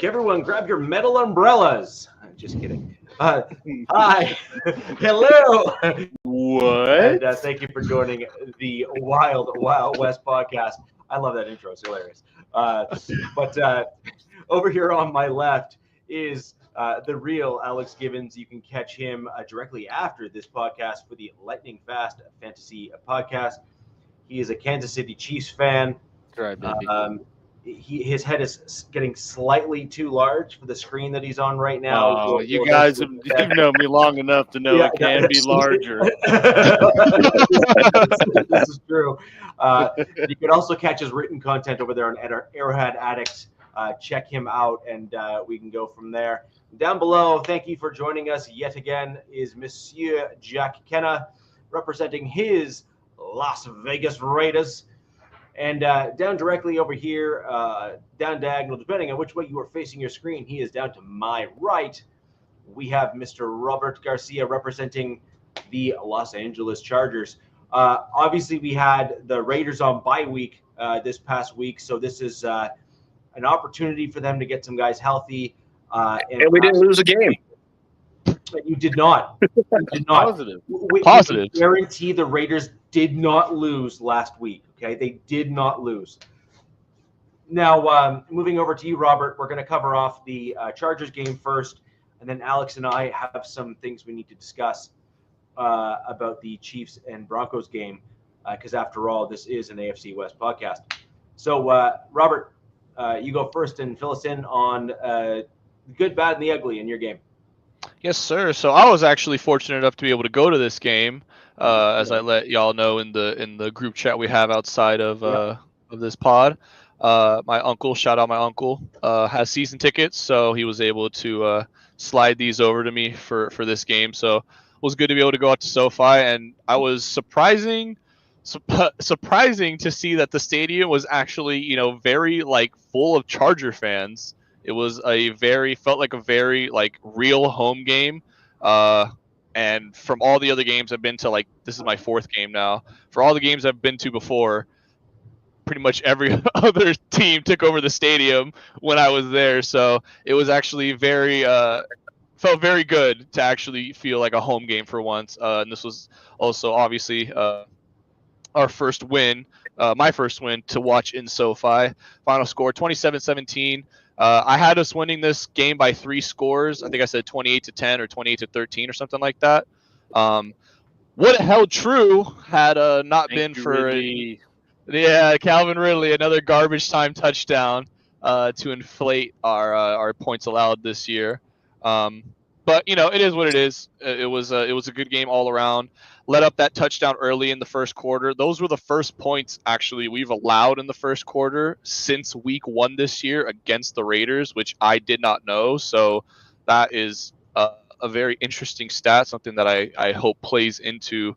quick, everyone, grab your metal umbrellas. Just kidding. Hi. Hello. What? And thank you for joining the Wild West podcast. I love that intro. It's hilarious. But over here on my left is the real Alex Gibbons. You can catch him directly after this podcast for the Lightning Fast Fantasy podcast. He is a Kansas City Chiefs fan. That's right, baby. His head is getting slightly too large for the screen that he's on right now. Oh, you guys have known me long enough to know it can be larger. This is true. You can also catch his written content over there on Arrowhead Addict. Check him out, and we can go from there. Down below, thank you for joining us yet again, is Monsieur Jack Kenna, representing his Las Vegas Raiders. And down directly over here, down diagonal, depending on which way you are facing your screen, he is down to my right. We have Mr. Robert Garcia representing the Los Angeles Chargers. Obviously, we had the Raiders on bye week this past week, so this is an opportunity for them to get some guys healthy. And we didn't lose a game. You did not. You did not. Positive. We guarantee the Raiders did not lose last week. Okay, they did not lose. Now, moving over to you, Robert, we're going to cover off the Chargers game first, and then Alex and I have some things we need to discuss about the Chiefs and Broncos game, because after all, this is an AFC West podcast. So, Robert, you go first and fill us in on the good, bad, and the ugly in your game. Yes, sir. So I was actually fortunate enough to be able to go to this game, as I let y'all know in the group chat we have outside of this pod. My uncle, shout out my uncle, has season tickets, so he was able to slide these over to me for this game. So it was good to be able to go out to SoFi, and I was surprising to see that the stadium was actually, very full of Charger fans. It was felt like a very real home game. And from all the other games I've been to, this is my fourth game now. For all the games I've been to before, pretty much every other team took over the stadium when I was there. So it was actually felt very good to actually feel like a home game for once. And this was also obviously our first win, my first win to watch in SoFi. Final score 27-17. I had us winning this game by 3 scores. I think I said 28-10 or 28-13 or something like that. Would have held true had not been for Calvin Ridley, another garbage time touchdown to inflate our points allowed this year. But it is what it is. It was a good game all around. Let up that touchdown early in the first quarter. Those were the first points actually we've allowed in the first quarter since week 1 this year against the Raiders, which I did not know. So that is a very interesting stat, something that I hope plays into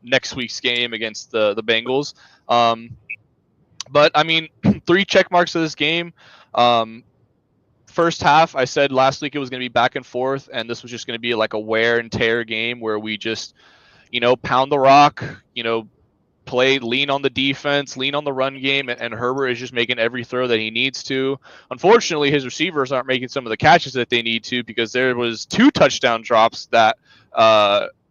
next week's game against the Bengals. But I mean, 3 check marks of this game. First half, I said last week it was going to be back and forth, and this was just going to be like a wear and tear game where we just, pound the rock, lean on the defense, lean on the run game, and Herbert is just making every throw that he needs to. Unfortunately, his receivers aren't making some of the catches that they need to, because there was 2 touchdown drops that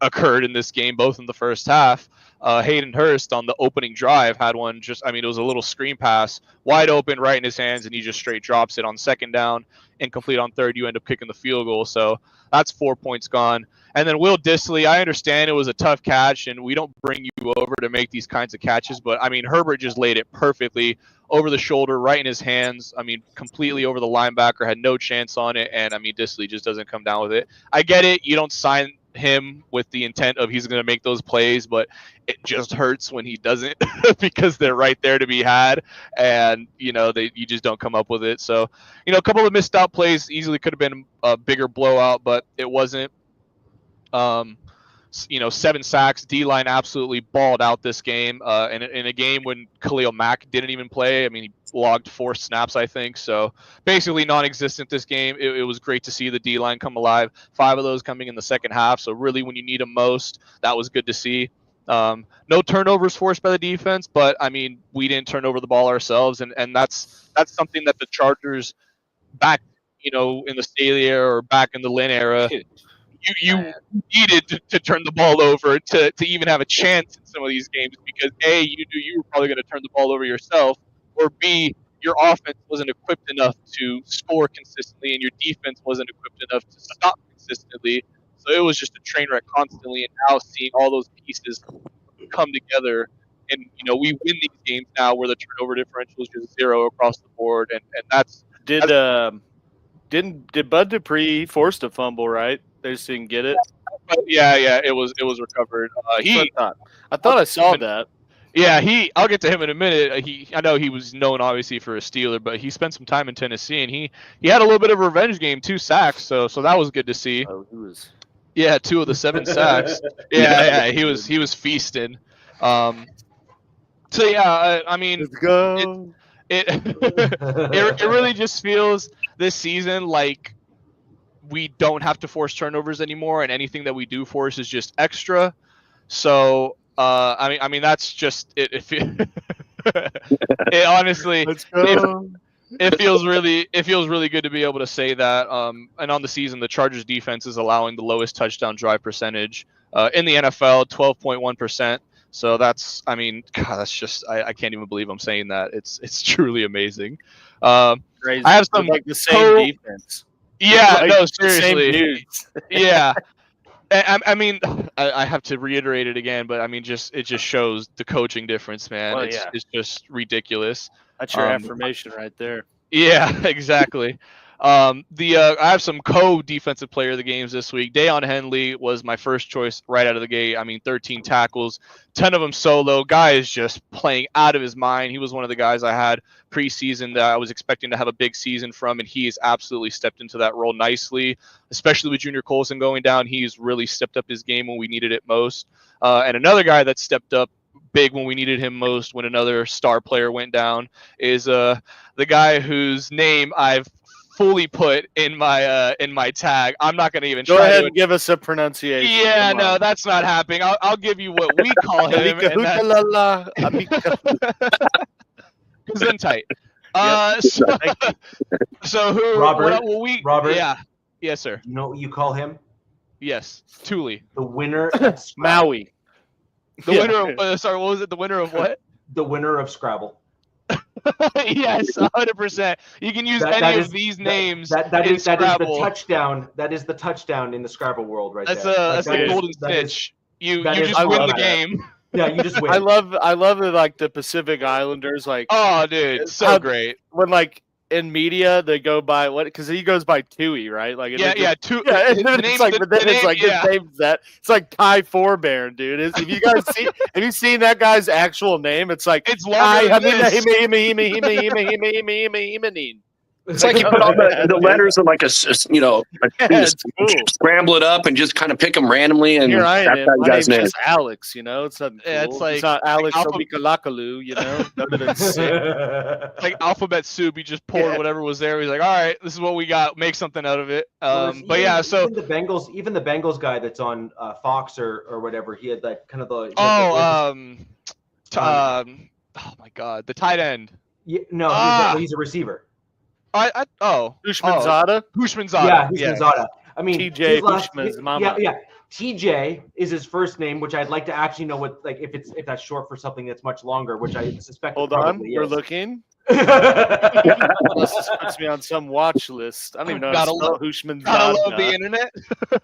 occurred in this game, both in the first half. Hayden Hurst on the opening drive had one it was a little screen pass, wide open, right in his hands, and he just straight drops it on second down. Incomplete on third, you end up kicking the field goal. So that's 4 points gone. And then Will Dissly, I understand it was a tough catch, and we don't bring you over to make these kinds of catches, but, Herbert just laid it perfectly over the shoulder, right in his hands. Completely over the linebacker, had no chance on it, and, Dissly just doesn't come down with it. I get it. You don't sign him with the intent of he's going to make those plays, but it just hurts when he doesn't because they're right there to be had, and you just don't come up with it. So a couple of missed out plays easily could have been a bigger blowout, but it wasn't. 7 sacks. D-line absolutely balled out this game, in a game when Khalil Mack didn't even play. He logged 4 snaps, I think. So basically non-existent this game. It was great to see the D-line come alive. 5 of those coming in the second half. So really when you need them most, that was good to see. No turnovers forced by the defense, but we didn't turn over the ball ourselves. And that's something that the Chargers back, in the Staley era or back in the Lynn era, you needed to turn the ball over to even have a chance in some of these games because A, you knew you were probably going to turn the ball over yourself, or B, your offense wasn't equipped enough to score consistently and your defense wasn't equipped enough to stop consistently. So it was just a train wreck constantly. And now seeing all those pieces come together, and we win these games now where the turnover differential is just 0 across the board, and that's did Bud Dupree forced a fumble, right? They just didn't get it. But yeah, it was recovered. I thought I saw that. Yeah, I'll get to him in a minute. I know he was known obviously for a Steeler, but he spent some time in Tennessee, and he had a little bit of a revenge game, 2 sacks, so that was good to see. Oh, he was. Yeah, 2 of the 7 sacks. Yeah, he was feasting. So yeah, I mean, Let's go. It really just feels this season like we don't have to force turnovers anymore, and anything that we do force is just extra. So I mean that's just it. It honestly, Let's go. it feels really good to be able to say that. And on the season, the Chargers defense is allowing the lowest touchdown drive percentage in the NFL, 12.1%. So that's, I mean, God, that's just I can't even believe I'm saying that. It's truly amazing. Crazy. I have some like the same defense. Yeah, Like no, the same seriously. dudes. Yeah. I mean, I have to reiterate it again, but I mean, it just shows the coaching difference, man. Well, It's just ridiculous. That's your affirmation right there. Yeah, exactly. I have some co-defensive player of the games this week. Deion Henley was my first choice right out of the gate. I mean, 13 tackles, 10 of them solo. Guy is just playing out of his mind. He was one of the guys I had preseason that I was expecting to have a big season from, and he has absolutely stepped into that role nicely, especially with Junior Colson going down. He's really stepped up his game when we needed it most. And another guy that stepped up big when we needed him most when another star player went down is the guy whose name I've fully put in my tag. I'm not going to even Go try ahead to. and give us a pronunciation. Yeah, no, that's not happening. I'll give you what we call him. Gesundheit. So who? Robert. Robert. Yeah. Yes, sir. You know what you call him? Yes, Thule. The winner. Maui. The winner of sorry, what was it? The winner of what? The winner of Scrabble. Yes, 100%. You can use any of these names. That is the touchdown. That is the touchdown in the Scrabble world, right there. That's the golden snitch. You just win the game. Yeah, you just win. I love it, like the Pacific Islanders, like. Oh, dude, so great. When like in media they go by what? Because he goes by Tui, right? Like Tui. Yeah, it's like, but then it's like his name's that. It's like Kai Forbear, dude. Have you guys seen? Have you seen that guy's actual name? It's like it's longer than this. It's like you put all the letters in like scramble it up and just kind of pick them randomly. And here I am. that's My name's just Alex, It's cool. It's like it's not Alex Obikalakalu, like alphabet soup. He just poured whatever was there. He's like, all right, this is what we got. Make something out of it. But yeah, so even the Bengals guy that's on Fox or whatever, he had that kind of the. Oh my God, the tight end. Yeah, no, he's a receiver. Hushmanzada? Hushmanzada. Yeah, Hushmanzada. I mean, TJ Hushman's mama. Yeah. TJ is his first name, which I'd like to actually know what, like, if that's short for something that's much longer, which I suspect. Hold on, we're looking. Unless this puts me on some watch list. I don't even know how to spell Hushmanzada. Gotta love the internet.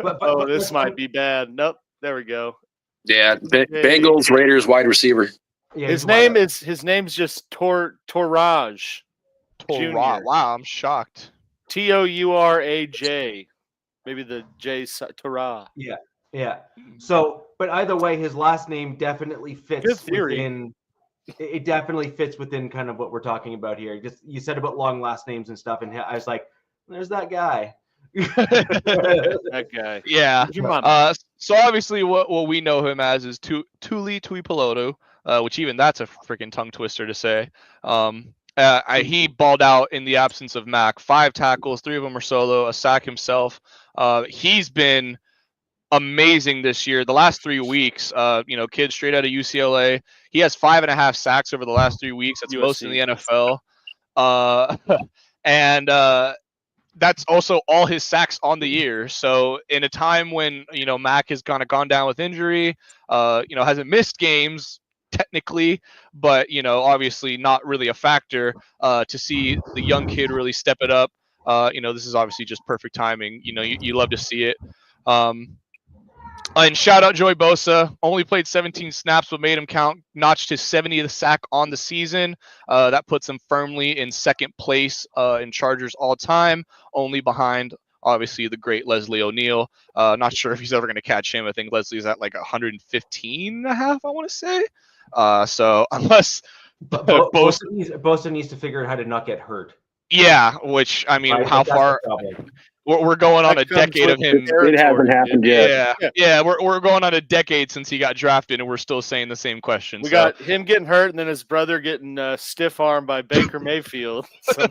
but this might be bad. Nope, there we go. Yeah, Bengals Raiders wide receiver. Yeah, his name's just Touraj. Junior. Wow, I'm shocked. Touraj. Maybe the J Torah. Yeah. So, but either way, his last name definitely fits. Good theory. It definitely fits within kind of what we're talking about here. Just you said about long last names and stuff, and I was like, "There's that guy." That guy. Yeah. So obviously, what we know him as is Tuli Tuipulotu, which even that's a freaking tongue twister to say. He balled out in the absence of Mac. 5 tackles, 3 of them are solo, a sack himself. He's been amazing this year. The last 3 weeks, kid straight out of UCLA. He has 5.5 sacks over the last 3 weeks. That's most in the NFL. And that's also all his sacks on the year. So in a time when, Mac has kind of gone down with injury, hasn't missed games technically, but, obviously not really a factor, to see the young kid really step it up. This is obviously just perfect timing. You love to see it. And shout out Joey Bosa. Only played 17 snaps, but made him count. Notched his 70th sack on the season. That puts him firmly in second place in Chargers all time, only behind, obviously, the great Leslie O'Neal. Not sure if he's ever going to catch him. I think Leslie's at like 115 and a half, I want to say. So unless Bosa needs to figure out how to not get hurt. Yeah, which, I mean, how far... We're going on a decade of him. It hasn't happened yet. Yeah. We're going on a decade since he got drafted, and we're still saying the same question. We got him getting hurt, and then his brother getting stiff armed by Baker Mayfield. So.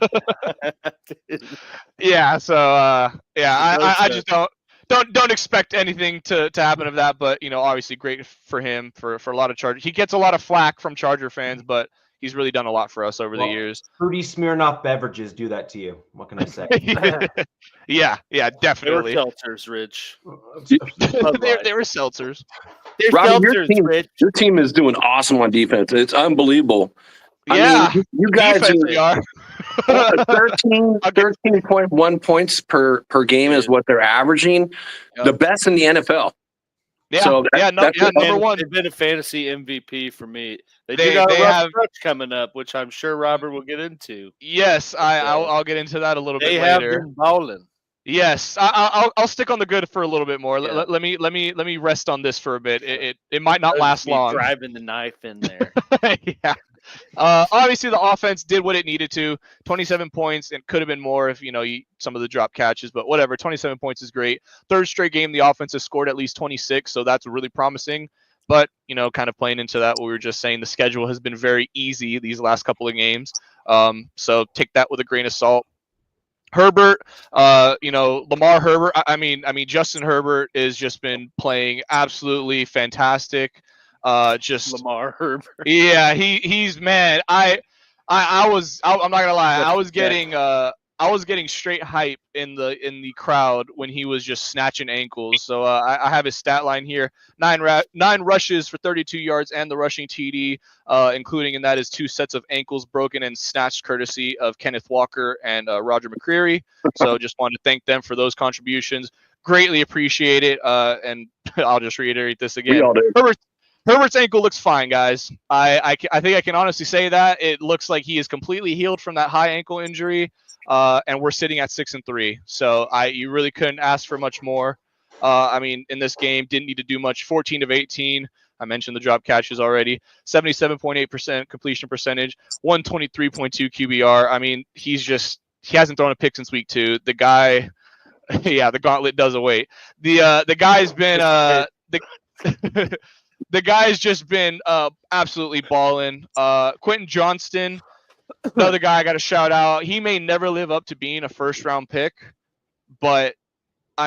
Yeah. So I just don't expect anything to happen of that. But obviously great for him for a lot of Chargers. He gets a lot of flack from Charger fans, but he's really done a lot for us over the years. Fruity Smirnoff beverages do that to you. What can I say? Yeah, definitely. They were seltzers, Rich. they were seltzers. They're Robbie, seltzers, your team is doing awesome on defense. It's unbelievable. Yeah, I mean, you guys are 13.1 points per game is what they're averaging. Yep. The best in the NFL. Yeah, so number one. They've been a fantasy MVP for me. They got a rough stretch coming up, which I'm sure Robert will get into. Yes, I'll get into that a little bit later. They have been balling. Yes, I'll stick on the good for a little bit more. Yeah. Let me rest on this for a bit. It might not last long. Driving the knife in there. Yeah. Obviously, the offense did what it needed to. 27 points, and could have been more if some of the drop catches, but whatever. 27 points is great. Third straight game, the offense has scored at least 26, so that's really promising. But kind of playing into that, what we were just saying, the schedule has been very easy these last couple of games. So take that with a grain of salt. Herbert, Lamar Herbert. I mean, Justin Herbert has just been playing absolutely fantastic. Just Lamar Herbert. Yeah, he's man. I'm not gonna lie. I was getting straight hype in the crowd when he was just snatching ankles. So I have his stat line here: 9 rushes for 32 yards and the rushing TD, including in that is 2 sets of ankles broken and snatched, courtesy of Kenneth Walker and Roger McCreary. So just wanted to thank them for those contributions. Greatly appreciate it. And I'll just reiterate this again. Herbert's ankle looks fine, guys. I think I can honestly say that it looks like he is completely healed from that high ankle injury. And we're sitting at 6-3. So you really couldn't ask for much more. In this game, didn't need to do much. 14 of 18. I mentioned the drop catches already. 77.8% completion percentage. 123.2 QBR. He hasn't thrown a pick since week 2. The guy, yeah, the gauntlet does await. The guy's been the guy's just been absolutely balling. Quentin Johnston, another guy I got to shout out. He may never live up to being a first-round pick, but,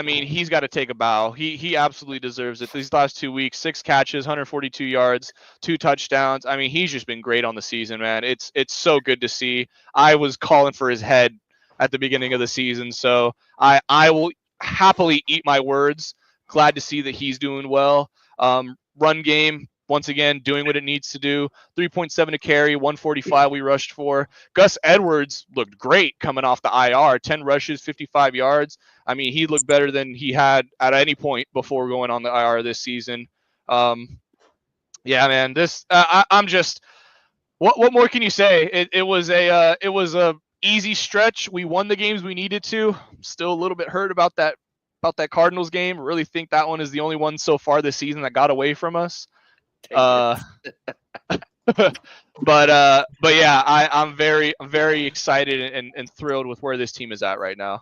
he's got to take a bow. He absolutely deserves it. These last 2 weeks, 6 catches, 142 yards, 2 touchdowns. He's just been great on the season, man. It's so good to see. I was calling for his head at the beginning of the season, so I will happily eat my words. Glad to see that he's doing well. Run game, once again, doing what it needs to do. 3.7 to carry, 145 we rushed for. Gus Edwards looked great coming off the IR. 10 rushes, 55 yards. He looked better than he had at any point before going on the IR this season. Yeah, man, this I'm just. What more can you say? It was a easy stretch. We won the games we needed to. Still a little bit hurt about that Cardinals game. Really think that one is the only one so far this season that got away from us. But yeah, I'm very excited and thrilled with where this team is at right now.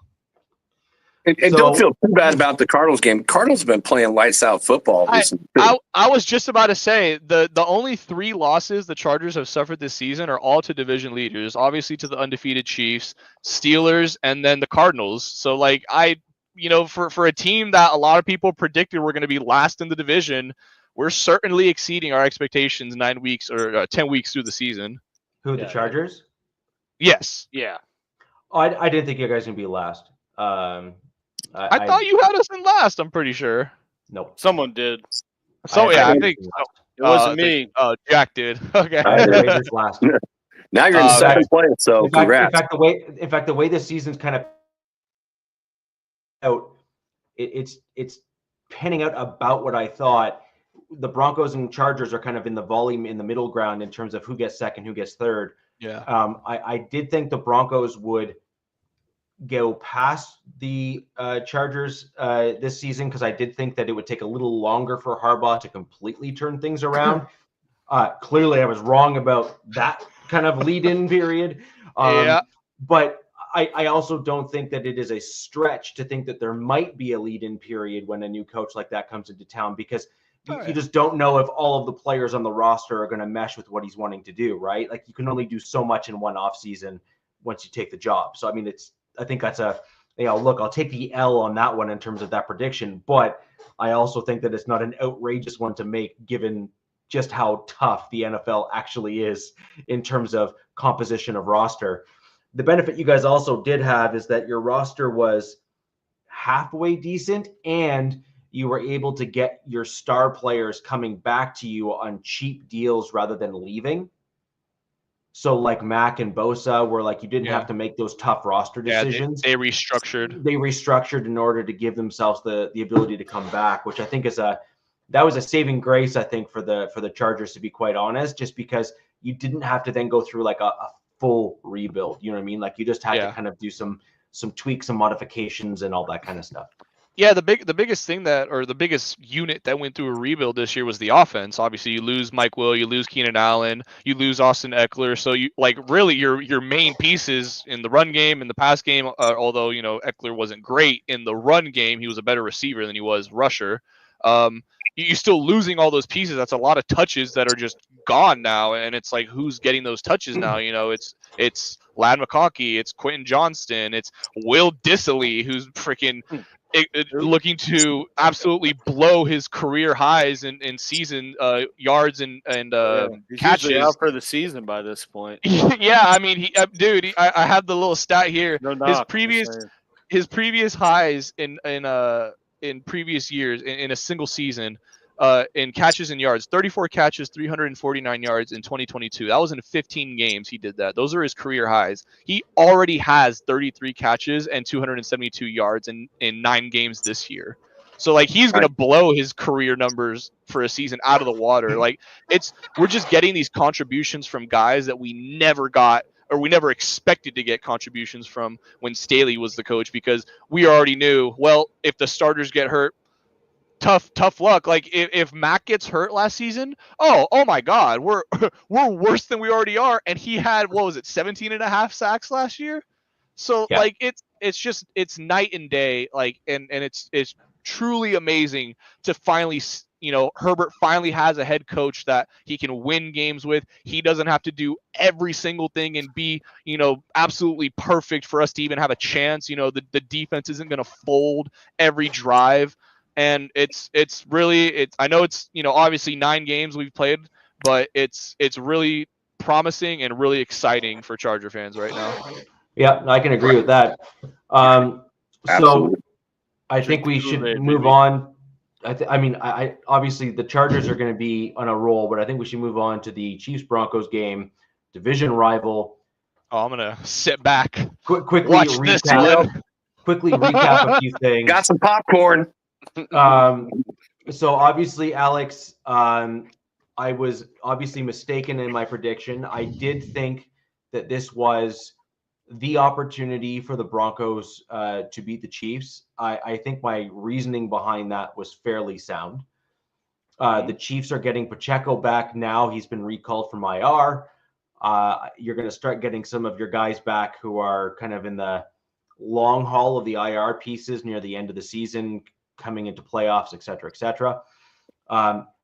And don't feel too bad about the Cardinals game. Cardinals have been playing lights out football. I was just about to say the only 3 losses the Chargers have suffered this season are all to division leaders. Obviously to the undefeated Chiefs, Steelers, and then the Cardinals. So for a team that a lot of people predicted were going to be last in the division, we're certainly exceeding our expectations 9 weeks or 10 weeks through the season. Who, the Chargers? Yes. Yeah. I didn't think you guys were going to be last. I thought you had us in last. I'm pretty sure. Nope. Someone did. So I think it wasn't me. Jack did. Okay. I had the Raiders last. Now you're in second place, so congrats. In fact, the way this season's kind of out, it's panning out about what I thought. The Broncos and Chargers are kind of in the volume in the middle ground in terms of who gets second, who gets third. Yeah. I did think the Broncos would go past the Chargers this season because I did think that it would take a little longer for Harbaugh to completely turn things around. Clearly, I was wrong about that kind of lead-in period. But I also don't think that it is a stretch to think that there might be a lead-in period when a new coach like that comes into town because you just don't know if all of the players on the roster are going to mesh with what he's wanting to do, right? Like you can only do so much in one off season once you take the job. So, I mean, I think that's look, I'll take the L on that one in terms of that prediction, but I also think that it's not an outrageous one to make given just how tough the NFL actually is in terms of composition of roster. The benefit you guys also did have is that your roster was halfway decent and you were able to get your star players coming back to you on cheap deals rather than leaving. So like Mac and Bosa, where like you didn't have to make those tough roster decisions. They restructured. They restructured in order to give themselves the ability to come back, which I think is that was a saving grace, I think, for the Chargers, to be quite honest, just because you didn't have to then go through like a full rebuild. You know what I mean? Like you just had to kind of do some tweaks, some modifications, and all that kind of stuff. Yeah, the biggest thing the biggest unit that went through a rebuild this year was the offense. Obviously, you lose Mike Will, you lose Keenan Allen, you lose Austin Eckler. So you like really your main pieces in the run game and the pass game. Although Eckler wasn't great in the run game, he was a better receiver than he was rusher. You're still losing all those pieces. That's a lot of touches that are just gone now, and it's like who's getting those touches now? It's Ladd McConkey, it's Quentin Johnston, it's Will Dissly, who's freaking looking to absolutely blow his career highs in season yards and he's catches out for the season by this point. Yeah, I mean, I have the little stat here. His previous highs in previous years in a single season in catches and yards, 34 catches, 349 yards in 2022. That was in 15 games he did that. Those are his career highs. He already has 33 catches and 272 yards in 9 games this year. So like he's going to blow his career numbers for a season out of the water. Like we're just getting these contributions from guys that we never got or we never expected to get contributions from when Staley was the coach, because we already knew, well, if the starters get hurt, tough luck. Like if Mac gets hurt last season, oh my God, we're worse than we already are. And he had, 17.5 sacks last year. So like it's night and day. Like, and it's truly amazing to finally, Herbert finally has a head coach that he can win games with. He doesn't have to do every single thing and be, absolutely perfect for us to even have a chance. The defense isn't going to fold every drive. And it's really, I know it's, obviously 9 games we've played, but it's really promising and really exciting for Charger fans right now. Yeah, I can agree with that. So I think we should move on. I obviously the Chargers are going to be on a roll, but I think we should move on to the Chiefs-Broncos game, division rival. Oh, I'm going to sit back. Quickly watch recap. This quickly recap a few things. Got some popcorn. So obviously, Alex, I was obviously mistaken in my prediction. I did think that this was the opportunity for the Broncos to beat the Chiefs. I think my reasoning behind that was fairly sound. The Chiefs are getting Pacheco back now. He's been recalled from IR. You're going to start getting some of your guys back who are kind of in the long haul of the IR pieces near the end of the season, coming into playoffs, et cetera, et cetera.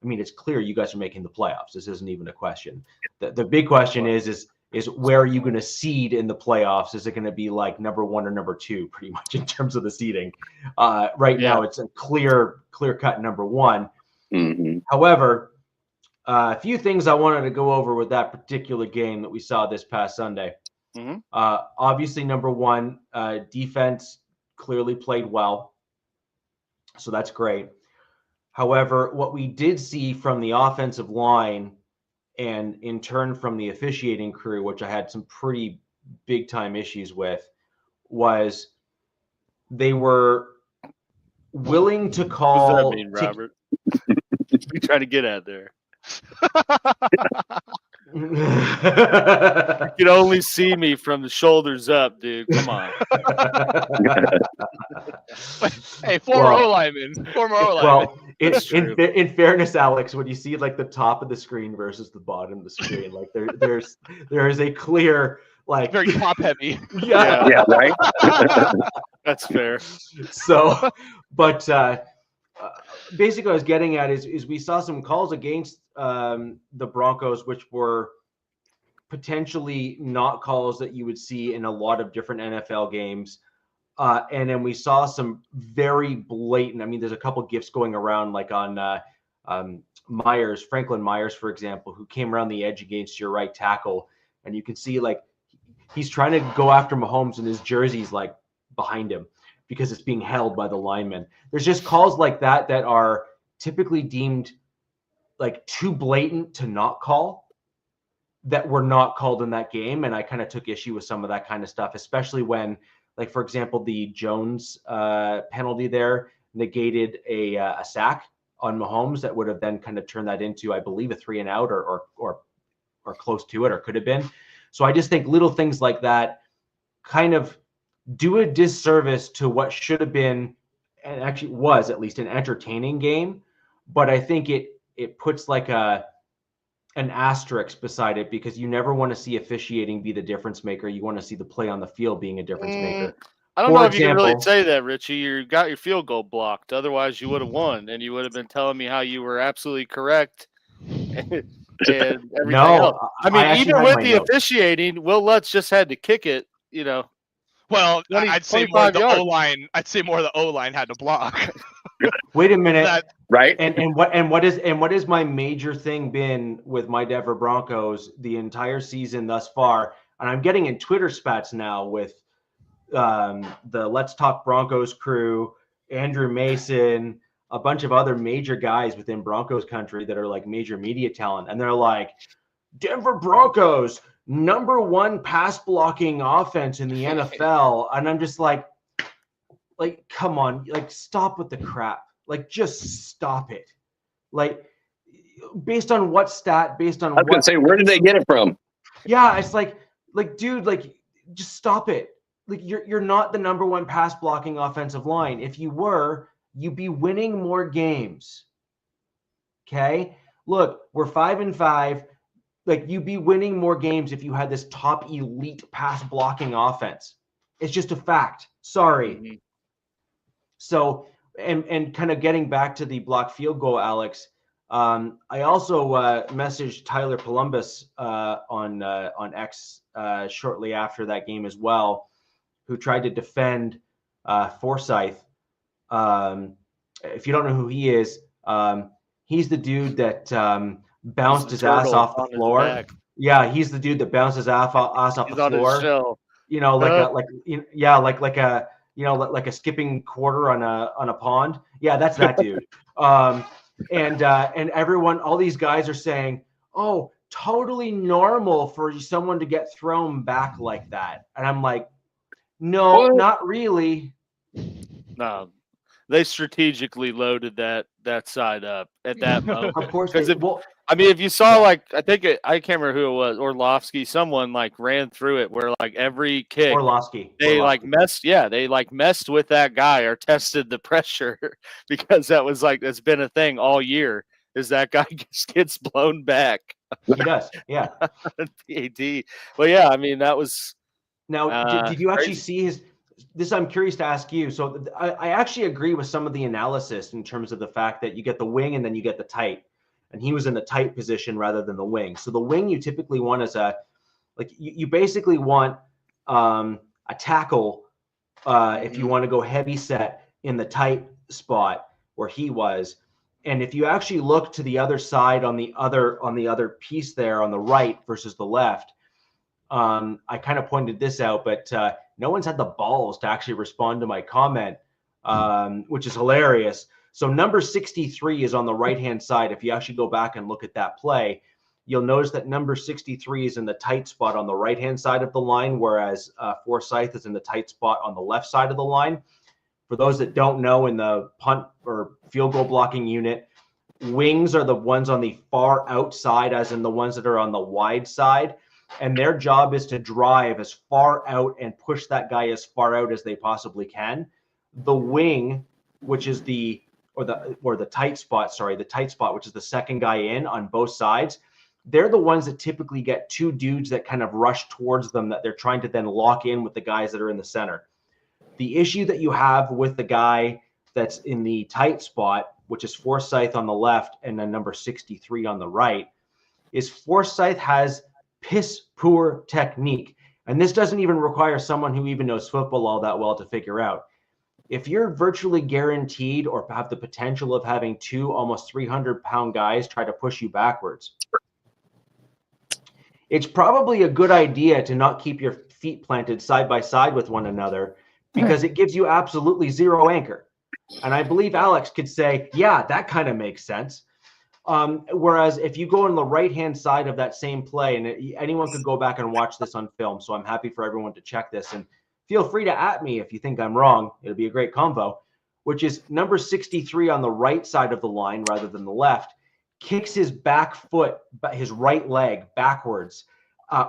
It's clear you guys are making the playoffs. This isn't even a question. The big question is where are you going to seed in the playoffs? Is it going to be like number 1 or number 2, pretty much in terms of the seeding? Right now, it's a clear cut number 1. Mm-hmm. However, a few things I wanted to go over with that particular game that we saw this past Sunday. Mm-hmm. Obviously, number 1, defense clearly played well. So that's great. However, what we did see from the offensive line and in turn from the officiating crew, which I had some pretty big time issues with, was they were willing to call. What does that mean, Robert? We trying to get at there. You can only see me from the shoulders up, dude. Come on. Hey, former O-lineman. Well, in fairness, Alex, when you see like the top of the screen versus the bottom of the screen, like there is a clear like very top heavy. Yeah, right. That's fair. So, but basically, what I was getting at is we saw some calls against the Broncos, which were potentially not calls that you would see in a lot of different NFL games. And then we saw some very blatant, I mean, there's a couple gifs going around, like on Franklin Myers, for example, who came around the edge against your right tackle. And you can see like he's trying to go after Mahomes and his jersey's like behind him because it's being held by the lineman. There's just calls like that that are typically deemed like too blatant to not call, that were not called in that game. And I kind of took issue with some of that kind of stuff, especially when, like, for example, the Jones penalty there negated a sack on Mahomes that would have then kind of turned that into, I believe, a 3-and-out or close to it, or could have been. So I just think little things like that kind of do a disservice to what should have been, and actually was at least, an entertaining game. But I think it puts like an asterisk beside it, because you never want to see officiating be the difference maker. You want to see the play on the field being a difference maker. I don't know if you can really say that, Richie. You got your field goal blocked. Otherwise, you would have won, and you would have been telling me how you were absolutely correct. And everything else. I mean, even with the officiating, Will Lutz just had to kick it, you know. Well, I'd say more the O-line. I'd say more the O-line had to block. Wait a minute. Right. And what is my major thing been with my Denver Broncos the entire season thus far? And I'm getting in Twitter spats now with the Let's Talk Broncos crew, Andrew Mason, a bunch of other major guys within Broncos country that are like major media talent. And they're like, Denver Broncos, #1 pass blocking offense in the NFL. And I'm just like, come on, like, stop with the crap. Like, just stop it. Like, based on what stat, based on I was going to say, where did they get it from? Yeah, it's like, dude, like, just stop it. Like, you're not the #1 pass blocking offensive line. If you were, you'd be winning more games. Okay? Look, we're 5-5. Like, you'd be winning more games if you had this top elite pass blocking offense. It's just a fact. Sorry. Mm-hmm. So, and kind of getting back to the blocked field goal, Alex, I also messaged Tyler Columbus on X shortly after that game as well, who tried to defend Forsyth. If you don't know who he is, he's the dude that bounced his ass off the floor. Yeah, he's the dude that bounced his ass off the floor. You know, like a skipping quarter on a pond. Yeah, that's that dude. And everyone, all these guys are saying, "Oh, totally normal for someone to get thrown back like that." And I'm like, no, not really. No, they strategically loaded that side up at that moment. Of course, I mean, if you saw, like, I can't remember who it was, Orlovsky, someone like ran through it where like every kick, they messed with that guy or tested the pressure, because that's been a thing all year, is that guy just gets blown back. He does, yeah. PAD. Well, yeah, I mean, that was. Now, did you actually see this? I'm curious to ask you. So I actually agree with some of the analysis in terms of the fact that you get the wing and then you get the tight. And he was in the tight position rather than the wing. So the wing you typically want as you basically want a tackle if you want to go heavy set in the tight spot where he was. And if you actually look to the other side on the other piece there on the right versus the left, I kind of pointed this out, but no one's had the balls to actually respond to my comment, which is hilarious. So number 63 is on the right-hand side. If you actually go back and look at that play, you'll notice that number 63 is in the tight spot on the right-hand side of the line, whereas Forsyth is in the tight spot on the left side of the line. For those that don't know, in the punt or field goal blocking unit, wings are the ones on the far outside, as in the ones that are on the wide side. And their job is to drive as far out and push that guy as far out as they possibly can. The wing, which is the tight spot, which is the second guy in on both sides, they're the ones that typically get two dudes that kind of rush towards them that they're trying to then lock in with the guys that are in the center. The issue that you have with the guy that's in the tight spot, which is Forsyth on the left and then number 63 on the right, is Forsyth has piss poor technique. And this doesn't even require someone who even knows football all that well to figure out. If you're virtually guaranteed or have the potential of having two almost 300-pound guys try to push you backwards, it's probably a good idea to not keep your feet planted side by side with one another, because it gives you absolutely zero anchor. And I believe Alex could say, yeah, that kind of makes sense. Whereas if you go on the right-hand side of that same play, and anyone could go back and watch this on film, so I'm happy for everyone to check this, and feel free to at me if you think I'm wrong. It'll be a great convo, which is number 63 on the right side of the line rather than the left, kicks his back foot, his right leg backwards,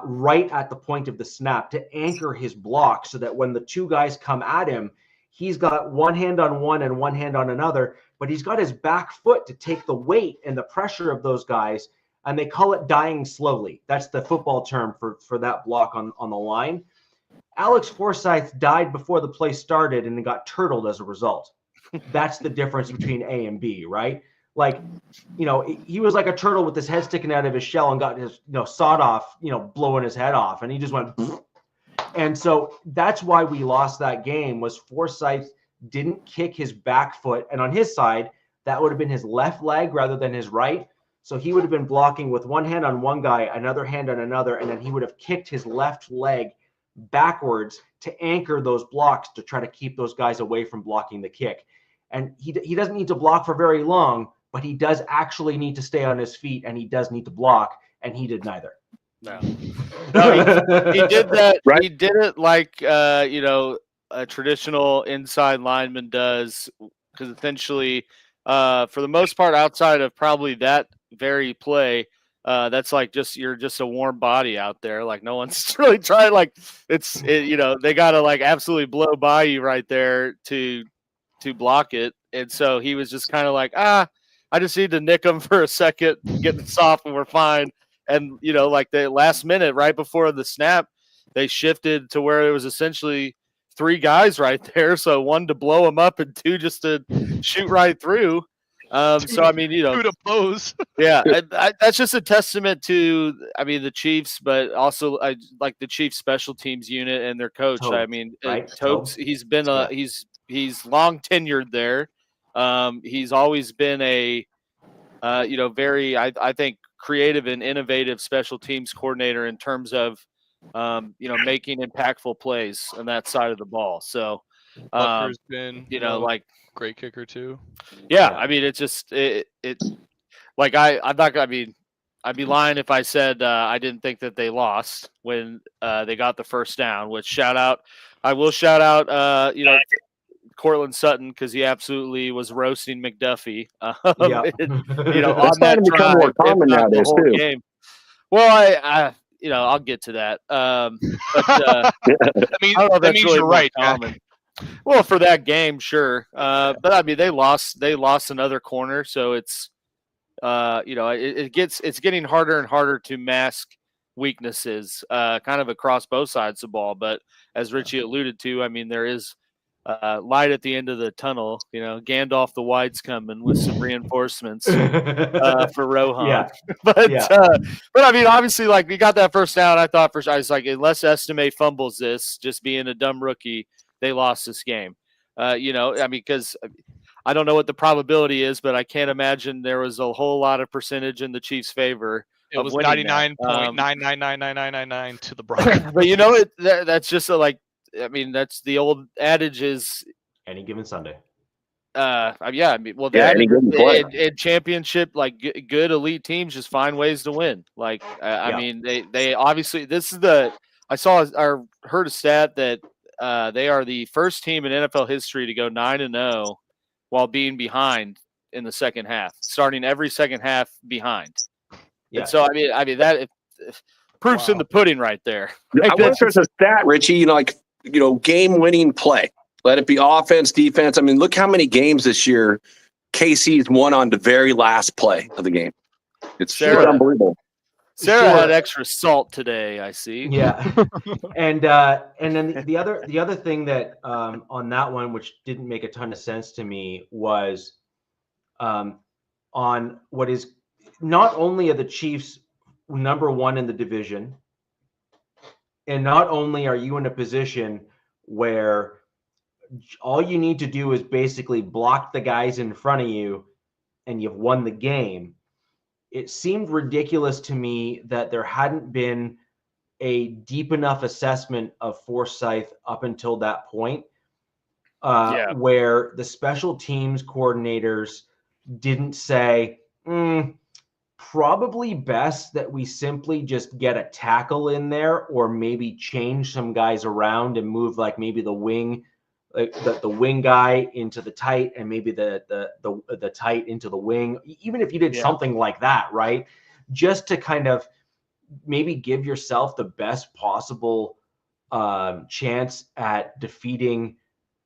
right at the point of the snap to anchor his block, so that when the two guys come at him, he's got one hand on one and one hand on another, but he's got his back foot to take the weight and the pressure of those guys, and they call it dying slowly. That's the football term for that block on the line. Alex Forsyth died before the play started and got turtled as a result. That's the difference between A and B, right? Like, he was like a turtle with his head sticking out of his shell and got his, sawed off, blowing his head off. And he just went, and so that's why we lost that game, was Forsyth didn't kick his back foot. And on his side, that would have been his left leg rather than his right. So he would have been blocking with one hand on one guy, another hand on another, and then he would have kicked his left leg backwards to anchor those blocks to try to keep those guys away from blocking the kick. And he doesn't need to block for very long, but he does actually need to stay on his feet, and he does need to block, and he did neither. No, he did that. Right? He did it like a traditional inside lineman does, because essentially, for the most part, outside of probably that very play, that's like you're just a warm body out there. Like, no one's really trying. Like, they gotta like absolutely blow by you right there to block it. And so he was just kind of like, I just need to nick him for a second, get it soft, and we're fine. And, like the last minute, right before the snap, they shifted to where it was essentially three guys right there. So one to blow him up and two just to shoot right through. So, I mean, two to blows. Yeah, that's just a testament to, the Chiefs, but also like the Chiefs special teams unit and their coach. Tobe, I mean, right? Tobe's, he's been he's long tenured there. He's always been a, very, I think, creative and innovative special teams coordinator in terms of, making impactful plays on that side of the ball. So, Butker's been, like great kicker too. Yeah, I mean, it's just like I'm not. I mean, I'd be lying if I said I didn't think that they lost when they got the first down. Which I will shout out, Cortland Sutton, because he absolutely was roasting McDuffie. On that drive, more common nowadays the whole too. Game. Well, I'll get to that. But that means really you're right, common. Well, for that game, sure. But I mean, they lost another corner, so it's it's getting harder and harder to mask weaknesses, kind of across both sides of the ball. But as Richie alluded to, I mean, there is light at the end of the tunnel. Gandalf the White's coming with some reinforcements for Rohan. Yeah. But I mean, obviously, like, we got that first down. I was like, unless Estime fumbles this, just being a dumb rookie, they lost this game. Because I don't know what the probability is, but I can't imagine there was a whole lot of percentage in the Chiefs' favor. It was 99.999999 to the Broncos. But that's just like I mean, that's the old adage is any given Sunday. Yeah, I mean, well, Yeah, that any given play. in championship, like good elite teams just find ways to win. Like, I mean, they obviously, this is I saw or heard a stat that they are the first team in NFL history to go 9-0 while being behind in the second half, starting every second half behind. Yeah. And so, I mean that proof's in the pudding right there. Like, I wonder if there's a stat, Richie, game-winning play. Let it be offense, defense. I mean, look how many games this year KC's won on the very last play of the game. It's unbelievable. Sarah had extra salt today, I see. Yeah. and then the other thing that on that one, which didn't make a ton of sense to me, was on what is not only are the Chiefs number one in the division, and not only are you in a position where all you need to do is basically block the guys in front of you and you've won the game. It seemed ridiculous to me that there hadn't been a deep enough assessment of Forsyth up until that point, where the special teams coordinators didn't say, probably best that we simply just get a tackle in there, or maybe change some guys around and move like maybe the wing guy into the tight, and maybe the tight into the wing. Even if you did something like that, right? Just to kind of maybe give yourself the best possible chance at defeating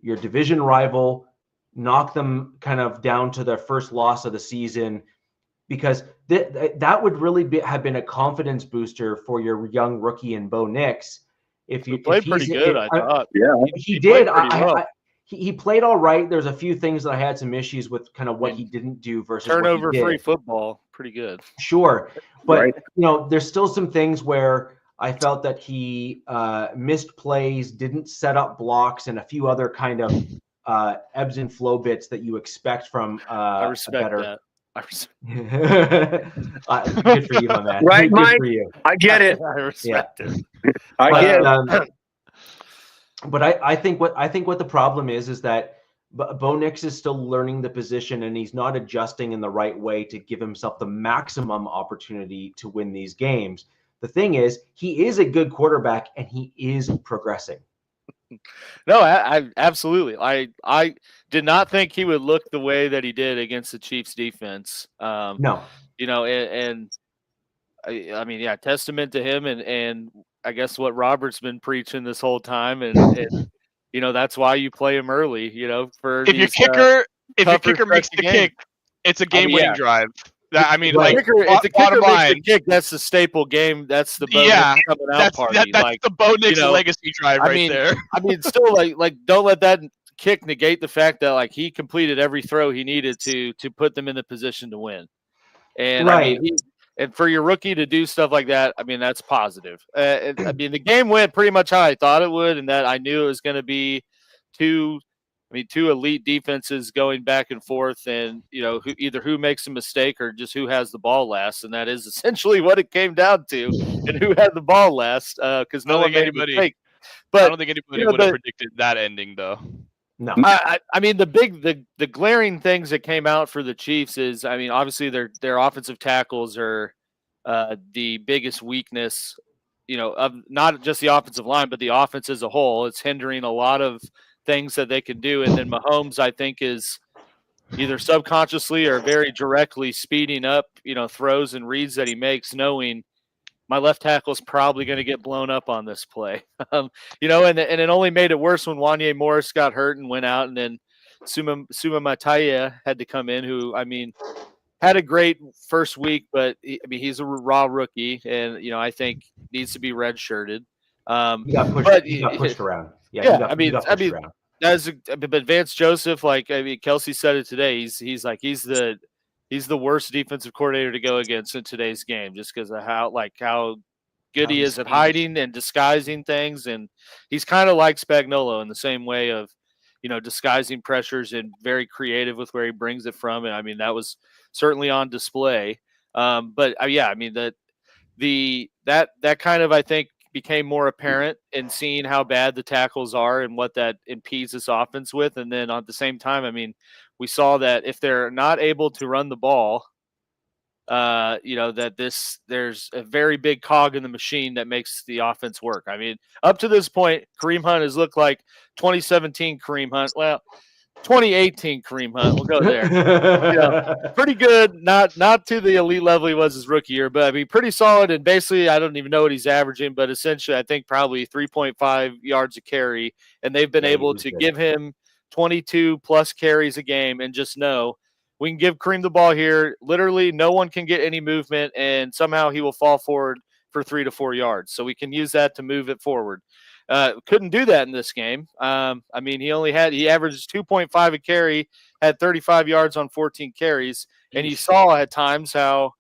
your division rival, knock them kind of down to their first loss of the season, because that would really have been a confidence booster for your young rookie in Bo Nix. He played pretty good, I thought. Yeah, he did. He played all right. There's a few things that I had some issues with, kind of what he didn't do versus turnover-free football. Pretty good. Sure, but there's still some things where I felt that he missed plays, didn't set up blocks, and a few other kind of ebbs and flow bits that you expect from I respect that. Good for you on that. Right, good Mike? for you. I get it. I respect it. I get it. But I think what the problem is that Bo Nix is still learning the position, and he's not adjusting in the right way to give himself the maximum opportunity to win these games. The thing is, he is a good quarterback, and he is progressing. No, I absolutely. I did not think he would look the way that he did against the Chiefs defense. No, and I mean, testament to him, and I guess what Robert's been preaching this whole time, and that's why you play him early. For if your kicker makes the kick, it's a game-winning drive. If the kicker makes the kick, that's the staple game. That's the coming out party. That's the Bo Nix legacy drive there. I mean, still like don't let that kick negate the fact that he completed every throw he needed to put them in the position to win. And I mean, and for your rookie to do stuff like that, I mean, that's positive. I mean, the game went pretty much how I thought it would, and that I knew it was going to be two elite defenses going back and forth, and who makes a mistake or just who has the ball last, and that is essentially what it came down to, and who had the ball last, because no one made a mistake. But I don't think anybody would have predicted that ending, though. No, I mean the glaring things that came out for the Chiefs is, I mean, obviously their offensive tackles are the biggest weakness, of not just the offensive line but the offense as a whole. It's hindering a lot of things that they can do, and then Mahomes, I think, is either subconsciously or very directly speeding up, throws and reads that he makes, knowing my left tackle is probably going to get blown up on this play. And it only made it worse when Wanya Morris got hurt and went out, and then Suma Mataya had to come in, who, I mean, had a great first week, but he's a raw rookie, and I think needs to be redshirted. He got pushed around. But Vance Joseph, Kelsey said it today. He's the worst defensive coordinator to go against in today's game, just because of how good he is at hiding and disguising things, and he's kind of like Spagnuolo in the same way of disguising pressures and very creative with where he brings it from. And I mean, that was certainly on display. But I mean that kind of, I think, became more apparent in seeing how bad the tackles are and what that impedes this offense with. And then at the same time, I mean, we saw that if they're not able to run the ball, that there's a very big cog in the machine that makes the offense work. I mean, up to this point, Kareem Hunt has looked like 2017 Kareem Hunt. Well, 2018 Kareem Hunt. We'll go there. Pretty good. Not to the elite level he was his rookie year, but I mean, pretty solid. And basically, I don't even know what he's averaging, but essentially, I think probably 3.5 yards a carry. And they've been able to give him 22 plus carries a game, and just know we can give Kareem the ball here. Literally, no one can get any movement, and somehow he will fall forward for 3 to 4 yards. So we can use that to move it forward. Couldn't do that in this game. I mean, he averaged 2.5 a carry, had 35 yards on 14 carries, and you saw at times how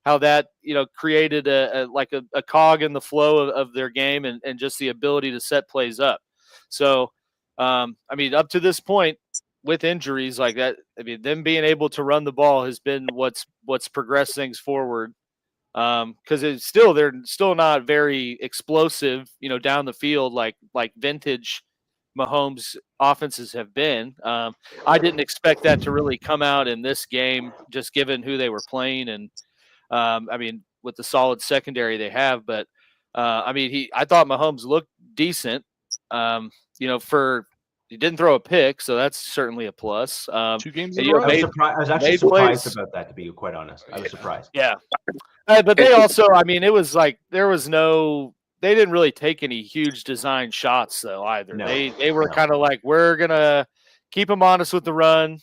that created a cog in the flow of their game and just the ability to set plays up. So, I mean, up to this point, with injuries like that, I mean, them being able to run the ball has been what's progressed things forward. Because they're still not very explosive, down the field like vintage Mahomes offenses have been. I didn't expect that to really come out in this game, just given who they were playing, and I mean, with the solid secondary they have. But I mean, I thought Mahomes looked decent. He didn't throw a pick, so that's certainly a plus. 2 games in a row. I was actually surprised about that, to be quite honest. I was surprised. Yeah. But they also, I mean, it was like they didn't really take any huge design shots, though, either. No, they were kind of like, we're going to keep them honest with the run.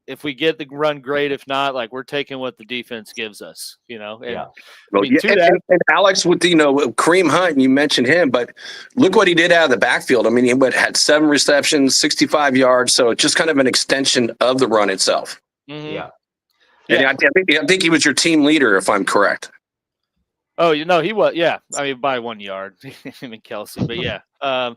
If we get the run, great. If not, like, we're taking what the defense gives us, And, and Alex, with Kareem Hunt, and you mentioned him, but look what he did out of the backfield. I mean, he had 7 receptions, 65 yards, so it's just kind of an extension of the run itself. Mm-hmm. Yeah. And I think he was your team leader, if I'm correct. Oh, he was. Yeah, I mean, by 1 yard, him and Kelsey. But yeah, I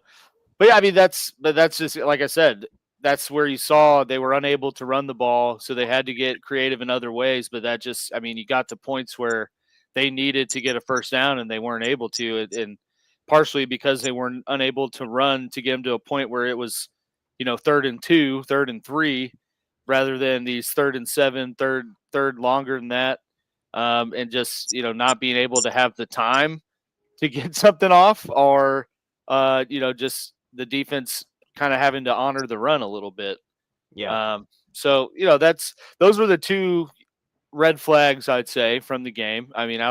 mean, that's just like I said. That's where you saw they were unable to run the ball, so they had to get creative in other ways. But that just, I mean, you got to points where they needed to get a first down and they weren't able to, and partially because they weren't unable to run to get them to a point where it was, 3rd and 2, 3rd and 3, rather than these 3rd and 7, third longer than that, and just not being able to have the time to get something off, or just the defense kind of having to honor the run a little bit. Yeah. So those were the 2 red flags, I'd say, from the game. I mean,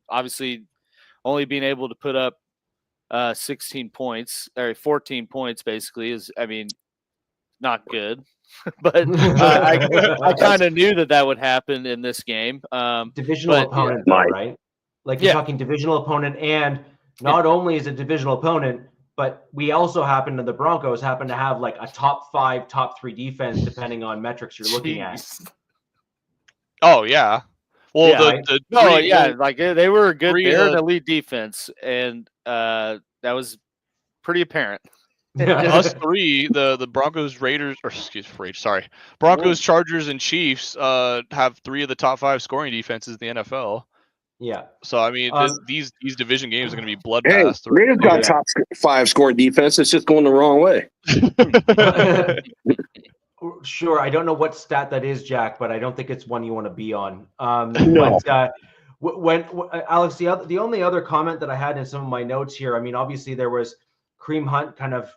obviously only being able to put up 16 points or 14 points basically is, I mean, not good. But I kind of knew that would happen in this game. Divisional opponent, though, right? Like you're talking divisional opponent, and not only is it divisional opponent, but we also the Broncos happen to have like a top 5, top 3 defense, depending on metrics you're looking at. Oh yeah. Well, like they were a good, they're an elite defense, and that was pretty apparent. Us 3, the Broncos, Broncos, Chargers, and Chiefs have 3 of the top 5 scoring defenses in the NFL. Yeah. So I mean, these division games are going to be bloodbaths. Hey, Raiders got top 5 scoring defense. It's just going the wrong way. Sure. I don't know what stat that is, Jack, but I don't think it's one you want to be on. No. But when Alex, the only other comment that I had in some of my notes here, I mean, obviously there was Kareem Hunt kind of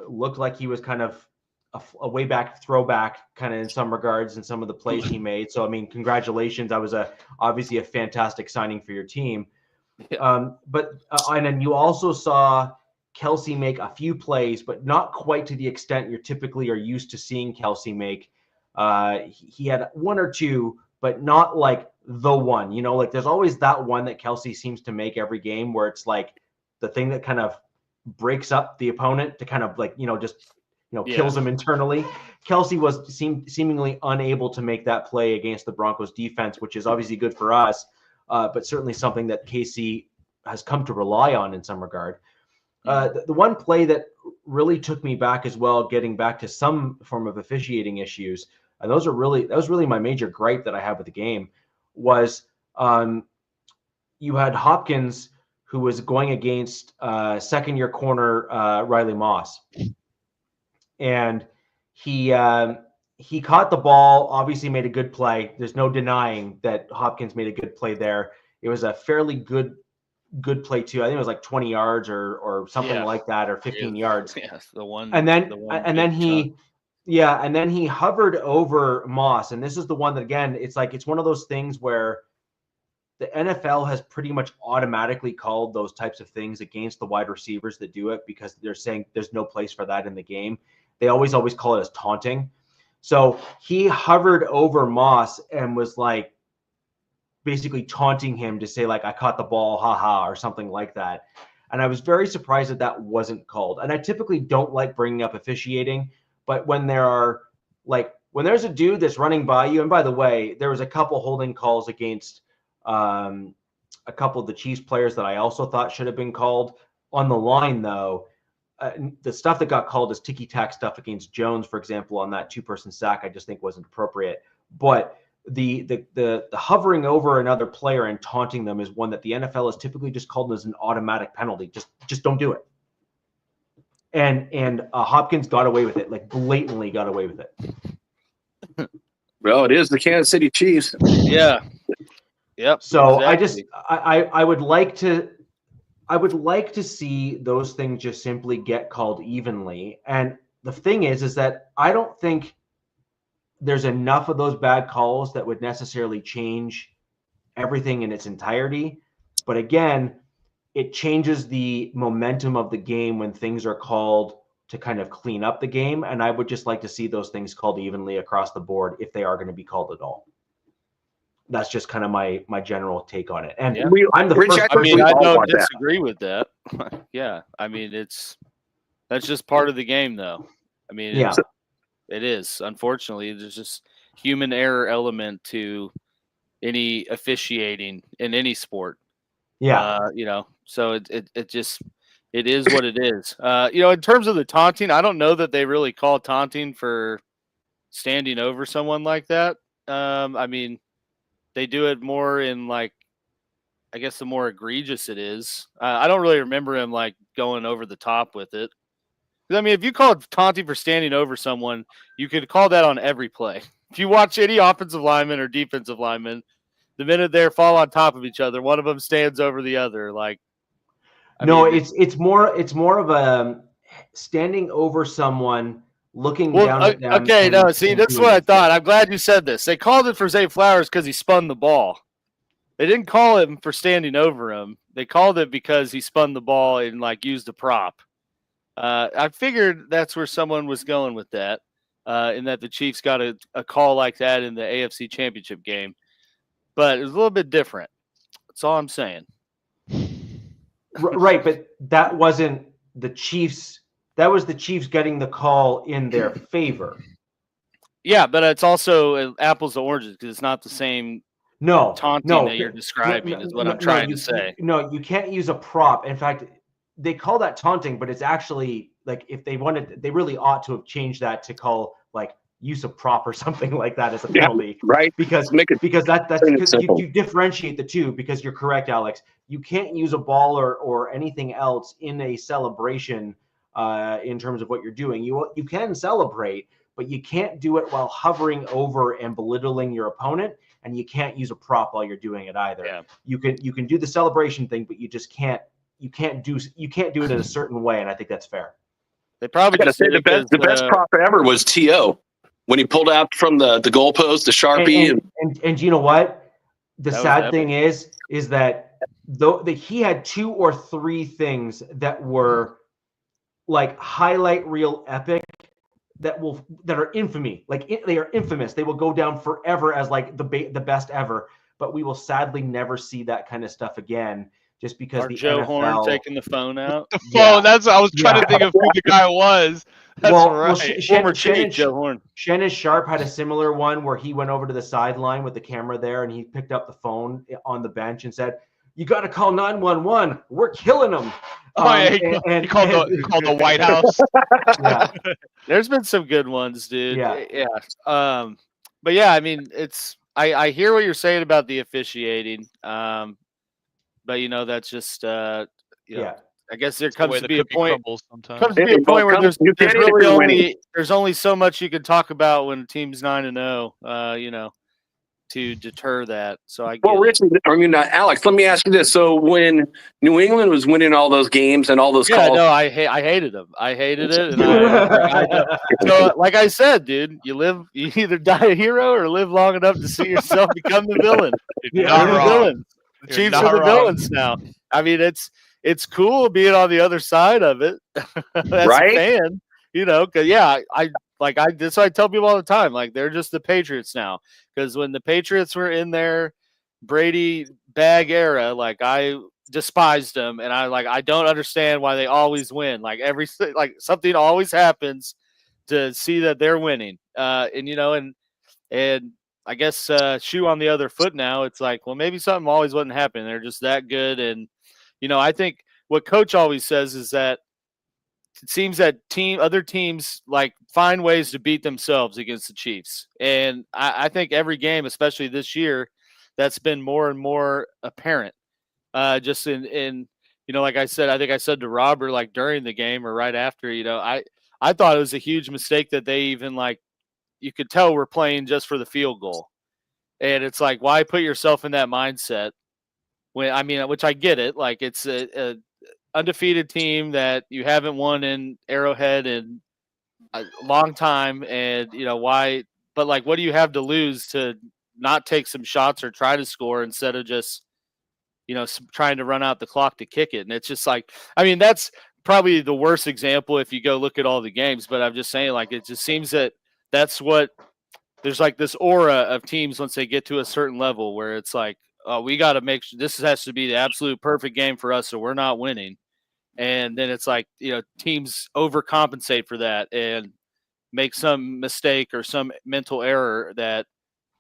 looked like he was kind of a way back throwback kind of in some regards, and some of the plays he made. So, I mean, congratulations. That was obviously a fantastic signing for your team. Yeah. And then you also saw Kelsey make a few plays, but not quite to the extent you're typically are used to seeing Kelsey make. He had 1 or 2, but not like the one, like there's always that one that Kelsey seems to make every game where it's like the thing that kind of breaks up the opponent to kind of like, kills them internally. Kelsey was seemingly unable to make that play against the Broncos defense, which is obviously good for us, but certainly something that KC has come to rely on in some regard. The one play that really took me back as well, getting back to some form of officiating issues, and that was really my major gripe that I have with the game, was you had Hopkins, who was going against second-year corner Riley Moss, and he caught the ball. Obviously, made a good play. There's no denying that Hopkins made a good play there. It was a fairly good play too. I think it was like 20 yards or something like that, or 15 yards. Yes, the one. And then he hovered over Moss. And this is the one that, again, it's one of those things where the NFL has pretty much automatically called those types of things against the wide receivers that do it, because they're saying there's no place for that in the game. They always call it as taunting. So he hovered over Moss and was like basically taunting him to say, like, I caught the ball, haha, or something like that. And I was very surprised that wasn't called. And I typically don't like bringing up officiating, but when there's a dude that's running by you, and by the way, there was a couple holding calls against a couple of the Chiefs players that I also thought should have been called. On the line, though, the stuff that got called is ticky-tack stuff against Jones, for example, on that two-person sack, I just think wasn't appropriate. But the hovering over another player and taunting them is one that the NFL has typically just called as an automatic penalty. Just don't do it. And Hopkins got away with it, like blatantly got away with it. Well, it is the Kansas City Chiefs. Yeah. Yep. So exactly. I would like to see those things just simply get called evenly. And the thing is that I don't think there's enough of those bad calls that would necessarily change everything in its entirety. But again, it changes the momentum of the game when things are called to kind of clean up the game. And I would just like to see those things called evenly across the board if they are going to be called at all. That's just kind of my general take on it. And I'm the first. I mean, I don't disagree with that. Yeah. I mean, that's just part of the game, though. I mean, it is. Unfortunately, there's just human error element to any officiating in any sport. Yeah. So it is what it is. In terms of the taunting, I don't know that they really call taunting for standing over someone like that. I mean, they do it more in, like, I guess the more egregious it is. I don't really remember him like going over the top with it. I mean, if you call it taunting for standing over someone, you could call that on every play. If you watch any offensive lineman or defensive lineman, the minute they fall on top of each other, one of them stands over the other. Like, it's more of a standing over someone, looking down at them. Okay, this is what I thought. I'm glad you said this. They called it for Zay Flowers because he spun the ball. They didn't call him for standing over him. They called it because he spun the ball and like used a prop. I figured that's where someone was going with that, in that the Chiefs got a call like that in the AFC Championship game. But it was a little bit different. That's all I'm saying. Right, but that wasn't the Chiefs. That was the Chiefs getting the call in their favor. Yeah, but it's also apples to oranges because it's not the same taunting that you're describing is what I'm trying to say. No, you can't use a prop. In fact, they call that taunting, but it's actually like if they wanted, they really ought to have changed that to call like use of prop or something like that as a penalty. Right. Because you differentiate the two, because you're correct, Alex. You can't use a ball or anything else in a celebration in terms of what you're doing. You can celebrate, but you can't do it while hovering over and belittling your opponent, and you can't use a prop while you're doing it either. Yeah. You can do the celebration thing, but you just can't do it in a certain way, and I think that's fair. They probably just say the best prop ever was T.O. when he pulled out from the goalpost, the Sharpie, and you know what? The sad thing is that he had 2 or 3 things that were like highlight reel epic that are infamy. They are infamous. They will go down forever as like the best ever. But we will sadly never see that kind of stuff again, just because Joe Horn taking the phone out. The phone. Yeah. That's what I was trying to think of who the guy was. That's right. Joe Horn. Shannon Sharp had a similar one where he went over to the sideline with the camera there, and he picked up the phone on the bench and said, "You got to call 911. We're killing them." He called the White House. Yeah. There's been some good ones, dude. Yeah. But yeah, I mean, I hear what you're saying about the officiating. but that's just I guess there the comes way to the be a cookie point. crumbles sometimes. Comes to be a point where there's really there's only so much you can talk about when a team's 9-0. To deter that. So I get Alex, let me ask you this. So when New England was winning all those games and all those calls, no, I hated them. I hated it, and so like I said, dude, you either die a hero or live long enough to see yourself become the villain. You're not the wrong. villains. The Chiefs are the villains now. I mean, it's cool being on the other side of it as a fan, because that's what I tell people all the time. Like, they're just the Patriots now. Because when the Patriots were in their Brady bag era, like, I despised them, and I don't understand why they always win. Like, something always happens to see that they're winning. And I guess shoe on the other foot now. It's like, well, maybe something always wasn't happening. They're just that good, and I think what Coach always says is that it seems that other teams like find ways to beat themselves against the Chiefs. And I think every game, especially this year, that's been more and more apparent. Just in like I said, I think I said to Robert, like during the game or right after, I thought it was a huge mistake that they even you could tell we're playing just for the field goal. And it's like, why put yourself in that mindset which I get it. Like, it's a undefeated team that you haven't won in Arrowhead in a long time, and why? But what do you have to lose to not take some shots or try to score instead of just trying to run out the clock to kick it? And it's just that's probably the worst example if you go look at all the games. But I'm just saying, it just seems that that's what there's this aura of teams once they get to a certain level where it's like, oh, we got to make sure this has to be the absolute perfect game for us, so we're not winning. And then it's like, teams overcompensate for that and make some mistake or some mental error that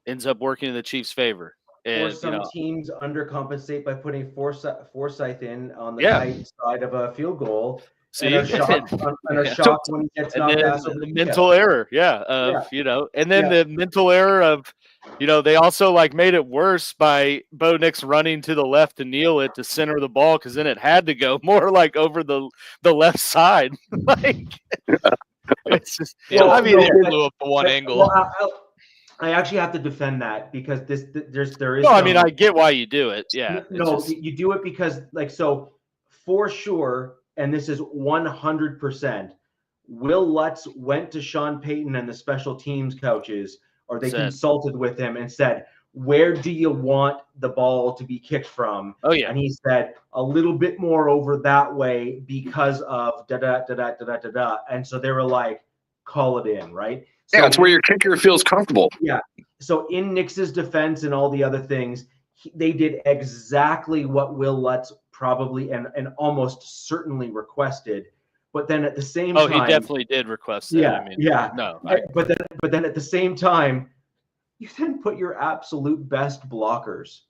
ends up working in the Chiefs' favor. And, or some teams undercompensate by putting Forsythe in on the tight side of a field goal. See, and a shock when he gets knocked out. The mental error, and then the mental error of, they also made it worse by Bo Nix running to the left to kneel it to center the ball, because then it had to go more over the left side. It's just, it blew up the one angle. Well, I actually have to defend that because there is. No, I get why you do it. Yeah, you do it because so for sure. And this is 100%. Will Lutz went to Sean Payton and the special teams coaches, or they consulted with him and said, where do you want the ball to be kicked from? Oh, yeah. And he said, a little bit more over that way because of da-da-da-da-da-da-da. And so they were like, call it in, right? So, it's where your kicker feels comfortable. Yeah. So in Nix's defense and all the other things, they did exactly what Will Lutz probably and almost certainly requested, but then at the same time, he definitely did request that. But then at the same time, you then put your absolute best blockers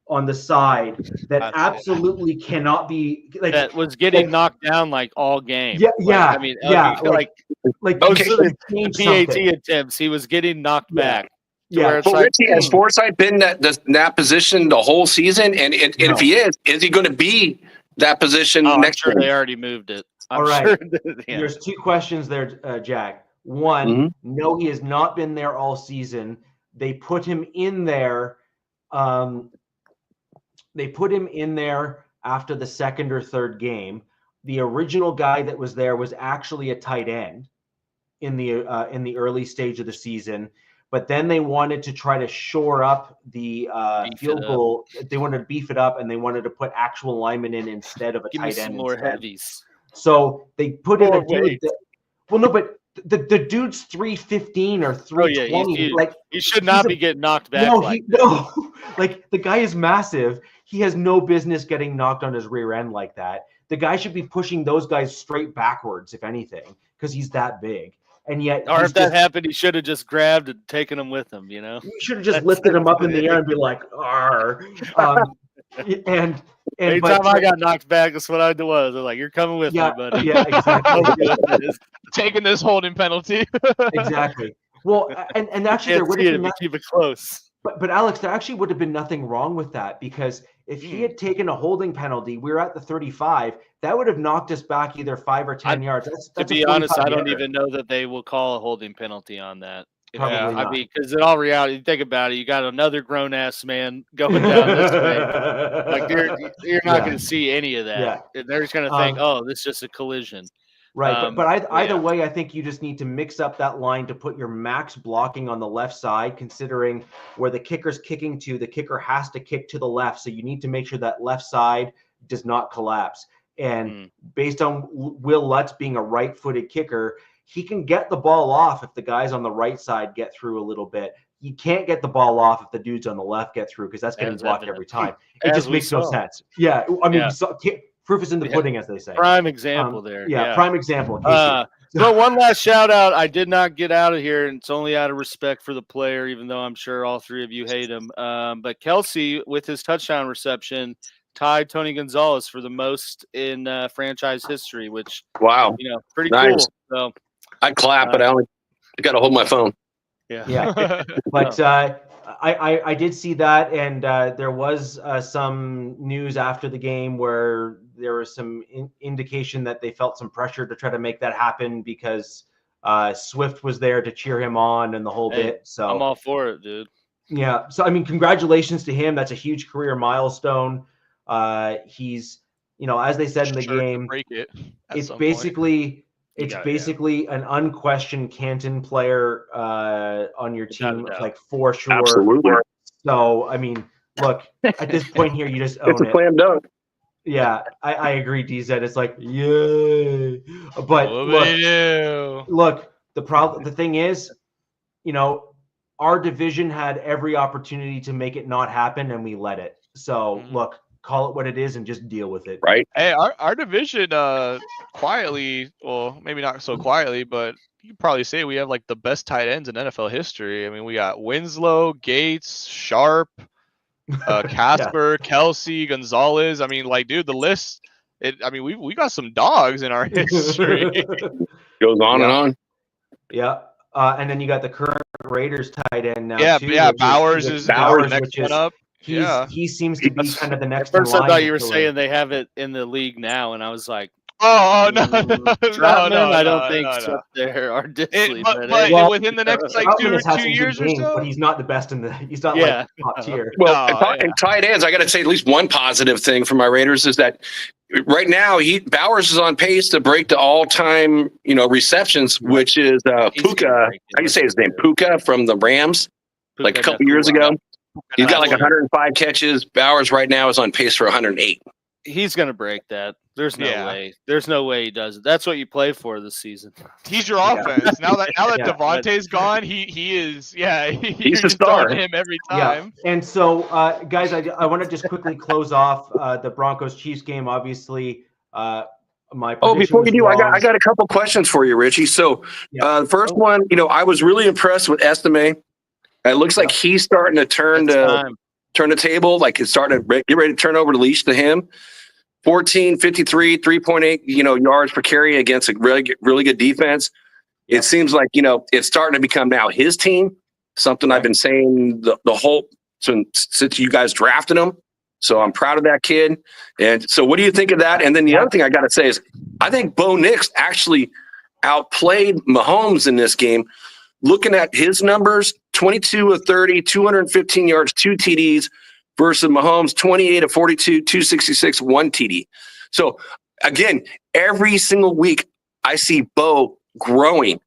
on the side that absolutely cannot be that was getting knocked down all game. Most of the PAT attempts, he was getting knocked back. Yeah, but Richie, has Forsythe been that position the whole season? And if he is he going to be that position next year? Year? They already moved it. All right. There's two questions there, Jack. One, no, he has not been there all season. They put him in there. They put him in there after the second or third game. The original guy that was there was actually a tight end in the early stage of the season. But then they wanted to try to shore up the field goal. They wanted to beef it up, and they wanted to put actual linemen in instead of a tight end. More heavies. So they put in a dude. But the dude's 315 or 320. He should not be getting knocked back. The guy is massive. He has no business getting knocked on his rear end like that. The guy should be pushing those guys straight backwards, if anything, because he's that big. And yet, or if that happened, he should have just grabbed and taken him with him. You should have just lifted him up in the air and be like, "Arr!" And anytime I got knocked back, that's what I was. I was like, "You're coming with me, buddy." Yeah, exactly. Taking this holding penalty. Exactly. Well, and actually, they're keep it close. But Alex, there actually would have been nothing wrong with that, because if he had taken a holding penalty, we were at the 35. That would have knocked us back either 5 or 10 yards. That's to be honest, I don't even know that they will call a holding penalty on that. Probably not. I mean, because in all reality, think about it. You got another grown ass man going down this way. Like you're not going to see any of that. Yeah. They're just going to think, oh, this is just a collision. Right, but either way, I think you just need to mix up that line to put your max blocking on the left side, considering where the kicker's kicking to. The kicker has to kick to the left, so you need to make sure that left side does not collapse. And based on Will Lutz being a right-footed kicker, he can get the ball off if the guys on the right side get through a little bit. You can't get the ball off if the dudes on the left get through, because that's getting blocked every time. It just makes no sense. Yeah, I mean, proof is in the pudding, as they say. Prime example there. Yeah, prime example. So one last shout out. I did not get out of here, and it's only out of respect for the player, even though I'm sure all three of you hate him. But Kelsey, with his touchdown reception, tied Tony Gonzalez for the most in franchise history, which pretty cool. So I clap, but I got to hold my phone. Yeah. But I did see that, and there was some news after the game where there was some indication that they felt some pressure to try to make that happen, because Swift was there to cheer him on and the whole bit. So I'm all for it, dude. Yeah. So I mean, congratulations to him. That's a huge career milestone. He's, as they said in the game, it's basically. It's basically an unquestioned Canton player on your team, like, for sure. Absolutely. So, I mean, look, at this point here, you just own it. It's a slam dunk. Yeah, I agree, DZ. It's like, yay. But look, the thing is, our division had every opportunity to make it not happen, and we let it. So, look, call it what it is and just deal with it. Right. Hey, our division quietly, well, maybe not so quietly, but you can probably say we have like the best tight ends in NFL history. I mean, we got Winslow, Gates, Sharp, Casper, Kelsey, Gonzalez. I mean, like, dude, the list. We got some dogs in our history. Goes on and on. Yeah. And then you got the current Raiders tight end now. Yeah, Bowers is the next one up. He seems to be kind of the next. At first, I thought you were saying they have it in the league now, and I was like, no, I don't think so. There are but within the next like 2 years or so. But he's not the best he's not like top tier. Well, and tight ends, I got to say at least one positive thing for my Raiders is that right now Bowers is on pace to break the all-time receptions, which is Puka. How do you say his name? Puka from the Rams, like a couple years ago. He's got like 105 catches. Bowers right now is on pace for 108. He's going to break that. There's no way. There's no way he does it. That's what you play for this season. He's your offense. Now that Devontae's gone, he is. Yeah, he's the star. Him every time. Yeah. And so, guys, I want to just quickly close off the Broncos-Chiefs game. Obviously, before you do, I got a couple questions for you, Richie. So, the first one, I was really impressed with Estime. It looks like he's starting to turn the table, like it's starting to get ready to turn over the leash to him. 14, 53, 3.8, yards per carry against a really good defense. It seems like, it's starting to become now his team, something I've been saying the whole since you guys drafted him. So I'm proud of that kid. And so what do you think of that? And then the other thing I got to say is I think Bo Nix actually outplayed Mahomes in this game. Looking at his numbers, 22 of 30, 215 yards, 2 TDs versus Mahomes, 28 of 42, 266, 1 TD. So, again, every single week I see Bo growing,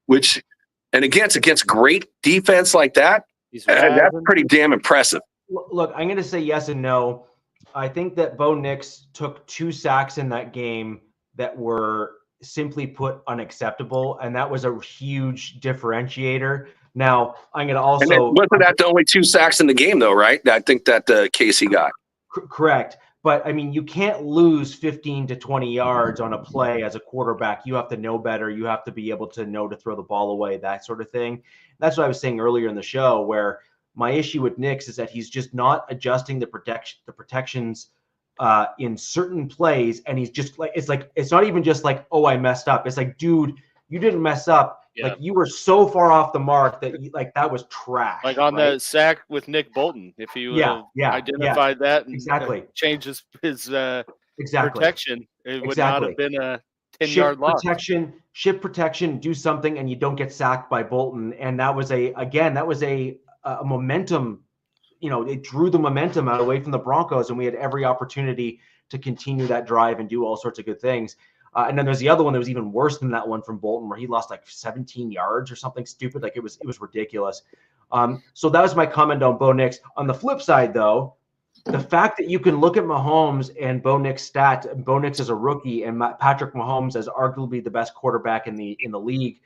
and against great defense like that, that's pretty damn impressive. Look, I'm going to say yes and no. I think that Bo Nix took 2 sacks in that game that were simply put unacceptable, and that was a huge differentiator. Now I'm going to also wasn't that the only 2 sacks in the game though, right? I think that Casey got correct. But I mean, you can't lose 15 to 20 yards on a play as a quarterback. You have to know better. You have to be able to know to throw the ball away, that sort of thing. That's what I was saying earlier in the show, where my issue with Nix is that he's just not adjusting the protections in certain plays, and he's just like it's not even just like, oh, I messed up. It's like, dude, you didn't mess up. Like you were so far off the mark that that was trash. Like on the sack with Nick Bolton, if he would have identified that and changed his protection, it would not have been a 10-yard loss. Ship protection, do something, and you don't get sacked by Bolton. And that was a momentum. It drew the momentum away from the Broncos, and we had every opportunity to continue that drive and do all sorts of good things. And then there's the other one that was even worse than that one from Bolton, where he lost like 17 yards or something stupid. Like it was ridiculous. So that was my comment on Bo Nix. On the flip side, though, the fact that you can look at Mahomes and Bo Nix stats, Bo Nix as a rookie and Patrick Mahomes as arguably the best quarterback in the league,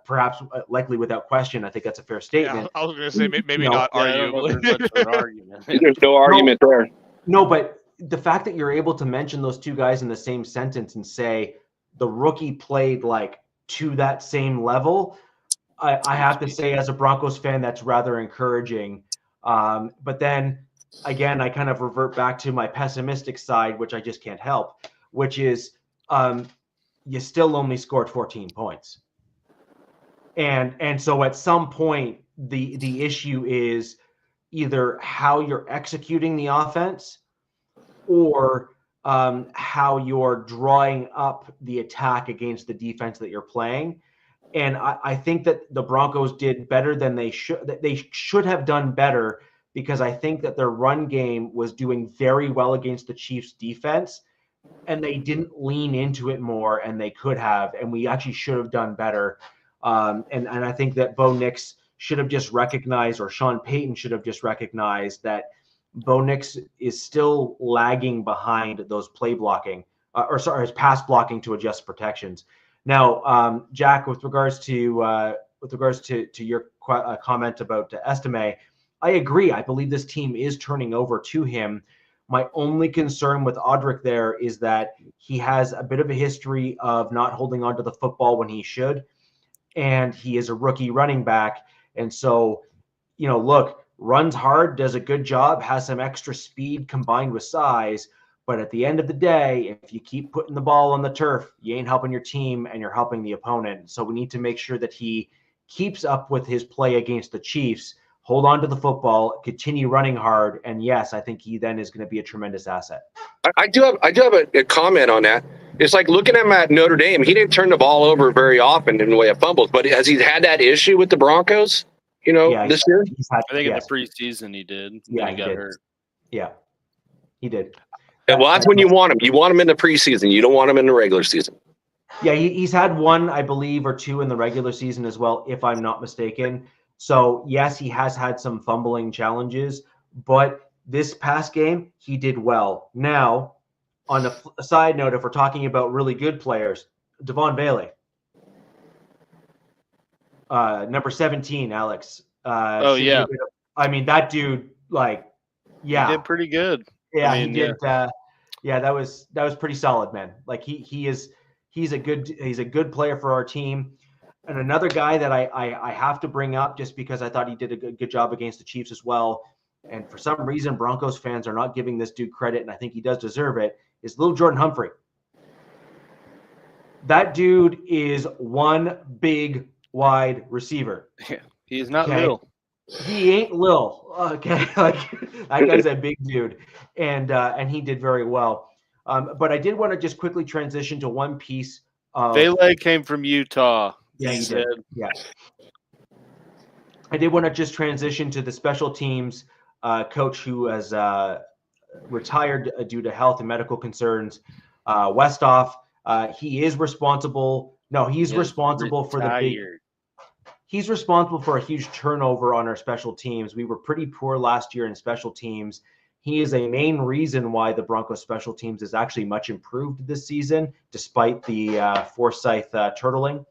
perhaps likely without question. I think that's a fair statement. Yeah, I was going to say maybe not arguably. There's no argument there. No, but the fact that you're able to mention those two guys in the same sentence and say the rookie played like to that same level, I have to say as a Broncos fan, that's rather encouraging. But then again, I kind of revert back to my pessimistic side, which I just can't help, which is you still only scored 14 points. And so at some point, the issue is either how you're executing the offense or how you're drawing up the attack against the defense that you're playing. And I think that the Broncos did better than they should. They should have done better because I think that their run game was doing very well against the Chiefs defense, and they didn't lean into it more, and they could have, and we actually should have done better. And I think that Bo Nix should have just recognized, or Sean Payton should have just recognized that Bo Nix is still lagging behind those play blocking, his pass blocking to adjust protections. Now, Jack, with regards to your comment about Estime, I agree. I believe this team is turning over to him. My only concern with Audric there is that he has a bit of a history of not holding onto the football when he should, and he is a rookie running back. And so, look, runs hard, does a good job, has some extra speed combined with size. But at the end of the day, if you keep putting the ball on the turf, you ain't helping your team and you're helping the opponent. So we need to make sure that he keeps up with his play against the Chiefs, hold on to the football, continue running hard. And yes, I think he then is going to be a tremendous asset. I do have a comment on that. It's like looking at him at Notre Dame. He didn't turn the ball over very often in the way of fumbles, but has he had that issue with the Broncos? This year? I think in the preseason he did. Yeah, he got hurt. Yeah, he did. And well, that's when you want him. You want him in the preseason. You don't want him in the regular season. Yeah, he's had one, I believe, or two in the regular season as well, if I'm not mistaken. So, yes, he has had some fumbling challenges, but this past game, he did well. Now, on a side note, if we're talking about really good players, Devon Bailey. Number 17, Alex. Yeah. I mean, that dude, he did pretty good. Yeah, he did. Yeah, that was pretty solid, man. Like he's a good player for our team. And another guy that I have to bring up just because I thought he did a good job against the Chiefs as well. And for some reason, Broncos fans are not giving this dude credit, and I think he does deserve it, is little Jordan Humphrey. That dude is one big wide receiver. Yeah, he's not little. He ain't Lil. Okay, that guy's a big dude, and he did very well. But I did want to just quickly transition to one piece. Bailey came from Utah. Yeah, he did. Yeah, I did want to just transition to the special teams coach who has retired due to health and medical concerns. Westhoff. He is responsible. No, he's responsible for the big. He's responsible for a huge turnover on our special teams. We were pretty poor last year in special teams. He is a main reason why the Broncos special teams is actually much improved this season, despite the Forsyth turtling.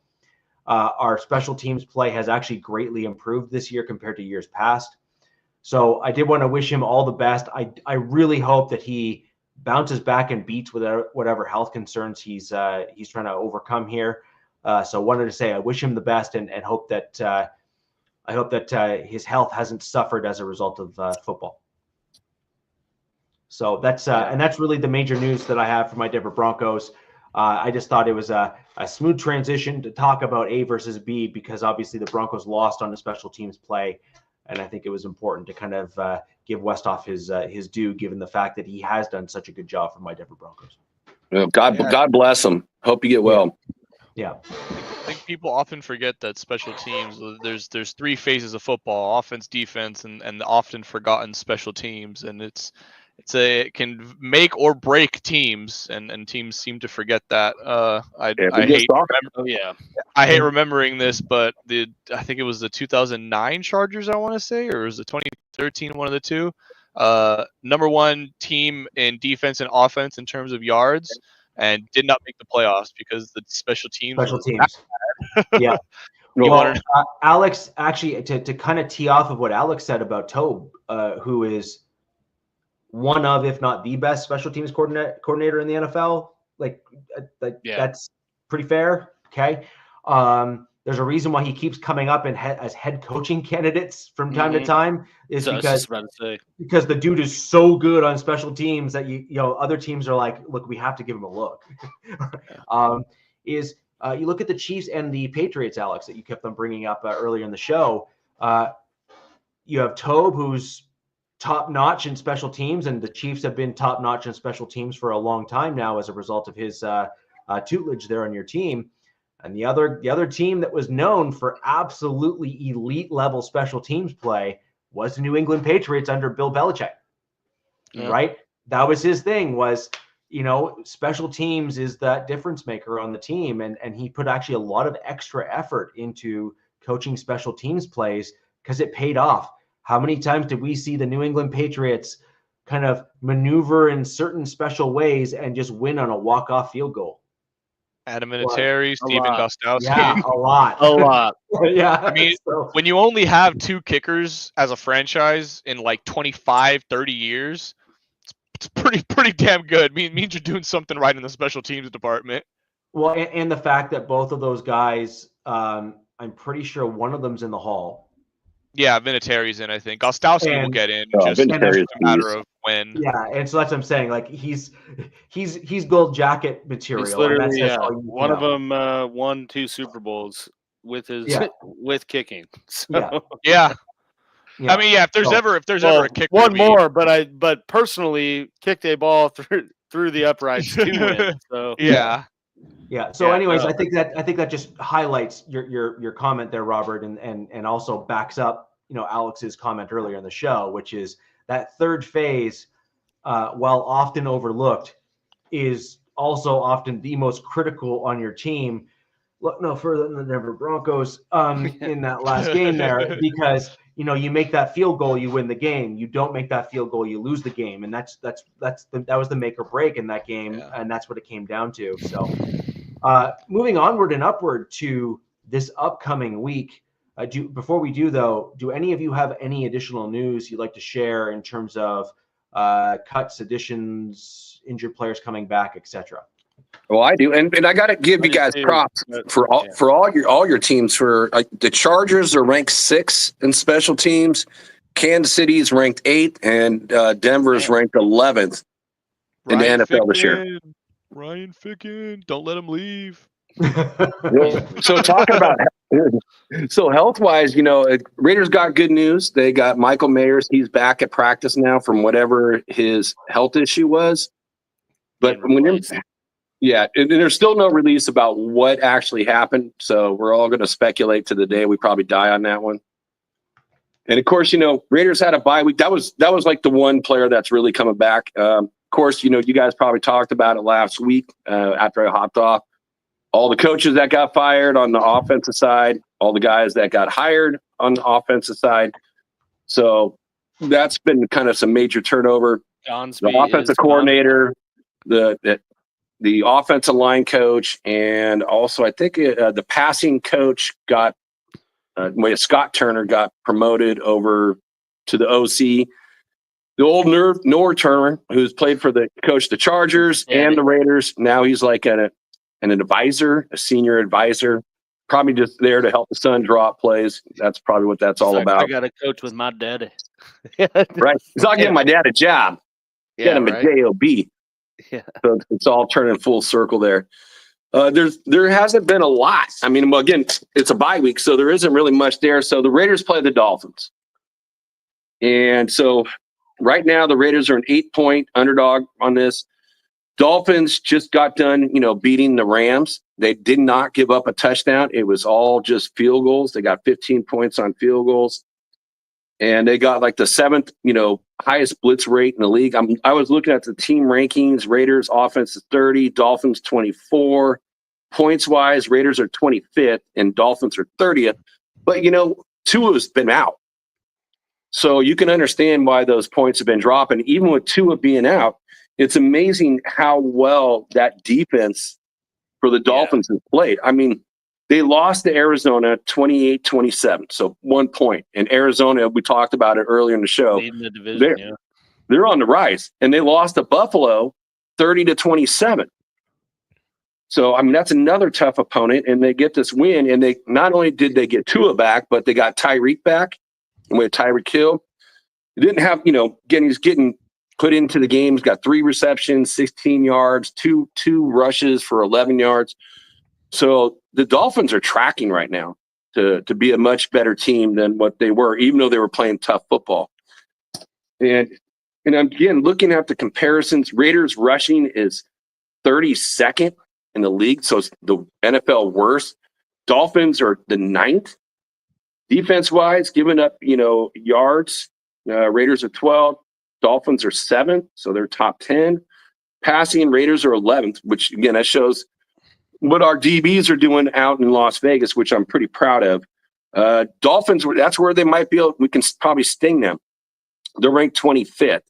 Our special teams play has actually greatly improved this year compared to years past. So I did want to wish him all the best. I really hope that he bounces back and beats whatever health concerns he's trying to overcome here. So wanted to say I wish him the best and hope that his health hasn't suffered as a result of football. So that's and that's really the major news that I have for my Denver Broncos. I just thought it was a smooth transition to talk about A versus B, because obviously the Broncos lost on the special teams play. And I think it was important to kind of give Westhoff his due, given the fact that he has done such a good job for my Denver Broncos. Well, God bless him. Hope you get well. Yeah. I think people often forget that special teams, there's three phases of football: offense, defense, and the often forgotten special teams. And it can make or break teams, and teams seem to forget that. I hate remembering this, but I think it was the 2009 Chargers, I want to say, or it was the 2013, one of the two. Number one team in defense and offense in terms of yards, and did not make the playoffs because the special teams. Yeah. Well, Alex, actually, to kind of tee off of what Alex said about Tobe, who is one of, if not the best special teams coordinator in the NFL. That's pretty fair. Okay. There's a reason why he keeps coming up as head coaching candidates from time to time, because the dude is so good on special teams that you know other teams are like, look, we have to give him a look. You look at the Chiefs and the Patriots, Alex, that you kept on bringing up earlier in the show. You have Tobe, who's top notch in special teams, and the Chiefs have been top notch in special teams for a long time now as a result of his tutelage there on your team. And the other team that was known for absolutely elite level special teams play was the New England Patriots under Bill Belichick. Yeah. Right? That was his thing, was, you know, special teams is that difference maker on the team. And he put actually a lot of extra effort into coaching special teams plays because it paid off. How many times did we see the New England Patriots kind of maneuver in certain special ways and just win on a walk-off field goal? Adam Vinatieri, Steven Gostkowski. Yeah, a lot. Yeah. I mean, when you only have two kickers as a franchise in like 25, 30 years, it's pretty damn good. It means you're doing something right in the special teams department. Well, and the fact that both of those guys, I'm pretty sure one of them's in the Hall. Yeah, Vinatieri's in, I think. Gostkowski will get in. Just a matter of when. Yeah, and so that's what I'm saying. Like he's gold jacket material. He's literally, one of them won 2 Super Bowls with with kicking. So. Yeah. I mean, if there's ever a kicker, one more, but personally kicked a ball through the uprights to win. So yeah. So, anyways, I think that just highlights your comment there, Robert, and also backs up, you know, Alex's comment earlier in the show, which is that third phase, while often overlooked, is also often the most critical on your team. Look no further than the Denver Broncos in that last game there, because you know you make that field goal, you win the game. You don't make that field goal, you lose the game, and that was the make or break in that game, and that's what it came down to. So. Moving onward and upward to this upcoming week. Before we do, though, do any of you have any additional news you'd like to share in terms of cuts, additions, injured players coming back, etc.? Well, I do, and I got to give you guys props for all your teams. For the Chargers are ranked 6 in special teams, Kansas City's ranked 8, and Denver's ranked 11th in the NFL this year. Ryan Ficken, don't let him leave. So talking about health-wise, you know, Raiders got good news. They got Michael Mayers. He's back at practice now from whatever his health issue was. But and there's still no release about what actually happened. So we're all going to speculate to the day we probably die on that one. And of course, you know, Raiders had a bye week. That was like the one player that's really coming back. Of course, you know, you guys probably talked about it last week after I hopped off. All the coaches that got fired on the offensive side, all the guys that got hired on the offensive side. So that's been kind of some major turnover. The offensive coordinator, the offensive line coach, and also I think the passing coach got Scott Turner got promoted over to the OC. The old Norv Turner, who's played for the Chargers and the Raiders, now he's like an advisor, a senior advisor, probably just there to help the son draw up plays. That's probably what that's all about. I got a coach with my daddy. Right. He's not giving my dad a job. Get him a job. Yeah. So it's all turning full circle there. There hasn't been a lot. I mean, well, again, it's a bye week, so there isn't really much there. So the Raiders play the Dolphins. And so right now the Raiders are an 8-point underdog on this. Dolphins just got done, beating the Rams. They did not give up a touchdown. It was all just field goals. They got 15 points on field goals. And they got like the 7th, highest blitz rate in the league. I was looking at the team rankings. Raiders offense is 30, Dolphins 24. Points wise, Raiders are 25th and Dolphins are 30th. But Tua's been out. So you can understand why those points have been dropping. Even with Tua being out, it's amazing how well that defense for the Dolphins has played. I mean, they lost to Arizona 28-27, so 1 point. And Arizona, we talked about it earlier in the show. Leading the division, they're on the rise. And they lost to Buffalo 30-27. So, I mean, that's another tough opponent. And they get this win. And they not only did they get Tua back, but they got Tyreek back. And with Tyreek Hill, they didn't have, again, he's getting put into the game. He's got 3 receptions, 16 yards, two rushes for 11 yards. So the Dolphins are tracking right now to be a much better team than what they were, even though they were playing tough football. And again, looking at the comparisons, Raiders rushing is 32nd in the league, so it's the NFL worst. Dolphins are the 9th. Defense-wise, giving up, yards, Raiders are 12th. Dolphins are 7th, so they're top 10. Passing, Raiders are 11th, which, again, that shows what our DBs are doing out in Las Vegas, which I'm pretty proud of. Dolphins, that's where they might be able, we can probably sting them. They're ranked 25th.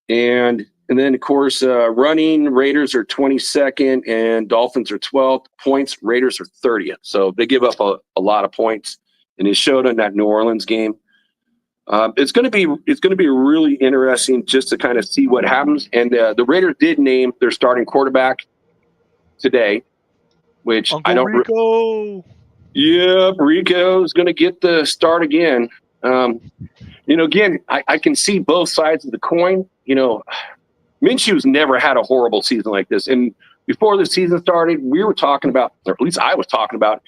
And then, of course, running, Raiders are 22nd and Dolphins are 12th. Points, Raiders are 30th. So they give up a lot of points. And it showed in that New Orleans game. It's going to be really interesting just to kind of see what happens. And the Raiders did name their starting quarterback today, which Uncle I don't. Rico. Yeah, Rico's going to get the start again. Again, I can see both sides of the coin. Minshew's never had a horrible season like this. And before the season started, we were talking about, or at least I was talking about,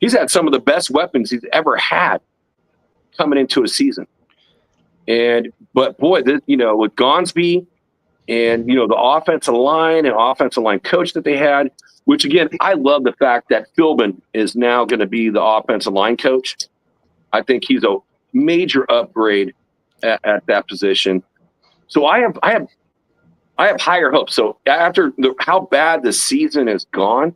he's had some of the best weapons he's ever had coming into a season. But boy, with Gonsby and, the offensive line and offensive line coach that they had, which again, I love the fact that Philbin is now going to be the offensive line coach. I think he's a major upgrade at that position. So I have higher hopes. So after how bad the season has gone,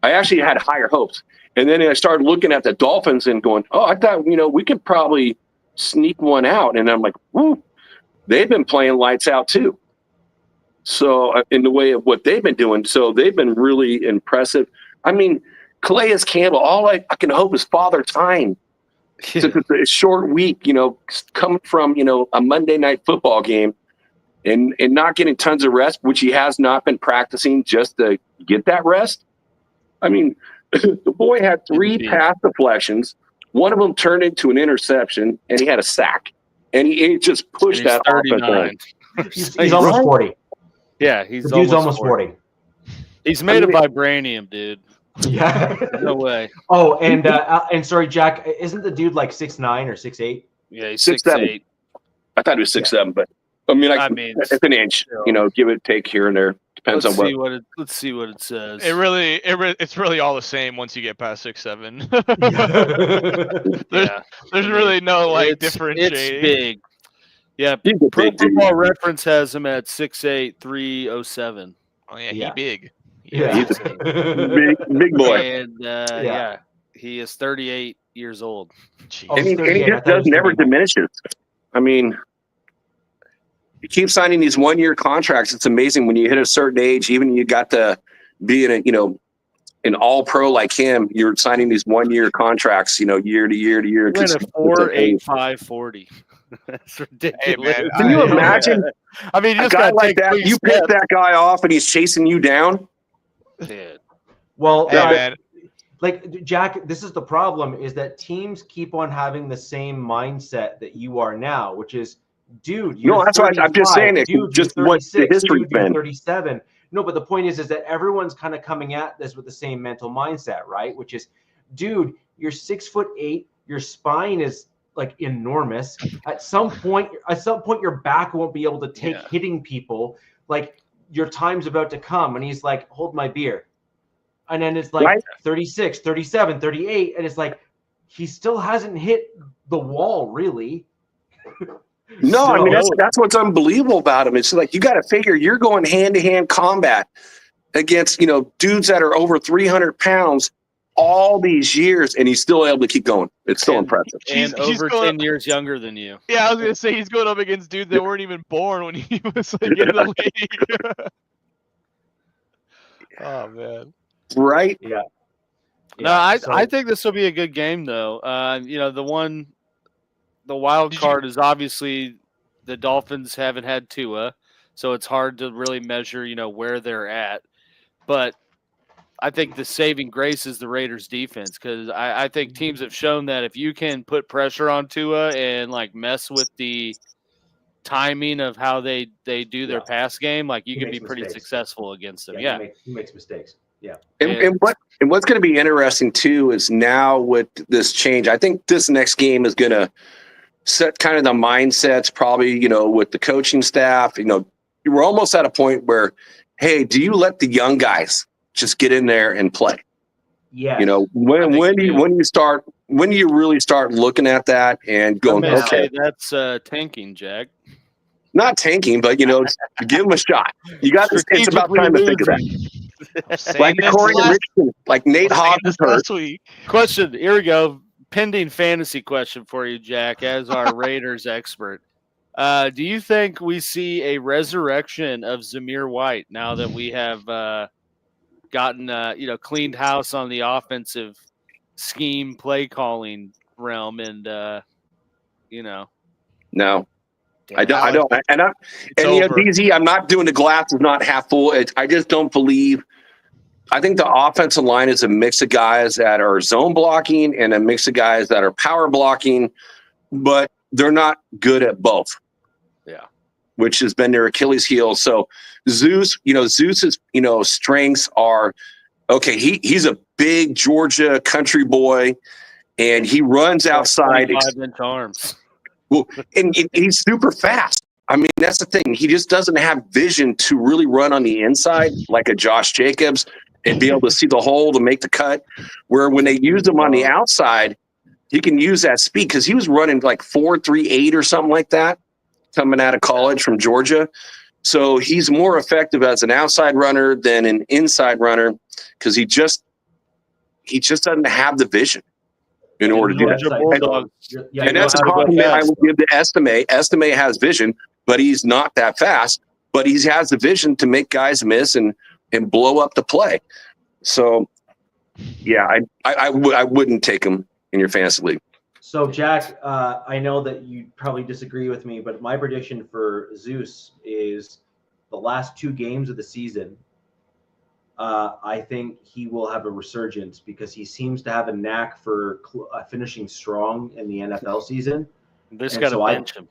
I actually had higher hopes. And then I started looking at the Dolphins and going, oh, I thought, we could probably sneak one out. And I'm like, whoo, they've been playing lights out too. So in the way of what they've been doing. So they've been really impressive. I mean, Calais Campbell, all I can hope is Father Time. It's a short week, coming from, a Monday night football game and not getting tons of rest, which he has not been practicing just to get that rest. I mean, the boy had 3 pass deflections. One of them turned into an interception, and he had a sack. And he just pushed that offense. He's almost 40. Yeah, he's almost 40. He's made of vibranium, dude. Yeah. No way. Oh, and sorry, Jack, isn't the dude like 6'9" or 6'8"? Yeah, he's 6'8". I thought he was 6'7", but I mean, it's an inch. Give it, take here and there. Depends on what. Let's see what it says. It's really all the same once you get past 6'7". There's really no differentiating. It's big. Yeah, Pro Football Reference has him at 6'8", 307. Oh yeah, he's big. Yeah, he's a big boy. And he is 38 years old. And he just never diminishes. I mean, you keep signing these 1-year contracts. It's amazing when you hit a certain age, even you got to be in an all-pro like him, you're signing these 1-year contracts, year to year to year. It's a 4.85 40. That's ridiculous. Hey, man, can you imagine? I mean, a guy like that, you pick that guy off and he's chasing you down. Yeah. Well, man. Like Jack, this is the problem: is that teams keep on having the same mindset that you are now, which is dude. No, that's why I'm just saying it. Dude, just what the history's been. 37. No, but the point is that everyone's kind of coming at this with the same mental mindset, right? Which is, dude, you're 6'8", your spine is like enormous. At some point, your back won't be able to take hitting people. Like, your time's about to come. And he's like, hold my beer. And then it's like 36, 37, 38. And it's like, he still hasn't hit the wall, really. No, I mean, that's what's unbelievable about him. It's like, you got to figure you're going hand-to-hand combat against, dudes that are over 300 pounds all these years, and he's still able to keep going. It's still impressive. And over 10 years younger than you. Yeah, I was going to say, he's going up against dudes that weren't even born when he was like, in the league. Oh, man. Right? Yeah. No, I think this will be a good game, though. The wild card is obviously the Dolphins haven't had Tua, so it's hard to really measure, where they're at. But I think the saving grace is the Raiders' defense, because I think teams have shown that if you can put pressure on Tua and mess with the timing of how they do their pass game, you can be pretty successful against them. Yeah, he makes mistakes. Yeah. And what's going to be interesting too is now with this change, I think this next game is going to set kind of the mindsets, probably, with the coaching staff. We're almost at a point where, hey, do you let the young guys just get in there and play? Yeah. When do you really start looking at that and going, okay, that's tanking, Jack. Not tanking, but give them a shot. You got this. It's about time to think of that. Like Corey Richardson, like Nate Hobbs last week. Question. Here we go. Pending fantasy question for you, Jack, as our Raiders expert. Do you think we see a resurrection of Zamir White now that we have gotten cleaned house on the offensive scheme play calling realm, and No, damn, I don't. And DZ, I'm not doing the glass is not half full. I just don't believe. I think the offensive line is a mix of guys that are zone blocking and a mix of guys that are power blocking, but they're not good at both. Yeah. Which has been their Achilles heel. So Zeus's, strengths are, okay, he's a big Georgia country boy, and he runs outside. 5-inch arms. Well, and he's super fast. I mean, that's the thing. He just doesn't have vision to really run on the inside like a Josh Jacobs and be able to see the hole to make the cut. Where when they used him on the outside, he can use that speed, because he was running like 4.38 or something like that coming out of college from Georgia. So he's more effective as an outside runner than an inside runner, because he just doesn't have the vision in order to do that. And that's a compliment I would give to Estime. Estime has vision, but he's not that fast. But he has the vision to make guys miss and blow up the play. So, yeah, I wouldn't take him in your fantasy league. So, Jack, I know that you probably disagree with me, but my prediction for Zeus is the last 2 games of the season. I think he will have a resurgence, because he seems to have a knack for finishing strong in the NFL season. Just got to bench him.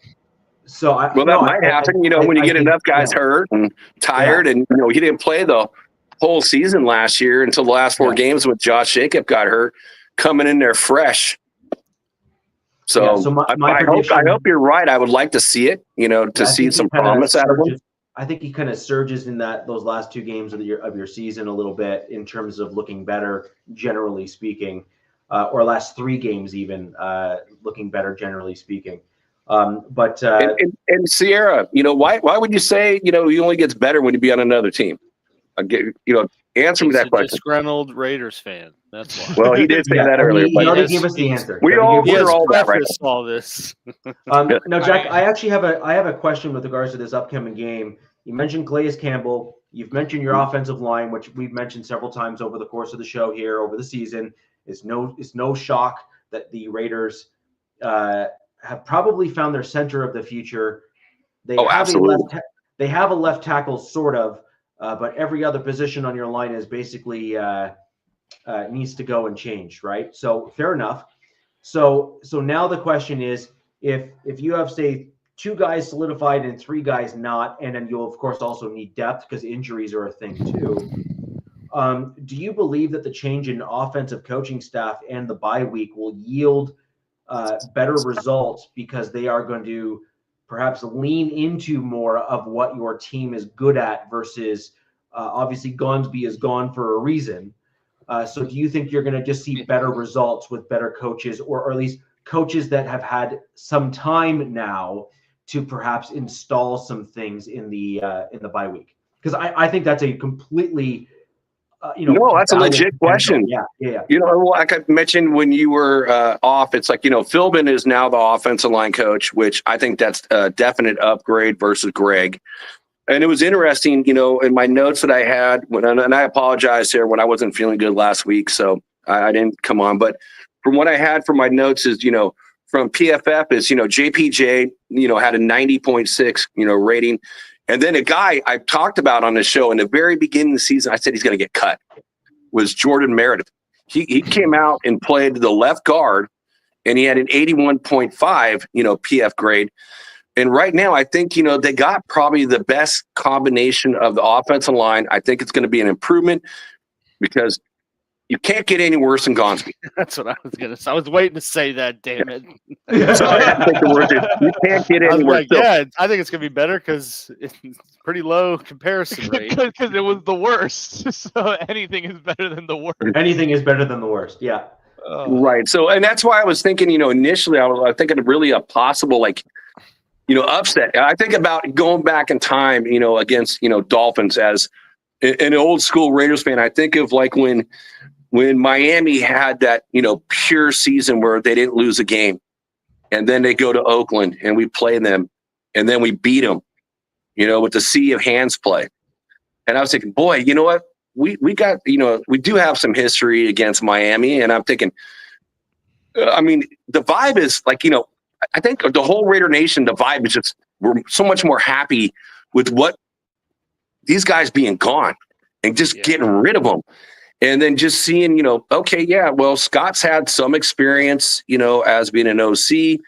That might happen, when you get enough guys hurt and tired, and he didn't play the whole season last year until the last 4 games when Josh Jacobs got hurt, coming in there fresh. So, I hope you're right. I would like to see it, to see some promise out of him. I think he kind of surges in those last 2 games of your season a little bit in terms of looking better, generally speaking, or last 3 games even looking better, generally speaking. And Sierra, why would you say he only gets better when you be on another team? Answer me that question. Disgruntled Raiders fan. That's why. Well, he did say that earlier. He already gave us the answer. We're all that, right? All this. No, Jack, I actually have a question with regards to this upcoming game. You mentioned Calais Campbell. You've mentioned your offensive line, which we've mentioned several times over the course of the show here, over the season. It's no shock that the Raiders have probably found their center of the future. They have a left tackle, sort of, but every other position on your line is basically needs to go and change, right? So fair enough. So now the question is, if you have, say, 2 guys solidified and 3 guys not, and then you'll of course also need depth because injuries are a thing too. Do you believe that the change in offensive coaching staff and the bye week will yield better results because they are going to perhaps lean into more of what your team is good at versus obviously Gonsby is gone for a reason. So do you think you're going to just see better results with better coaches, or at least coaches that have had some time now to perhaps install some things in the bye week? Because I think that's a completely no, that's a legit question. Yeah. Like I mentioned when you were off, it's like, Philbin is now the offensive line coach, which I think that's a definite upgrade versus Greg. And it was interesting, in my notes that I had, and I apologize here when I wasn't feeling good last week, so I didn't come on. But from what I had for my notes is, from PFF is, JPJ, had a 90.6, rating. And then a guy I talked about on the show in the very beginning of the season, I said he's going to get cut, was Jordan Meredith. He came out and played the left guard, and he had an 81.5, PF grade. And right now, I think, they got probably the best combination of the offensive line. I think it's going to be an improvement because you can't get any worse than Gonsby. That's what I was going to say. I was waiting to say that, damn it. So I had to take the word. You can't get any worse. Yeah, I think it's going to be better because it's pretty low comparison rate. Because it was the worst. So anything is better than the worst. Anything is better than the worst, yeah. Right. So, and that's why I was thinking, initially I was thinking of really a possible, upset. I think about going back in time, against, Dolphins as an old school Raiders fan. I think of when Miami had that, pure season where they didn't lose a game, and then they go to Oakland and we play them and then we beat them, with the sea of hands play. And I was thinking, boy, you know what? We got, we do have some history against Miami. And I'm thinking, the vibe is like, I think the whole Raider Nation, the vibe is just, we're so much more happy with what these guys being gone and just getting rid of them. And then just seeing, okay, yeah, well, Scott's had some experience, as being an OC.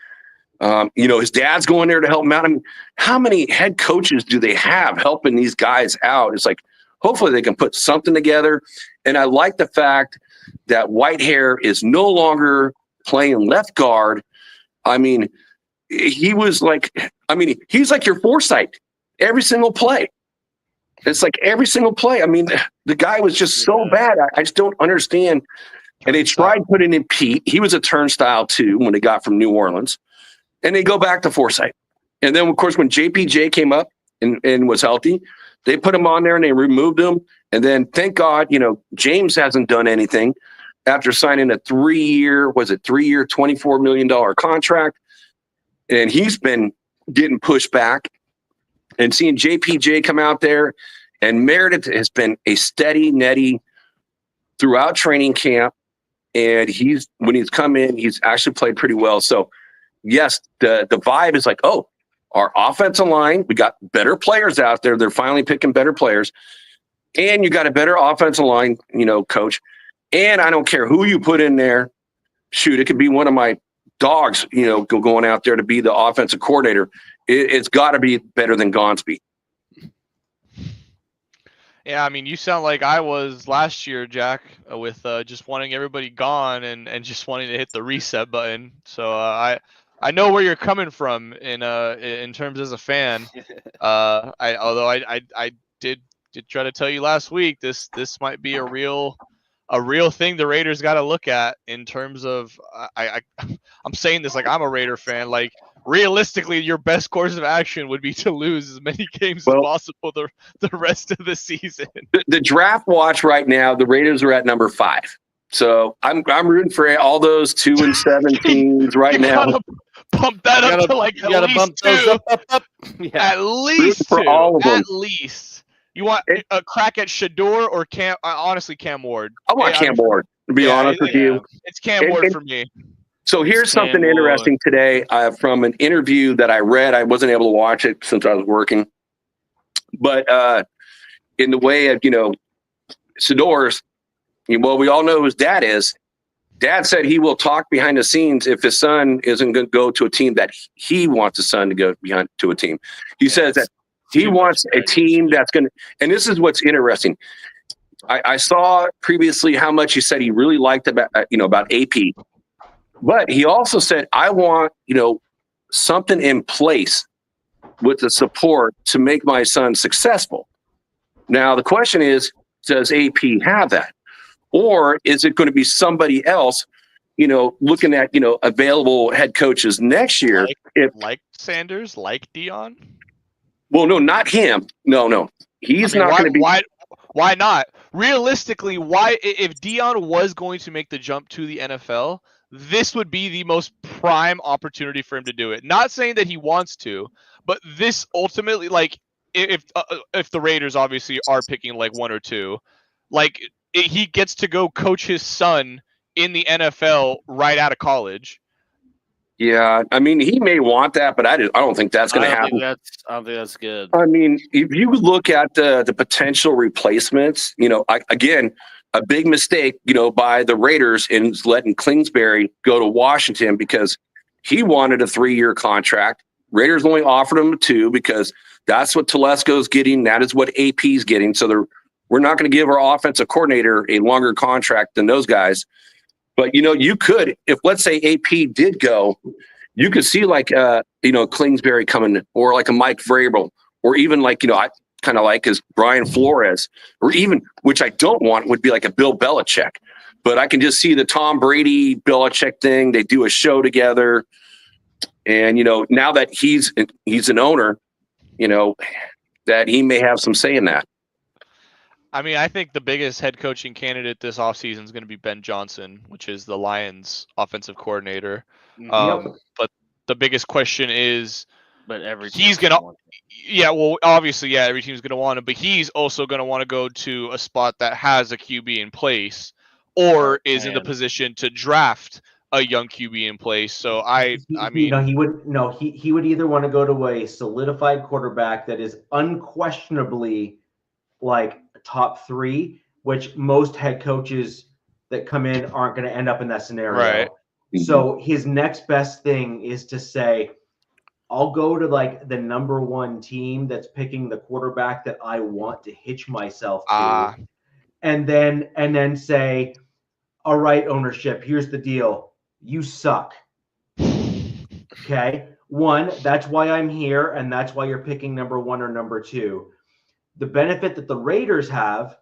His dad's going there to help him out. How many head coaches do they have helping these guys out? It's like, hopefully they can put something together. And I like the fact that Whitehair is no longer playing left guard. He was like, he's like your foresight every single play. It's like every single play. The guy was just so bad. I just don't understand. And they tried putting in Pete. He was a turnstile too when they got from New Orleans. And they go back to Forsythe. And then, of course, when JPJ came up and was healthy, they put him on there and they removed him. And then, thank God, James hasn't done anything after signing a 3-year, $24 million contract. And he's been getting pushed back. And seeing JPJ come out there, and Meredith has been a steady Nettie throughout training camp. And when he's come in, he's actually played pretty well. So, yes, the vibe is like, oh, our offensive line, we got better players out there. They're finally picking better players. And you got a better offensive line, coach. And I don't care who you put in there. Shoot, it could be one of my dogs, going out there to be the offensive coordinator. It's got to be better than Gonsby. Yeah, you sound like I was last year, Jack, with just wanting everybody gone and just wanting to hit the reset button. So I know where you're coming from in terms as a fan. Although I did try to tell you last week, this might be a real thing the Raiders got to look at in terms of I'm saying this like I'm a Raider fan. Like, realistically, your best course of action would be to lose as many games as possible the rest of the season. The draft watch right now, the Raiders are at number 5. So I'm rooting for all those 2-7 teams right now. Bump that up to like at least 2. Yeah. At least for 2. All of them. At least. You want a crack at Shador or Cam? Honestly, Cam Ward. I want Cam Ward, to be honest with you. It's Cam Ward for me. So here's something interesting today from an interview that I read. I wasn't able to watch it since I was working. But in the way of, Shador's, well, we all know who his dad is. Dad said he will talk behind the scenes if his son isn't going to go to a team that he wants his son to go behind to a team. He says that he wants a team that's going to, and this is what's interesting. I saw previously how much he said he really liked about AP, but he also said, I want, something in place with the support to make my son successful. Now, the question is, does AP have that? Or is it going to be somebody else, looking at, available head coaches next year? Like Sanders, like Dion? Well, no, not him. No. He's not going to be. Why not? Realistically, why, if Dion was going to make the jump to the NFL, this would be the most prime opportunity for him to do it. Not saying that he wants to, but this ultimately, like, if the Raiders obviously are picking like one or two, like, he gets to go coach his son in the NFL right out of college. Yeah, I mean, he may want that, but I don't think that's going to happen. I don't think that's good. I mean, if you look at the potential replacements, again, a big mistake, by the Raiders in letting Kingsbury go to Washington because he wanted a 3-year contract. Raiders only offered him 2 because that's what Telesco's getting. That is what AP's getting. So we're not going to give our offensive coordinator a longer contract than those guys. But, you could, if let's say AP did go, you could see like, Kingsbury coming, or like a Mike Vrabel, or even like, I kind of like is Brian Flores, or even, which I don't want, would be like a Bill Belichick. But I can just see the Tom Brady Belichick thing. They do a show together. And, now that he's an owner, that he may have some say in that. I mean, I think the biggest head coaching candidate this offseason is going to be Ben Johnson, which is the Lions offensive coordinator. But the biggest question is, every he's going to, obviously, every team's going to want him, but he's also going to want to go to a spot that has a QB in place, or is in the position to draft a young QB in place. So I mean, he would either want to go to a solidified quarterback that is unquestionably like top 3, which most head coaches that come in aren't going to end up in that scenario. Right. So his next best thing is to say, I'll go to like the number 1 team that's picking the quarterback that I want to hitch myself to. And then say, all right, ownership, here's the deal. You suck. Okay. 1, that's why I'm here. And that's why you're picking number 1 or number 2. The benefit that the Raiders have,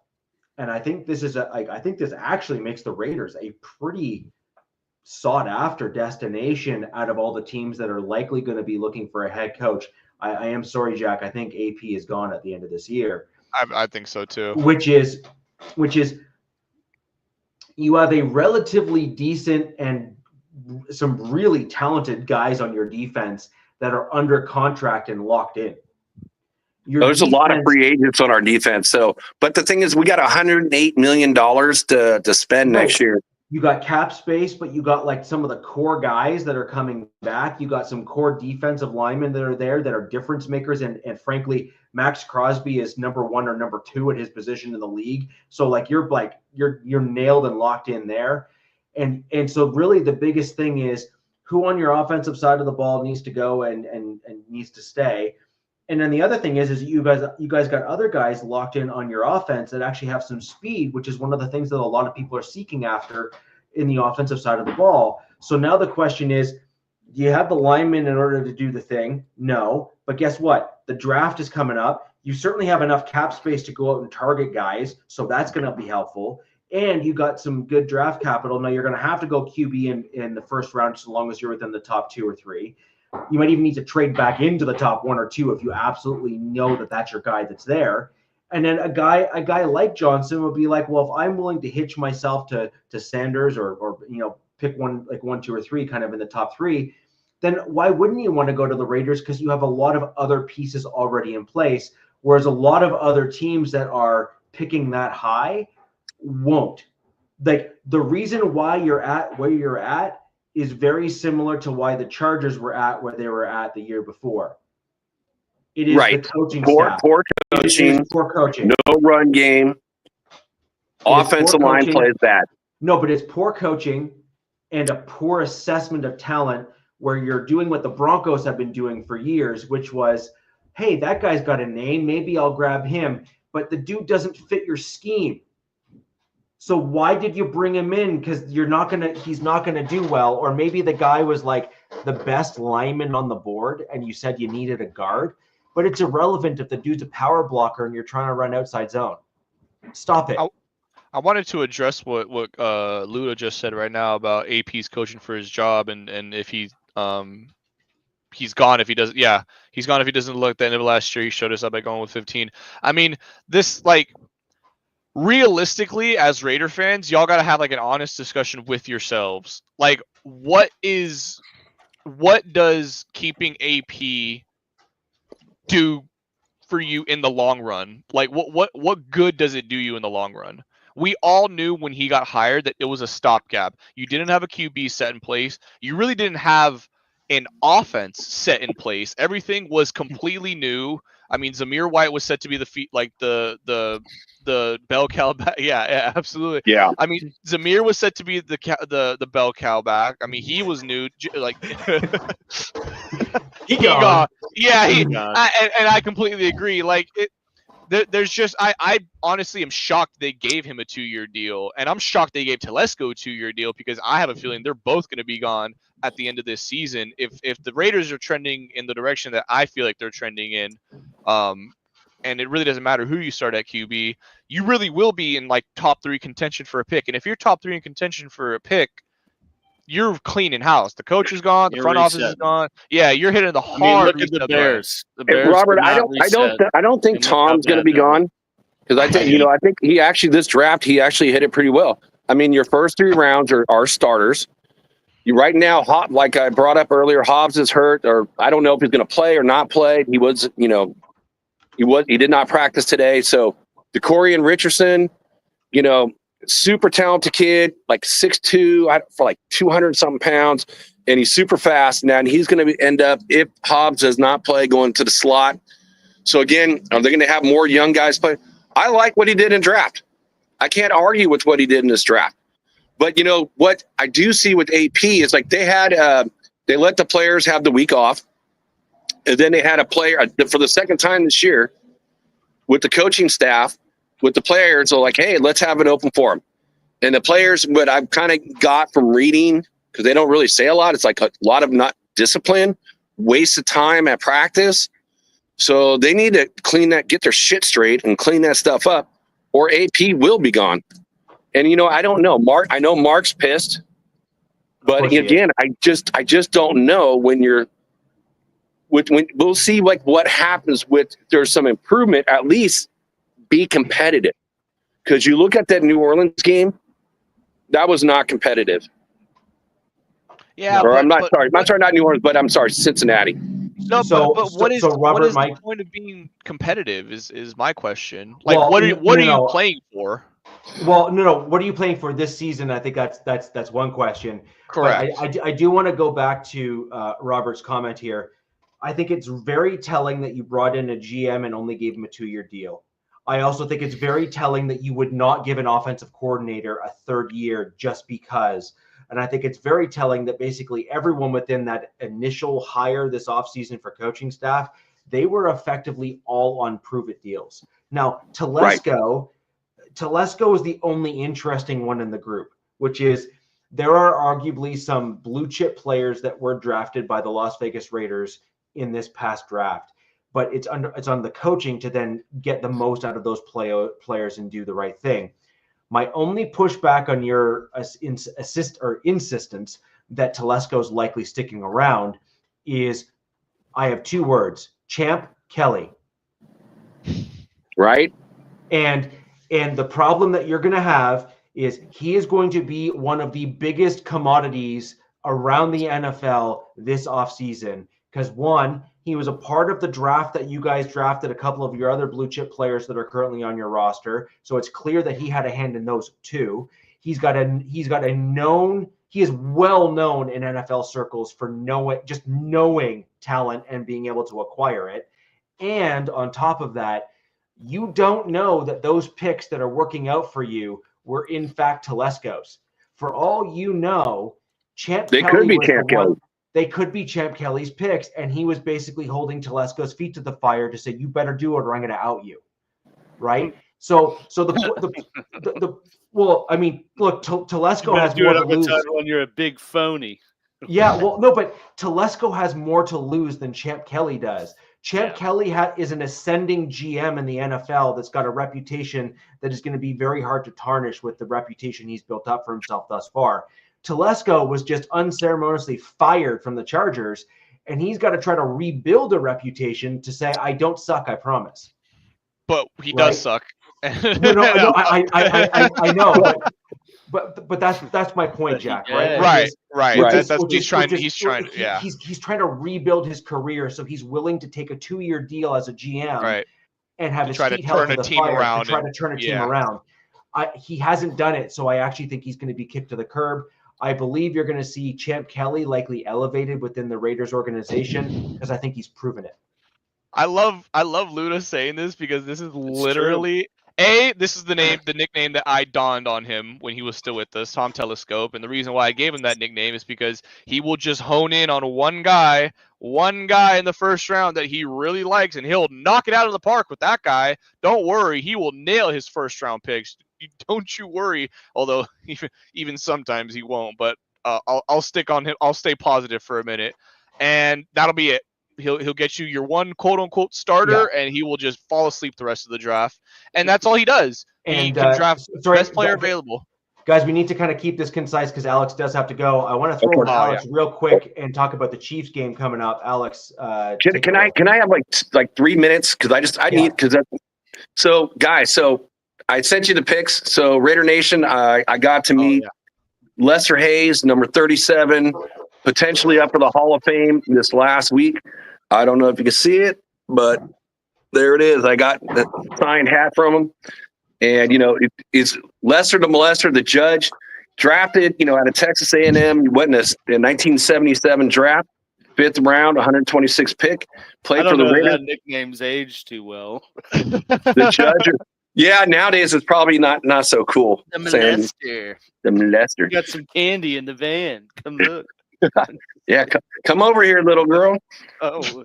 and I think this actually makes the Raiders a pretty sought after destination out of all the teams that are likely going to be looking for a head coach. I am sorry, Jack. I think AP is gone at the end of this year. I think so too. Which is you have a relatively decent and some really talented guys on your defense that are under contract and locked in. There's a lot of free agents on our defense. So, but the thing is, we got $108 million to spend next year. You got cap space, but you got like some of the core guys that are coming back. You got some core defensive linemen that are there that are difference makers. And frankly, Max Crosby is number 1 or number 2 at his position in the league. So like you're nailed and locked in there. And so really the biggest thing is who on your offensive side of the ball needs to go and needs to stay. And then the other thing is you guys got other guys locked in on your offense that actually have some speed, which is one of the things that a lot of people are seeking after in the offensive side of the ball. So now the question is, do you have the linemen in order to do the thing? No. But guess what? The draft is coming up. You certainly have enough cap space to go out and target guys. So that's going to be helpful. And you got some good draft capital. Now you're going to have to go QB in the first round so long as you're within the top 2 or 3. You might even need to trade back into the top 1 or 2 if you absolutely know that that's your guy that's there. And then a guy like Johnson would be like, well, if I'm willing to hitch myself to Sanders or pick one like 1, 2, or 3 kind of in the top 3, then why wouldn't you want to go to the Raiders? Because you have a lot of other pieces already in place, whereas a lot of other teams that are picking that high won't. Like the reason why you're at where you're at is very similar to why the Chargers were at where they were at the year before. It is the coaching staff. Poor coaching. Poor coaching. No run game. Offensive line plays bad. No, but it's poor coaching. and a poor assessment of talent where you're doing what the Broncos have been doing for years, which was, hey, that guy's got a name, maybe I'll grab him, but the dude doesn't fit your scheme. So why did you bring him in? Because he's not gonna do well. Or maybe the guy was like the best lineman on the board and you said you needed a guard, but it's irrelevant if the dude's a power blocker and you're trying to run outside zone. Stop it. I wanted to address what Luda just said right now about AP's coaching for his job and if he's gone if he doesn't. Yeah, he's gone if he doesn't look. At the end of last year, he showed us up by going with 15. I mean, this like. Realistically, as Raider fans, y'all got to have like an honest discussion with yourselves. Like, what does keeping AP do for you in the long run? Like, what good does it do you in the long run? We all knew when he got hired that it was a stopgap. You didn't have a QB set in place. You really didn't have an offense set in place. Everything was completely new. I mean, Zamir White was set to be the bell cow back. Yeah, absolutely. Yeah. I mean, Zamir was set to be the bell cow back. I mean, he was new. Like he gone. Yeah, and I completely agree. Like there's just I honestly am shocked they gave him a 2-year deal, and I'm shocked they gave Telesco a 2-year deal because I have a feeling they're both going to be gone at the end of this season. If the Raiders are trending in the direction that I feel like they're trending in, and it really doesn't matter who you start at QB, you really will be in like top 3 contention for a pick. And if you're top 3 in contention for a pick, you're cleaning house. The coach is gone. The front office is gone. Yeah, you're hitting the hard. Look at the Bears. The Bears. Robert, I don't think Tom's going to be gone because I think he actually this draft he actually hit it pretty well. I mean, your first 3 rounds are starters. You right now, like I brought up earlier, Hobbs is hurt, or I don't know if he's going to play or not play. He did not practice today. So DeCorian Richardson, super talented kid, like 6'2", for like 200 something pounds, and he's super fast. Now, and he's going to end up, if Hobbs does not play, going to the slot. So again, are they going to have more young guys play? I like what he did in draft. I can't argue with what he did in this draft. But what I do see with AP is like they let the players have the week off. And then they had a player for the second time this year with the coaching staff, with the players. So like, hey, let's have an open forum. And the players, what I've kind of got from reading, because they don't really say a lot, it's like a lot of not discipline, waste of time at practice. So they need to get their shit straight and clean that stuff up, or AP will be gone. And I don't know. I know Mark's pissed, but again, I just don't know when we'll see like what happens with there's some improvement, at least be competitive. Because you look at that New Orleans game, that was not competitive. Yeah. Not New Orleans, but I'm sorry, Cincinnati. No, but what is the point of being competitive is my question. Like, what are you playing for? Well, no. What are you playing for this season? I think that's one question. Correct. I do want to go back to Robert's comment here. I think it's very telling that you brought in a GM and only gave him a 2-year deal. I also think it's very telling that you would not give an offensive coordinator a 3rd year just because. And I think it's very telling that basically everyone within that initial hire this offseason for coaching staff, they were effectively all on prove-it deals. Now, Telesco is the only interesting one in the group, which is there are arguably some blue chip players that were drafted by the Las Vegas Raiders in this past draft, but it's on the coaching to then get the most out of those players and do the right thing. My only pushback on your insistence that Telesco's likely sticking around is I have 2 words: Champ Kelly. Right. And the problem that you're going to have is he is going to be one of the biggest commodities around the NFL this offseason. Because 1, he was a part of the draft that you guys drafted a couple of your other blue chip players that are currently on your roster. So it's clear that he had a hand in those too. He is well known in NFL circles for knowing talent and being able to acquire it. And on top of that, you don't know that those picks that are working out for you were in fact Telesco's. For all you know, They could be Champ Kelly. They could be Champ Kelly's picks, and he was basically holding Telesco's feet to the fire to say, "You better do it, or I'm going to out you." Right? So well, I mean, look, Telesco has more to lose. When you're a big phony. Yeah, well, no, but Telesco has more to lose than Champ Kelly does. Champ Kelly is an ascending GM in the NFL that's got a reputation that is going to be very hard to tarnish with the reputation he's built up for himself thus far. Telesco was just unceremoniously fired from the Chargers, and he's got to try to rebuild a reputation to say, "I don't suck, I promise." But he does suck. No, I know, but that's my point, Jack. Right. Right. He's trying to rebuild his career, so he's willing to take a 2-year deal as a GM, and have his feet held to the fire to try to turn a team around. He hasn't done it, so I actually think he's going to be kicked to the curb. I believe you're going to see Champ Kelly likely elevated within the Raiders organization because I think he's proven it. I love Luna saying this because this is literally this is the nickname that I donned on him when he was still with us, Tom Telescope. And the reason why I gave him that nickname is because he will just hone in on one guy in the first round that he really likes, and he'll knock it out of the park with that guy. Don't worry, he will nail his first round picks. Don't you worry. Although even sometimes he won't. But I'll stick on him. I'll stay positive for a minute, and that'll be it. He'll get you your one quote unquote starter, and he will just fall asleep the rest of the draft. And that's all he does. And he can draft best player available. Guys, we need to kind of keep this concise because Alex does have to go. I want to throw in Alex real quick and talk about the Chiefs game coming up. Alex, can I have like 3 minutes? Because I need so guys, so I sent you the picks. So Raider Nation, I got to meet Lester Hayes, number 37. Potentially up for the Hall of Fame this last week. I don't know if you can see it, but there it is. I got the signed hat from him. And, it's Lester the Molester, the judge, drafted, out of Texas A&M. He went in a 1977 draft, 5th round, 126 pick. Played for the Raiders. That nickname's aged too well. The judge. Yeah, nowadays it's probably not so cool. The Molester. The Molester. You got some candy in the van. Come look. Yeah, come over here, little girl. Oh,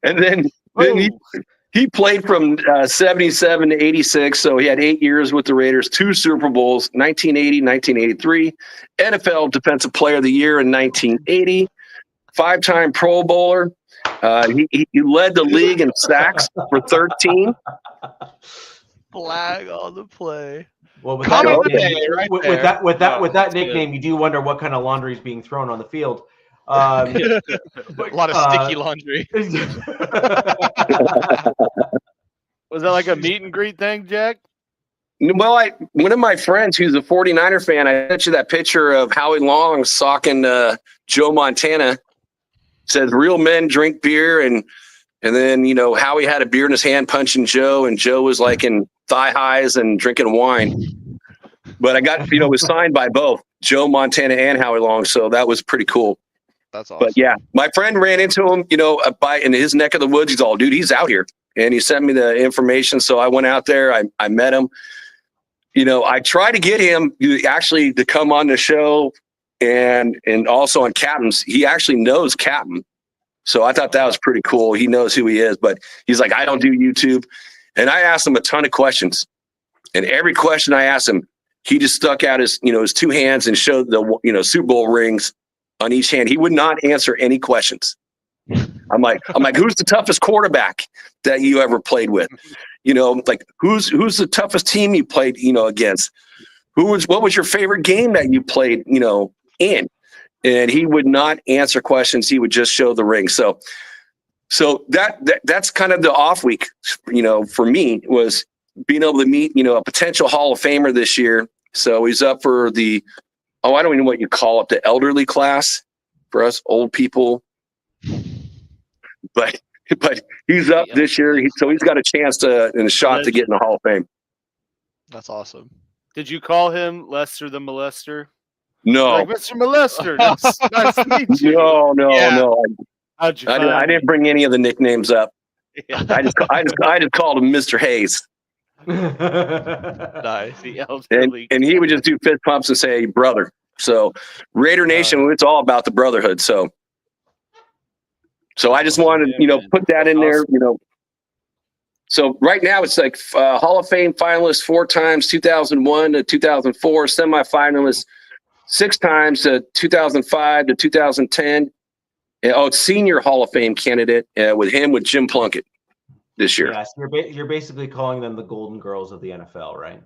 and then he played from 77 to 86, so he had 8 years with the Raiders, 2 Super Bowls, 1980, 1983, NFL Defensive Player of the Year in 1980, 5-time Pro Bowler. He led the league in sacks for 13. Flag on the play. Well, with that nickname, you do wonder what kind of laundry is being thrown on the field. A lot of sticky laundry. Was that like a meet and greet thing, Jack? Well, one of my friends who's a 49er fan, I sent you that picture of Howie Long socking Joe Montana. Says real men drink beer, and then Howie had a beer in his hand punching Joe, and Joe was like in thigh highs and drinking wine. But I got it was signed by both Joe Montana and Howie Long, so that was pretty cool. That's awesome. But yeah, my friend ran into him, in his neck of the woods. He's all, dude, he's out here, and he sent me the information. So I went out there. I met him. I tried to get him actually to come on the show, and also on Captain's. He actually knows Captain. So I thought that was pretty cool. He knows who he is, but he's like, I don't do YouTube. And I asked him a ton of questions, and every question I asked him, he just stuck out his 2 hands and showed the, Super Bowl rings on each hand. He would not answer any questions. I'm like, who's the toughest quarterback that you ever played with? Who's the toughest team you played, against? What was your favorite game that you played, in? And he would not answer questions. He would just show the ring. So that's kind of the off week, for me, was being able to meet, a potential Hall of Famer this year. So he's up for I don't even know what you call it, the elderly class for us old people. But he's up this year. So he's got a chance and a shot to get in the Hall of Fame. That's awesome. Did you call him Lester the Molester? No. Like, Mr. Molester. Nice to meet you. No. How'd you I didn't bring any of the nicknames up. Yeah. I just called him Mr. Hayes. Nice. And he would just do fist pumps and say, brother. So Raider Nation, it's all about the brotherhood. So I just wanted to, put that in there, So right now it's like Hall of Fame finalists 4 times, 2001 to 2004, semifinalists 6 times, to 2005 to 2010. It's senior Hall of Fame candidate with Jim Plunkett this year. Yes, you're basically calling them the Golden Girls of the NFL, right?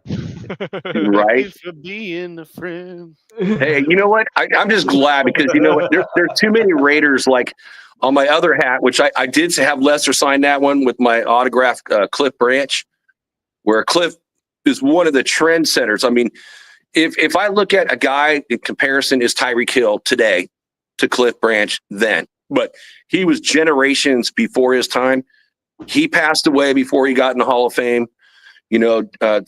Right. For being a friend. Hey, you know what? I'm just glad because you know what? There are too many Raiders. Like on my other hat, which I did have Lester sign that one with my autograph, Cliff Branch, where Cliff is one of the trendsetters. I mean, if I look at a guy in comparison is Tyreek Hill today to Cliff Branch then, but he was generations before his time. He passed away before he got in the Hall of Fame. The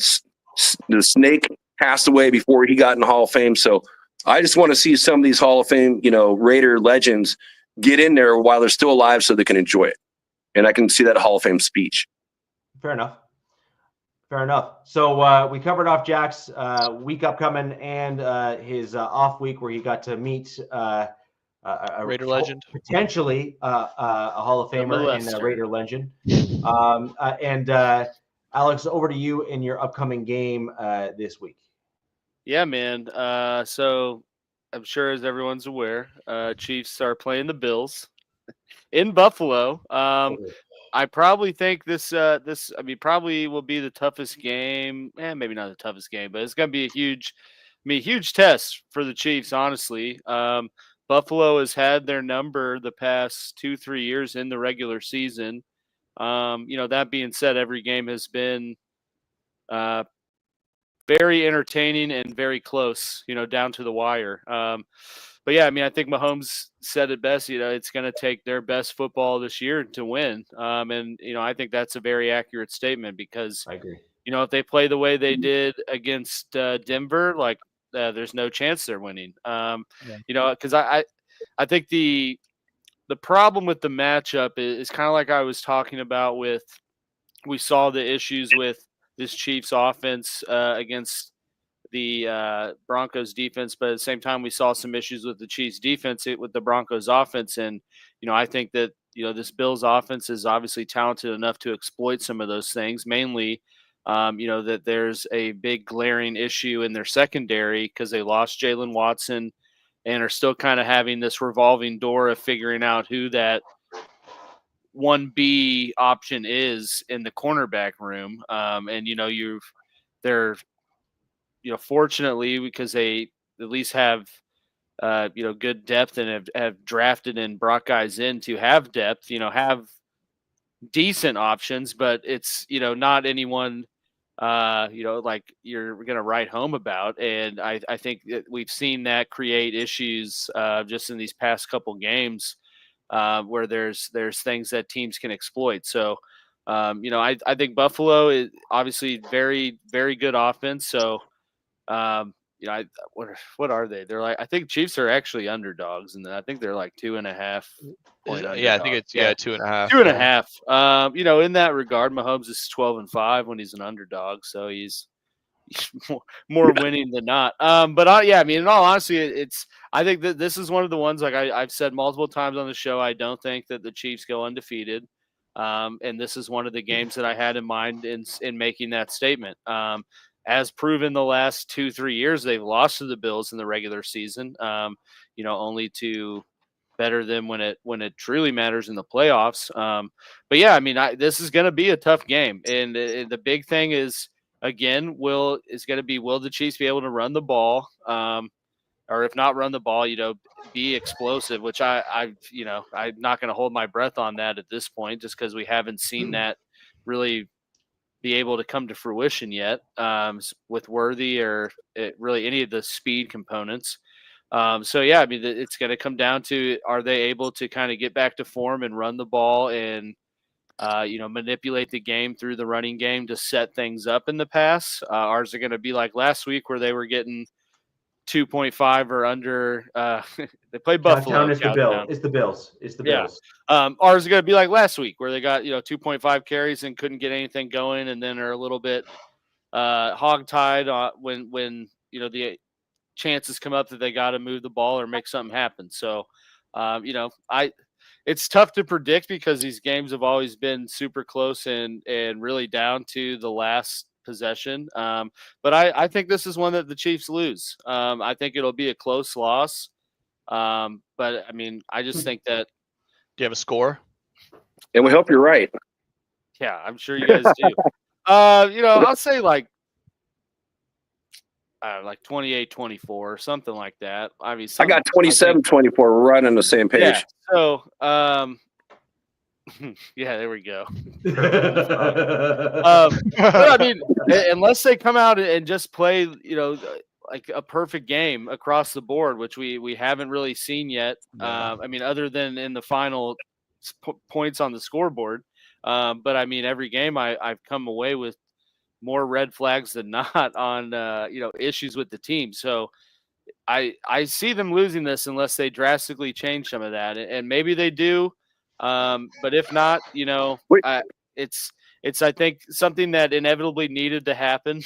Snake passed away before he got in the Hall of Fame. So I just want to see some of these Hall of Fame, Raider legends get in there while they're still alive so they can enjoy it. And I can see that Hall of Fame speech. Fair enough. So we covered off Jack's week upcoming and his off week where he got to meet a Raider legend, potentially a Hall of Famer and a Raider legend. And Alex, over to you in your upcoming game this week. Yeah, man. So I'm sure, as everyone's aware, Chiefs are playing the Bills in Buffalo. I probably think this probably will be the toughest game. Maybe not the toughest game, but it's going to be a huge test for the Chiefs, honestly. Buffalo has had their number the past 2-3 years in the regular season. That being said, every game has been very entertaining and very close, down to the wire. But yeah, I think Mahomes said it best. It's going to take their best football this year to win. And I think that's a very accurate statement because I agree. If they play the way they did against Denver, there's no chance they're winning. Because I think the problem with the matchup is kind of like I was talking about we saw the issues with this Chiefs offense against the Broncos defense, but at the same time, we saw some issues with the Chiefs defense with the Broncos offense. And, I think that, this Bills offense is obviously talented enough to exploit some of those things, mainly, that there's a big glaring issue in their secondary because they lost Jalen Watson and are still kind of having this revolving door of figuring out who that 1B option is in the cornerback room. They're fortunately, because they at least have, good depth and have drafted and brought guys in to have depth, have decent options, but it's, not anyone, like you're going to write home about. And I think that we've seen that create issues just in these past couple games where there's things that teams can exploit. So, I think Buffalo is obviously very, very good offense. So, what are they? They're I think Chiefs are actually underdogs, and I think they're 2.5 point underdogs. Yeah, I think it's 2.5. 2.5. In that regard, Mahomes is 12-5 when he's an underdog, so he's more winning than not. But in all honesty, I think that this is one of the ones I've said multiple times on the show. I don't think that the Chiefs go undefeated, and this is one of the games that I had in mind in making that statement. As proven the last 2-3 years, they've lost to the Bills in the regular season, only to better them when it truly matters in the playoffs. This is going to be a tough game. And the big thing is, again, will the Chiefs be able to run the ball? Or if not run the ball, be explosive, which I'm not going to hold my breath on that at this point, just because we haven't seen that really be able to come to fruition yet with Worthy or really any of the speed components. It's going to come down to, are they able to kind of get back to form and run the ball and, manipulate the game through the running game to set things up in the pass? Ours are going to be like last week where they were getting 2.5 or under. They play Buffalo. It's the Bills. Ours is going to be like last week where they got 2.5 carries and couldn't get anything going, and then are a little bit hogtied when the chances come up that they got to move the ball or make something happen. So, it's tough to predict because these games have always been super close and really down to the last possession. But I think this is one that the Chiefs lose. I think it'll be a close loss. But I mean, I just think that. Do you have a score? And we hope you're right. Yeah, I'm sure you guys do. I'll say like 28-24 or something like that. I mean, I got 27-24. We're right on the same page. Yeah. So, yeah, there we go. But I mean, unless they come out and just play, like a perfect game across the board, which we haven't really seen yet. I mean, other than in the final points on the scoreboard. But I mean, every game I've come away with more red flags than not on, issues with the team. So I see them losing this unless they drastically change some of that. And maybe they do. But if not, it's I think something that inevitably needed to happen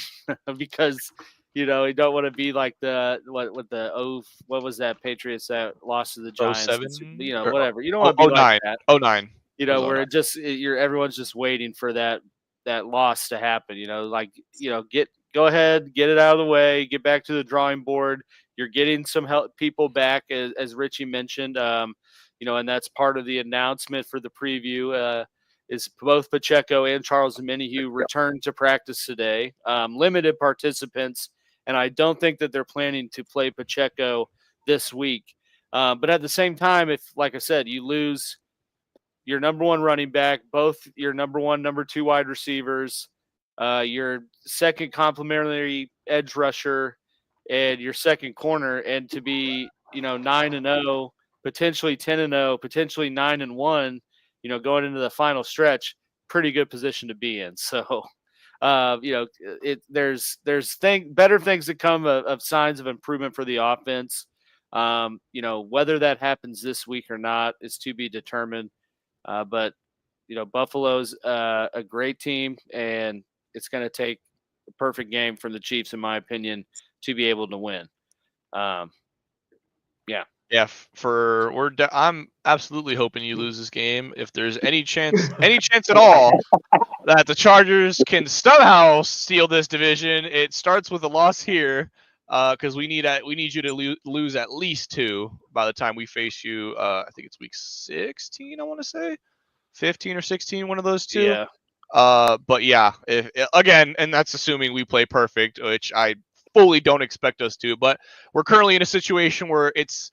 because, you don't want to be like what was that Patriots that lost to the Giants? 07? Whatever. You don't want to be like that. 09. Where it just everyone's just waiting for that loss to happen. Go ahead, get it out of the way, get back to the drawing board. You're getting some people back, as Richie mentioned. And that's part of the announcement for the preview. Is both Pacheco and Charles Omenihu returned to practice today. Limited participants, and I don't think that they're planning to play Pacheco this week. But at the same time, if, like I said, you lose your number one running back, both your number one, number two wide receivers, your second complementary edge rusher, and your second corner, and to be 9-0, potentially 10-0, potentially 9-1, going into the final stretch, pretty good position to be in. So, there's better things to come of signs of improvement for the offense. Whether that happens this week or not is to be determined. But Buffalo's a great team, and it's going to take a perfect game from the Chiefs, in my opinion, to be able to win. Yeah, I'm absolutely hoping you lose this game. If there's any chance at all that the Chargers can somehow steal this division, it starts with a loss here, because we need you to lose at least 2 by the time we face you. I think it's week 16. I want to say 15 or 16, one of those two. Yeah. But yeah, if again, and that's assuming we play perfect, which I fully don't expect us to. But we're currently in a situation where it's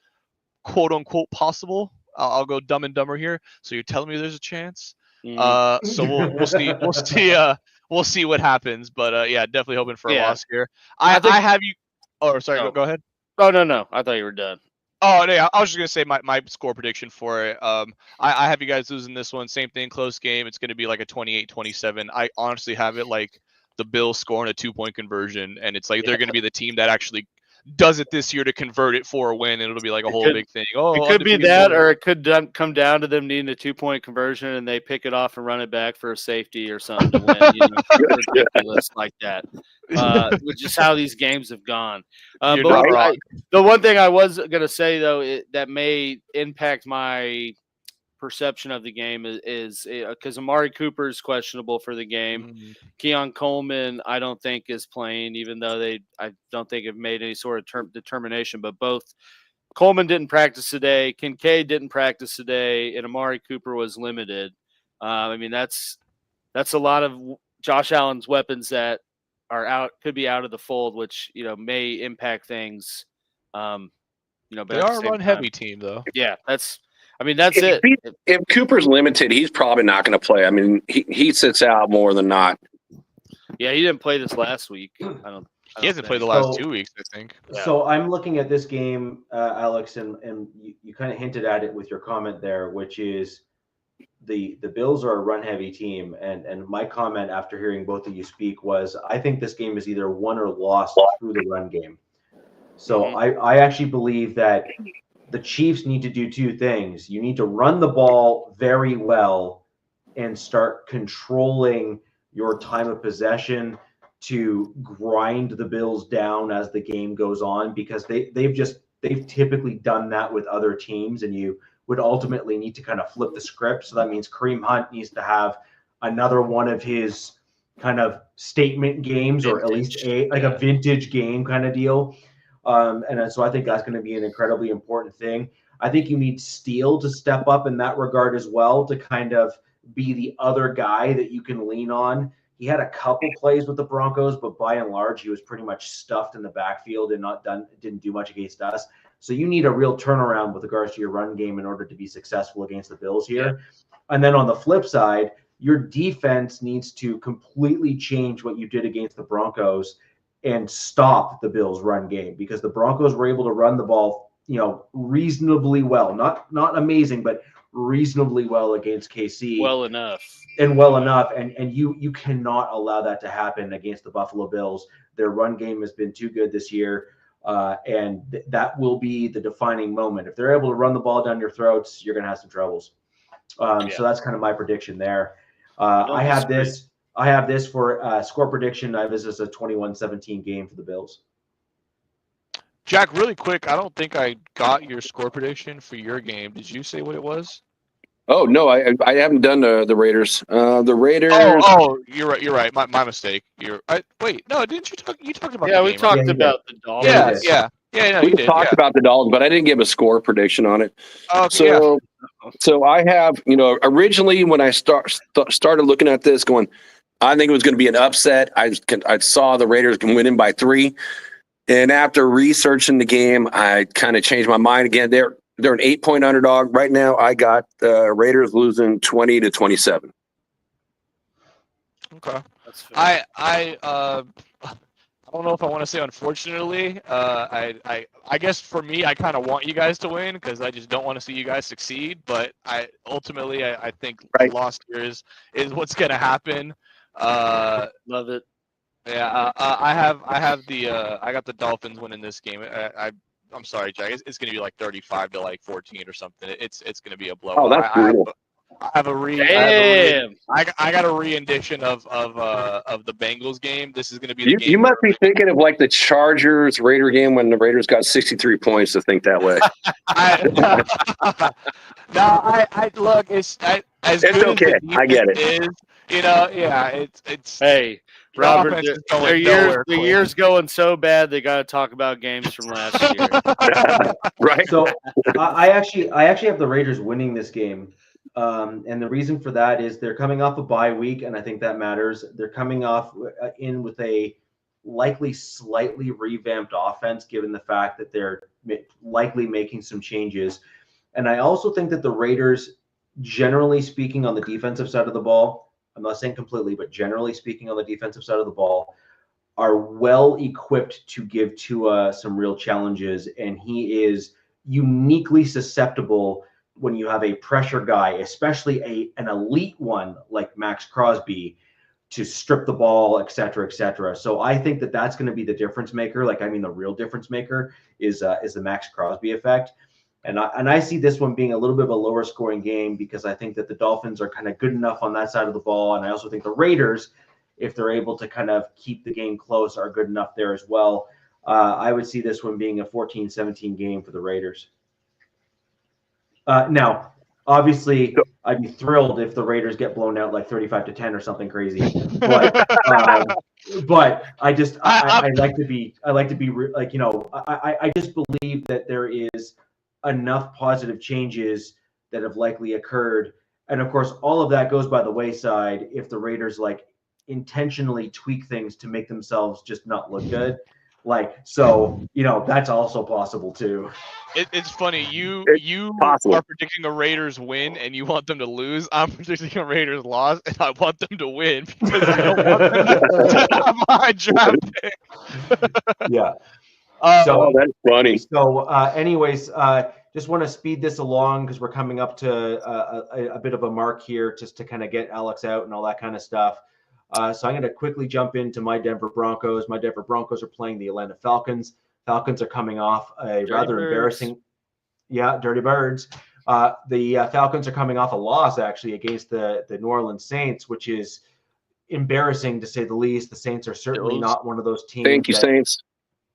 quote unquote possible. I'll go Dumb and Dumber here. So you're telling me there's a chance? So we'll see. We'll see what happens. But yeah, definitely hoping for a loss here. I have you. Oh, sorry. No. Go ahead. Oh no. I thought you were done. Oh no, I was just gonna say my score prediction for it. I have you guys losing this one. Same thing, close game. It's gonna be like a 28-27. I honestly have it like the Bills scoring a 2-point conversion, and it's like they're gonna be the team that actually does it this year to convert it for a win, and it'll be like a whole big thing. Oh, it could be that, or it could come down to them needing a 2-point conversion, and they pick it off and run it back for a safety or something to win. Ridiculous like that, which is how these games have gone. But the one thing I was going to say, though, that may impact my perception of the game is because Amari Cooper is questionable for the game. Keon Coleman, I don't think, is playing, even though I don't think have made any sort of determination. But both Coleman didn't practice today, Kincaid didn't practice today, and Amari Cooper was limited. I mean, that's a lot of Josh Allen's weapons that are out, could be out of the fold, which may impact things. But they are a run-heavy team, though. Yeah, that's it. If Cooper's limited, he's probably not going to play. I mean, he sits out more than not. Yeah, he didn't play this last week. He hasn't played the last 2 weeks, I think. Yeah. So I'm looking at this game, Alex, and you kind of hinted at it with your comment there, which is the Bills are a run-heavy team. And my comment after hearing both of you speak was, I think this game is either won or lost through the run game. So I actually believe that the Chiefs need to do 2 things. You need to run the ball very well and start controlling your time of possession to grind the Bills down as the game goes on, because they've typically done that with other teams, and you would ultimately need to kind of flip the script. So that means Kareem Hunt needs to have another one of his kind of statement games, or at least a vintage game kind of deal. And so I think that's going to be an incredibly important thing. I think you need Steele to step up in that regard as well, to kind of be the other guy that you can lean on. He had a couple plays with the Broncos, but by and large, he was pretty much stuffed in the backfield and didn't do much against us. So you need a real turnaround with regards to your run game in order to be successful against the Bills here. Yeah. And then on the flip side, your defense needs to completely change what you did against the Broncos and stop the Bills' run game, because the Broncos were able to run the ball, reasonably well, not amazing, but reasonably well against KC. Well enough. And you cannot allow that to happen against the Buffalo Bills. Their run game has been too good this year, and that will be the defining moment. If they're able to run the ball down your throats, you're going to have some troubles. So that's kind of my prediction there. I have this for score prediction. This is a 21-17 game for the Bills. Jack, really quick, I don't think I got your score prediction for your game. Did you say what it was? Oh no, I haven't done the Raiders. The Raiders. Oh, you're right. You're right. My mistake. Wait, no, didn't you talk? You talked about. Yeah, the we game, talked right? about the Dolphins. Yeah. No, we talked about the Dolphins, but I didn't give a score prediction on it. Okay, So I have, originally when I started looking at this, going, I think it was going to be an upset. I saw the Raiders winning by 3. And after researching the game, I kind of changed my mind again. They're an 8-point underdog right now. I got the Raiders losing 20-27. Okay, that's fair. I don't know if I want to say unfortunately. I guess for me, I kind of want you guys to win because I just don't want to see you guys succeed. But I think a loss here is what's going to happen. Love it. Yeah, I got the Dolphins winning this game. I'm sorry, Jack. It's going to be like 35-14 or something. It's going to be a blowout. Oh, that's brutal. I got a rendition of the Bengals game. This is going to be the game. You must be thinking of like the Chargers Raider game when the Raiders got 63 points to think that way. Look. It's okay. I get it. It's hey. Robert, the year's going so bad they got to talk about games from last year. Right. So I actually have the Raiders winning this game, and the reason for that is they're coming off a bye week, and I think that matters. They're coming off in with a likely slightly revamped offense, given the fact that they're likely making some changes, and I also think that the Raiders, generally speaking, on the defensive side of the ball, I'm not saying completely, but generally speaking on the defensive side of the ball, are well equipped to give Tua some real challenges. And he is uniquely susceptible when you have a pressure guy, especially an elite one like Max Crosby, to strip the ball, et cetera, et cetera. So I think that that's going to be the difference maker. The real difference maker is the Max Crosby effect. And I see this one being a little bit of a lower scoring game because I think that the Dolphins are kind of good enough on that side of the ball. And I also think the Raiders, if they're able to kind of keep the game close, are good enough there as well. I would see this one being a 14-17 game for the Raiders. Now, obviously, I'd be thrilled if the Raiders get blown out like 35-10 or something crazy. But I like to be I just believe that there is enough positive changes that have likely occurred. And of course, all of that goes by the wayside if the Raiders intentionally tweak things to make themselves just not look good. That's also possible too. It's funny. You are predicting a Raiders win and you want them to lose. I'm predicting a Raiders loss and I want them to win because I don't want them to have my draft pick. Yeah. That's funny. So, anyways, just want to speed this along because we're coming up to a bit of a mark here, just to kind of get Alex out and all that kind of stuff. So I'm going to quickly jump into my Denver Broncos. My Denver Broncos are playing the Atlanta Falcons. Falcons are coming off a rather embarrassing, Dirty Birds. The Falcons are coming off a loss actually against the New Orleans Saints, which is embarrassing to say the least. The Saints are certainly not one of those teams. Thank you, Saints.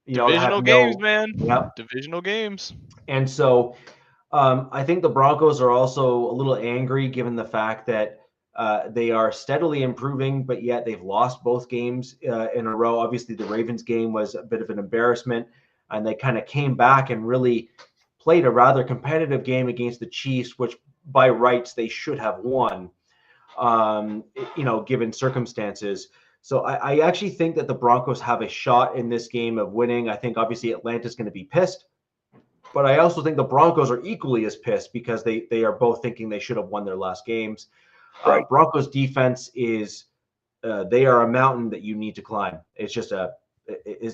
Divisional games, man. Yep. Divisional games. And so I think the Broncos are also a little angry given the fact that they are steadily improving, but yet they've lost both games in a row. Obviously, the Ravens game was a bit of an embarrassment, and they kind of came back and really played a rather competitive game against the Chiefs, which by rights they should have won, given circumstances. So I actually think that the Broncos have a shot in this game of winning. I think obviously Atlanta's going to be pissed, but I also think the Broncos are equally as pissed because they are both thinking they should have won their last games. Right. Broncos defense is they are a mountain that you need to climb. It's just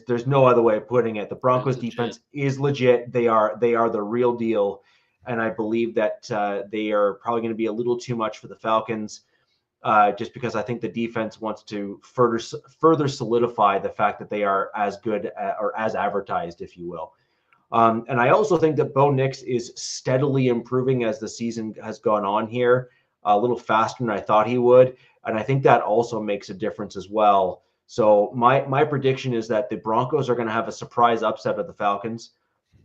there's no other way of putting it. The Broncos defense is legit. They are the real deal, and I believe that they are probably going to be a little too much for the Falcons. Just because I think the defense wants to further solidify the fact that they are as good or as advertised, if you will. And I also think that Bo Nix is steadily improving as the season has gone on here, a little faster than I thought he would. And I think that also makes a difference as well. So my prediction is that the Broncos are going to have a surprise upset of the Falcons.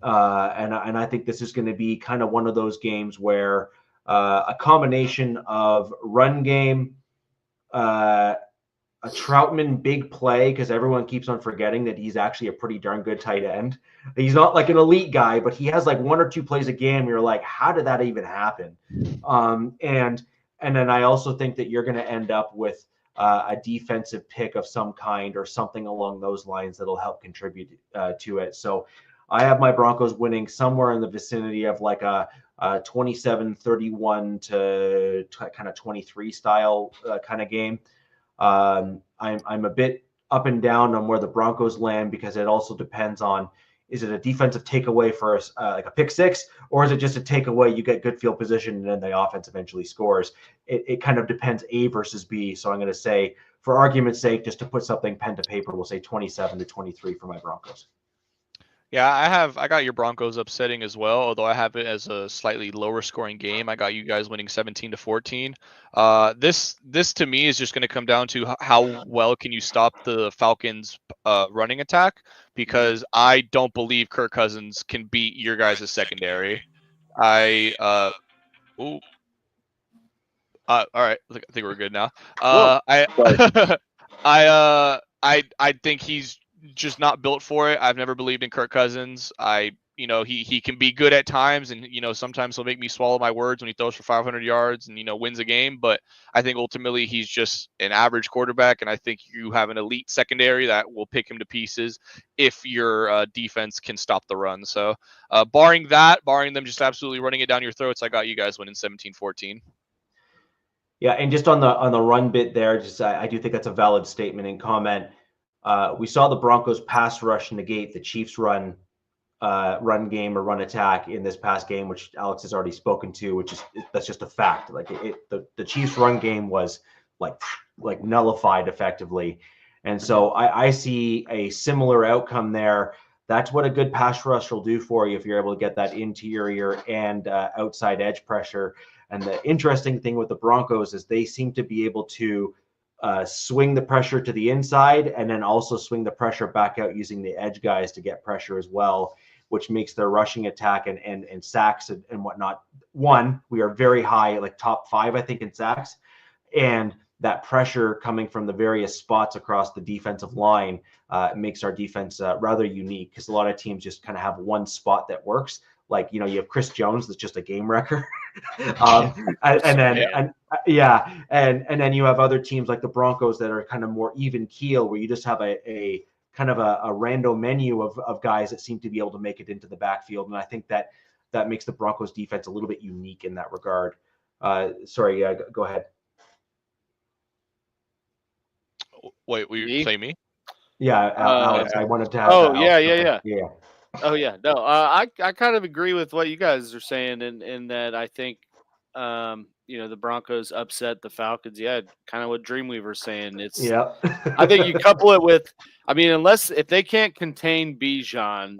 And I think this is going to be kind of one of those games where a combination of run game, a Troutman big play, because everyone keeps on forgetting that he's actually a pretty darn good tight end. He's not like an elite guy, but he has like one or two plays a game. You're like, how did that even happen? And then I also think that you're going to end up with a defensive pick of some kind or something along those lines that'll help contribute to it. So I have my Broncos winning somewhere in the vicinity of like a 27-31 to kind of 23 style kind of game. I'm a bit up and down on where the Broncos land because it also depends on, is it a defensive takeaway for like a pick six, or is it just a takeaway, you get good field position and then the offense eventually scores? It kind of depends A versus B. So I'm going to say, for argument's sake, just to put something pen to paper, we'll say 27-23 for my Broncos. Yeah, I got your Broncos upsetting as well, although I have it as a slightly lower scoring game. I got you guys winning 17-14. This to me is just going to come down to how well can you stop the Falcons' running attack, because I don't believe Kirk Cousins can beat your guys' secondary. All right, I think we're good now. I think he's just not built for it. I've never believed in Kirk Cousins. He can be good at times, and sometimes he'll make me swallow my words when he throws for 500 yards and wins a game. But I think ultimately he's just an average quarterback, and I think you have an elite secondary that will pick him to pieces if your defense can stop the run. So barring them just absolutely running it down your throats, I got you guys winning 17-14. Yeah, and just on the run bit there, I do think that's a valid statement and comment. We saw the Broncos pass rush negate the Chiefs run game or run attack in this past game, which Alex has already spoken to, that's just a fact. Like the Chiefs run game was like nullified effectively. And so I see a similar outcome there. That's what a good pass rush will do for you if you're able to get that interior and outside edge pressure. And the interesting thing with the Broncos is they seem to be able to swing the pressure to the inside and then also swing the pressure back out using the edge guys to get pressure as well, which makes their rushing attack and sacks and whatnot. One, we are very high, like top 5, I think, in sacks. And that pressure coming from the various spots across the defensive line makes our defense rather unique, because a lot of teams just kind of have one spot that works. Like, you have Chris Jones that's just a game wrecker. And then you have other teams like the Broncos that are kind of more even keel, where you just have a kind of a random menu of guys that seem to be able to make it into the backfield. And I think that makes the Broncos defense a little bit unique in that regard. Go ahead. Wait, were you saying me? Yeah, Alex, I wanted to have. Yeah. Oh yeah, no, I kind of agree with what you guys are saying, in that I think the Broncos upset the Falcons. Yeah, kind of what Dreamweaver's saying. I think you couple it with, if they can't contain Bijan,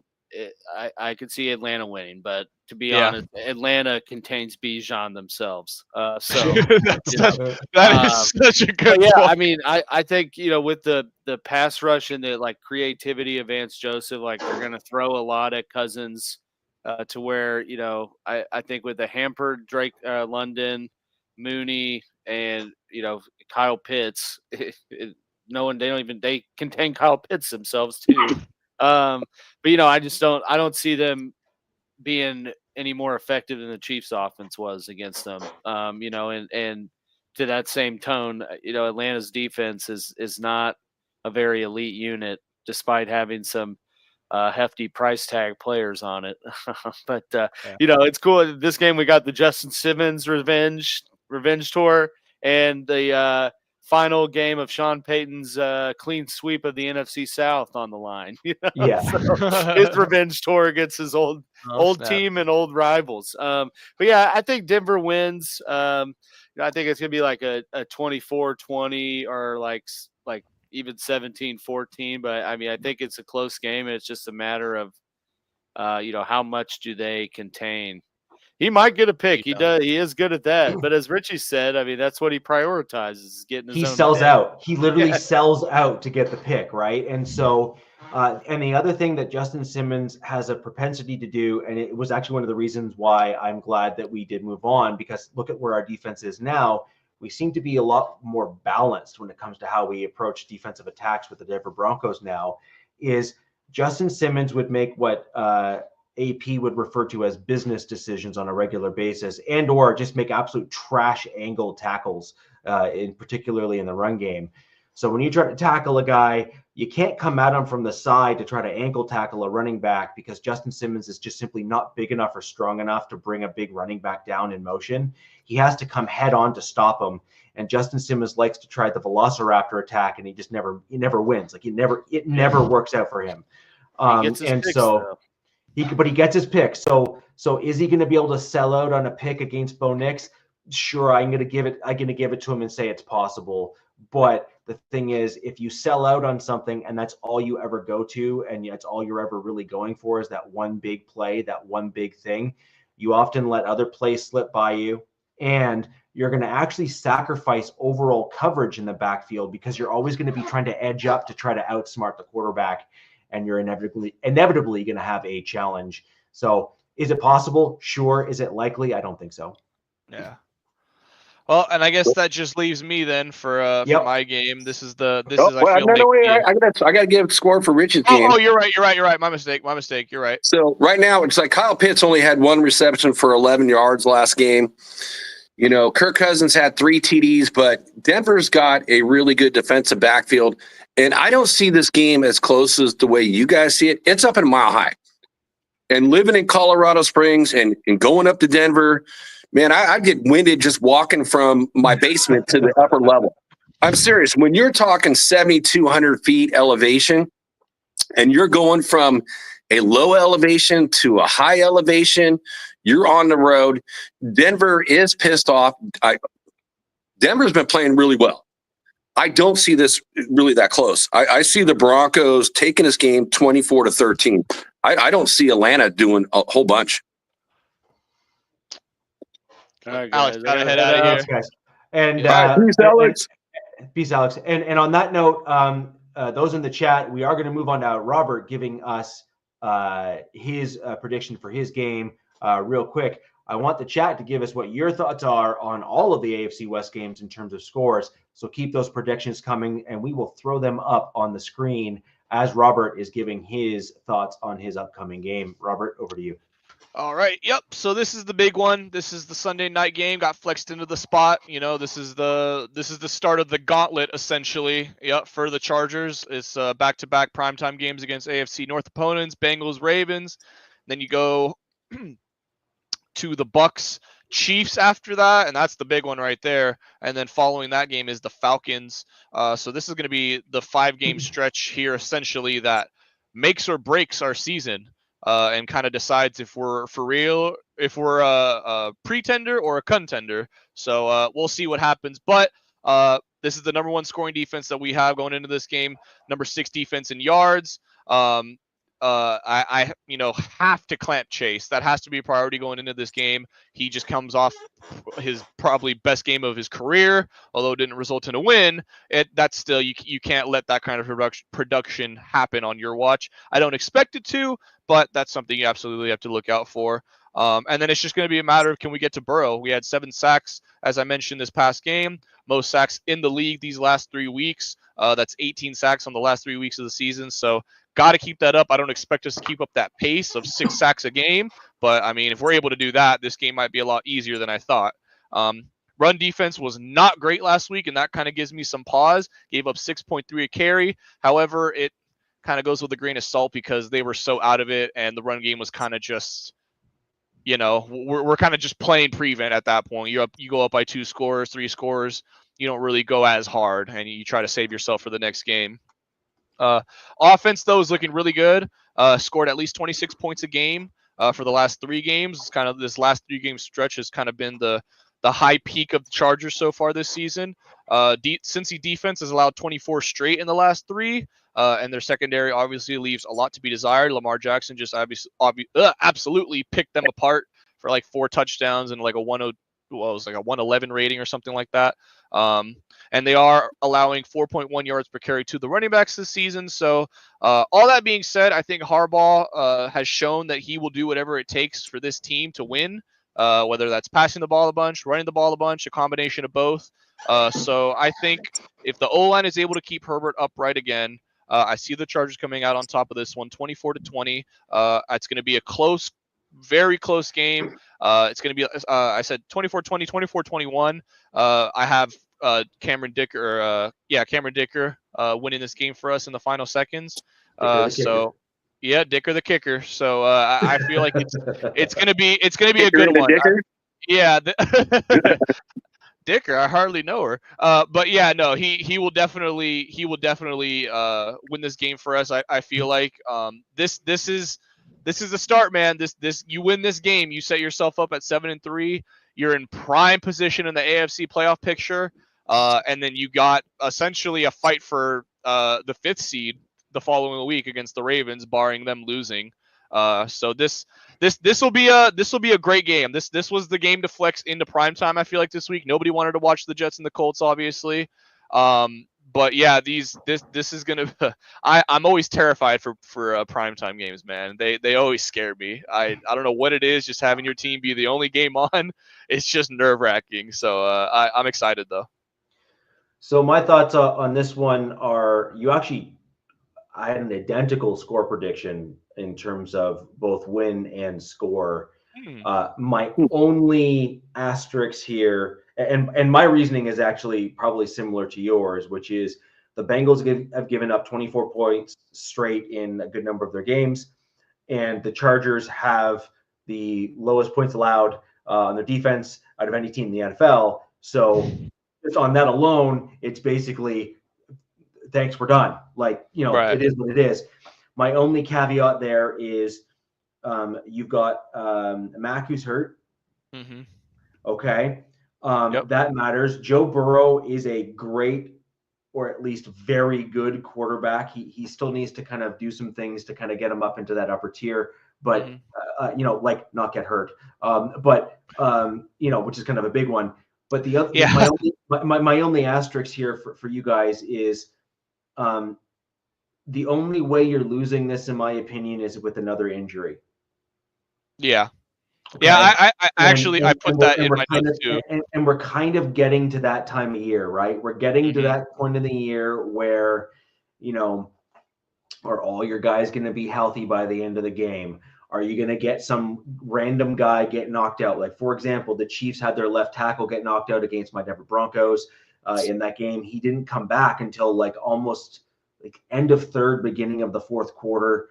I could see Atlanta winning, but to be honest, Atlanta contains Bijan themselves. So that is such a good point. I mean, I think, with the pass rush and the creativity of Vance Joseph, they're going to throw a lot at Cousins to where, I think with the hampered Drake London, Mooney, and, Kyle Pitts, they contain Kyle Pitts themselves too. But I don't see them being any more effective than the Chiefs offense was against them. And to that same tone, Atlanta's defense is not a very elite unit, despite having some hefty price tag players on it. But it's cool. This game we got the Justin Simmons revenge tour and the final game of Sean Payton's clean sweep of the NFC South on the line. So his revenge tour against his old team and old rivals. But I think Denver wins. I think it's gonna be like a 24-20 or like even 17-14. But I mean, I think it's a close game. It's just a matter of how much do they contain. He might get a pick. He does. He is good at that. But as Richie said, I mean, that's what he prioritizes, getting his own sells pick. out. He literally sells out to get the pick, right? And so, and the other thing that Justin Simmons has a propensity to do, and it was actually one of the reasons why I'm glad that we did move on, because look at where our defense is now. We seem to be a lot more balanced when it comes to how we approach defensive attacks with the Denver Broncos now, is Justin Simmons would make what AP would refer to as business decisions on a regular basis, and or just make absolute trash angle tackles, particularly in the run game. So when you try to tackle a guy, you can't come at him from the side to try to ankle tackle a running back, because Justin Simmons is just simply not big enough or strong enough to bring a big running back down in motion. He has to come head on to stop him. And Justin Simmons likes to try the velociraptor attack, and he never wins. It never works out for him. But he gets his pick. So is he going to be able to sell out on a pick against Bo Nix? Sure, I'm going to give it to him and say it's possible. But the thing is, if you sell out on something and that's all you ever go to, and that's all you're ever really going for is that one big play, that one big thing, you often let other plays slip by you, and you're going to actually sacrifice overall coverage in the backfield, because you're always going to be trying to edge up to try to outsmart the quarterback, and you're inevitably going to have a challenge. So is it possible? Sure. Is it likely? I don't think so. Yeah. Well, and I guess that just leaves me then for my game. I got to give a score for Rich's game. Oh, you're right. My mistake. You're right. So right now it's like Kyle Pitts only had one reception for 11 yards last game. Kirk Cousins had 3 TDs, but Denver's got a really good defensive backfield. And I don't see this game as close as the way you guys see it. It's up in Mile High. And living in Colorado Springs and going up to Denver, man, I'd get winded just walking from my basement to the upper level. I'm serious. When you're talking 7,200 feet elevation, and you're going from a low elevation to a high elevation, you're on the road. Denver is pissed off. Denver's been playing really well. I don't see this really that close. I see the Broncos taking this game 24-13. I don't see Atlanta doing a whole bunch. All right, Alex, gotta head out of here. Guys. And peace, Alex. Peace, Alex. And on that note, those in the chat, we are going to move on to Robert giving us his prediction for his game real quick. I want the chat to give us what your thoughts are on all of the AFC West games in terms of scores. So keep those predictions coming, and we will throw them up on the screen as Robert is giving his thoughts on his upcoming game. Robert, over to you. All right. Yep. So this is the big one. This is the Sunday night game. Got flexed into the spot. This is the start of the gauntlet essentially. Yep. For the Chargers, it's back-to-back primetime games against AFC North opponents, Bengals, Ravens. Then you go to the Bucks, Chiefs after that, and that's the big one right there. And then following that game is the Falcons. So this is going to be the 5-game stretch here essentially that makes or breaks our season. And kind of decides if we're for real, if we're a pretender or a contender. So we'll see what happens. But this is the number 1 scoring defense that we have going into this game. Number 6 defense in yards. I have to clamp Chase. That has to be a priority going into this game. He just comes off his probably best game of his career, although it didn't result in a win. That's still, you can't let that kind of production happen on your watch. I don't expect it to, but that's something you absolutely have to look out for. And then it's just going to be a matter of, can we get to Burrow? We had 7 sacks, as I mentioned, this past game. Most sacks in the league these last 3 weeks. That's 18 sacks on the last 3 weeks of the season. So got to keep that up. I don't expect us to keep up that pace of 6 sacks a game. But, I mean, if we're able to do that, this game might be a lot easier than I thought. Run defense was not great last week, and that kind of gives me some pause. Gave up 6.3 a carry. However, it kind of goes with a grain of salt because they were so out of it, and the run game was kind of just, we're kind of just playing prevent at that point. You go up by 2 scores, 3 scores. You don't really go as hard, and you try to save yourself for the next game. Offense, though, is looking really good. Scored at least 26 points a game for the last 3 games. It's kind of this last 3-game stretch has kind of been the high peak of the Chargers so far this season. Cincy defense has allowed 24 straight in the last 3, and their secondary obviously leaves a lot to be desired. Lamar Jackson just absolutely picked them apart for like 4 touchdowns and like a 111 rating or something like that. And they are allowing 4.1 yards per carry to the running backs this season. So all that being said, I think Harbaugh has shown that he will do whatever it takes for this team to win, whether that's passing the ball a bunch, running the ball a bunch, a combination of both. So I think if the O-line is able to keep Herbert upright again, I see the Chargers coming out on top of this one, 24-20. It's going to be a close, very close game. It's going to be, I said 24-20, 24-21. I have Cameron Dicker winning this game for us in the final seconds. Yeah, Dicker the kicker. So I feel like it's gonna be a good one. Dicker, I hardly know her. But yeah, no, he will definitely win this game for us. I feel like this is the start, man. This you win this game, you set yourself up at 7-3. You're in prime position in the AFC playoff picture, and then you got essentially a fight for the 5th seed the following week against the Ravens, barring them losing. So this will be a great game. This was the game to flex into primetime. I feel like this week nobody wanted to watch the Jets and the Colts, obviously. But yeah, this is gonna. I'm always terrified for primetime games, man. They always scare me. I don't know what it is. Just having your team be the only game on, it's just nerve wracking. So I'm excited though. So my thoughts on this one are, I had an identical score prediction in terms of both win and score. My only asterisk here, and my reasoning is actually probably similar to yours, which is the Bengals have given up 24 points straight in a good number of their games, and the Chargers have the lowest points allowed on their defense out of any team in the NFL. So just on that alone, it's basically, thanks, we're done. Like, right. It is what it is. My only caveat there is you've got Mac who's hurt. Mm-hmm. Okay. That matters. Joe Burrow is a great, or at least very good quarterback. He still needs to kind of do some things to kind of get him up into that upper tier, but like not get hurt. Which is kind of a big one. But the other, my only asterisk here for you guys is the only way you're losing this, in my opinion, is with another injury. Yeah. Okay? Yeah, I put that in my notes too. And we're kind of getting to that time of year, right? We're getting to that point of the year where, are all your guys going to be healthy by the end of the game? Are you going to get some random guy get knocked out? Like, for example, the Chiefs had their left tackle get knocked out against my Denver Broncos in that game. He didn't come back until almost end of third, beginning of the fourth quarter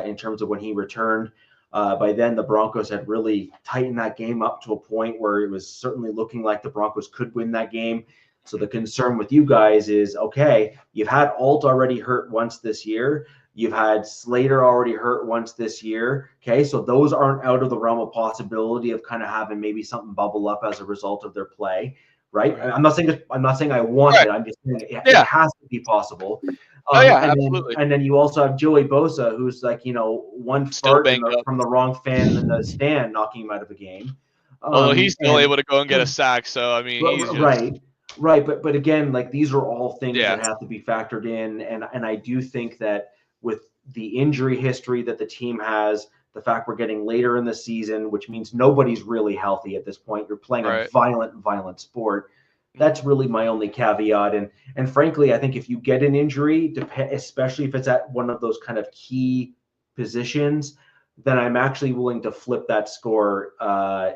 in terms of when he returned. By then, the Broncos had really tightened that game up to a point where it was certainly looking like the Broncos could win that game. So the concern with you guys is, okay, you've had Alt already hurt once this year. You've had Slater already hurt once this year. Okay, so those aren't out of the realm of possibility of kind of having maybe something bubble up as a result of their play, right? I'm not saying I want it. I'm just saying it has to be possible. Oh yeah, absolutely. And then you also have Joey Bosa, who's like, one fart from the wrong fan in the stand knocking him out of a game. Although he's still able to go and get a sack, so I mean, he's just... right. But again, like these are all things that have to be factored in, and I do think that with the injury history that the team has, the fact we're getting later in the season, which means nobody's really healthy at this point. You're playing a violent sport. That's really my only caveat. And frankly, I think if you get an injury, especially if it's at one of those kind of key positions, then I'm actually willing to flip that score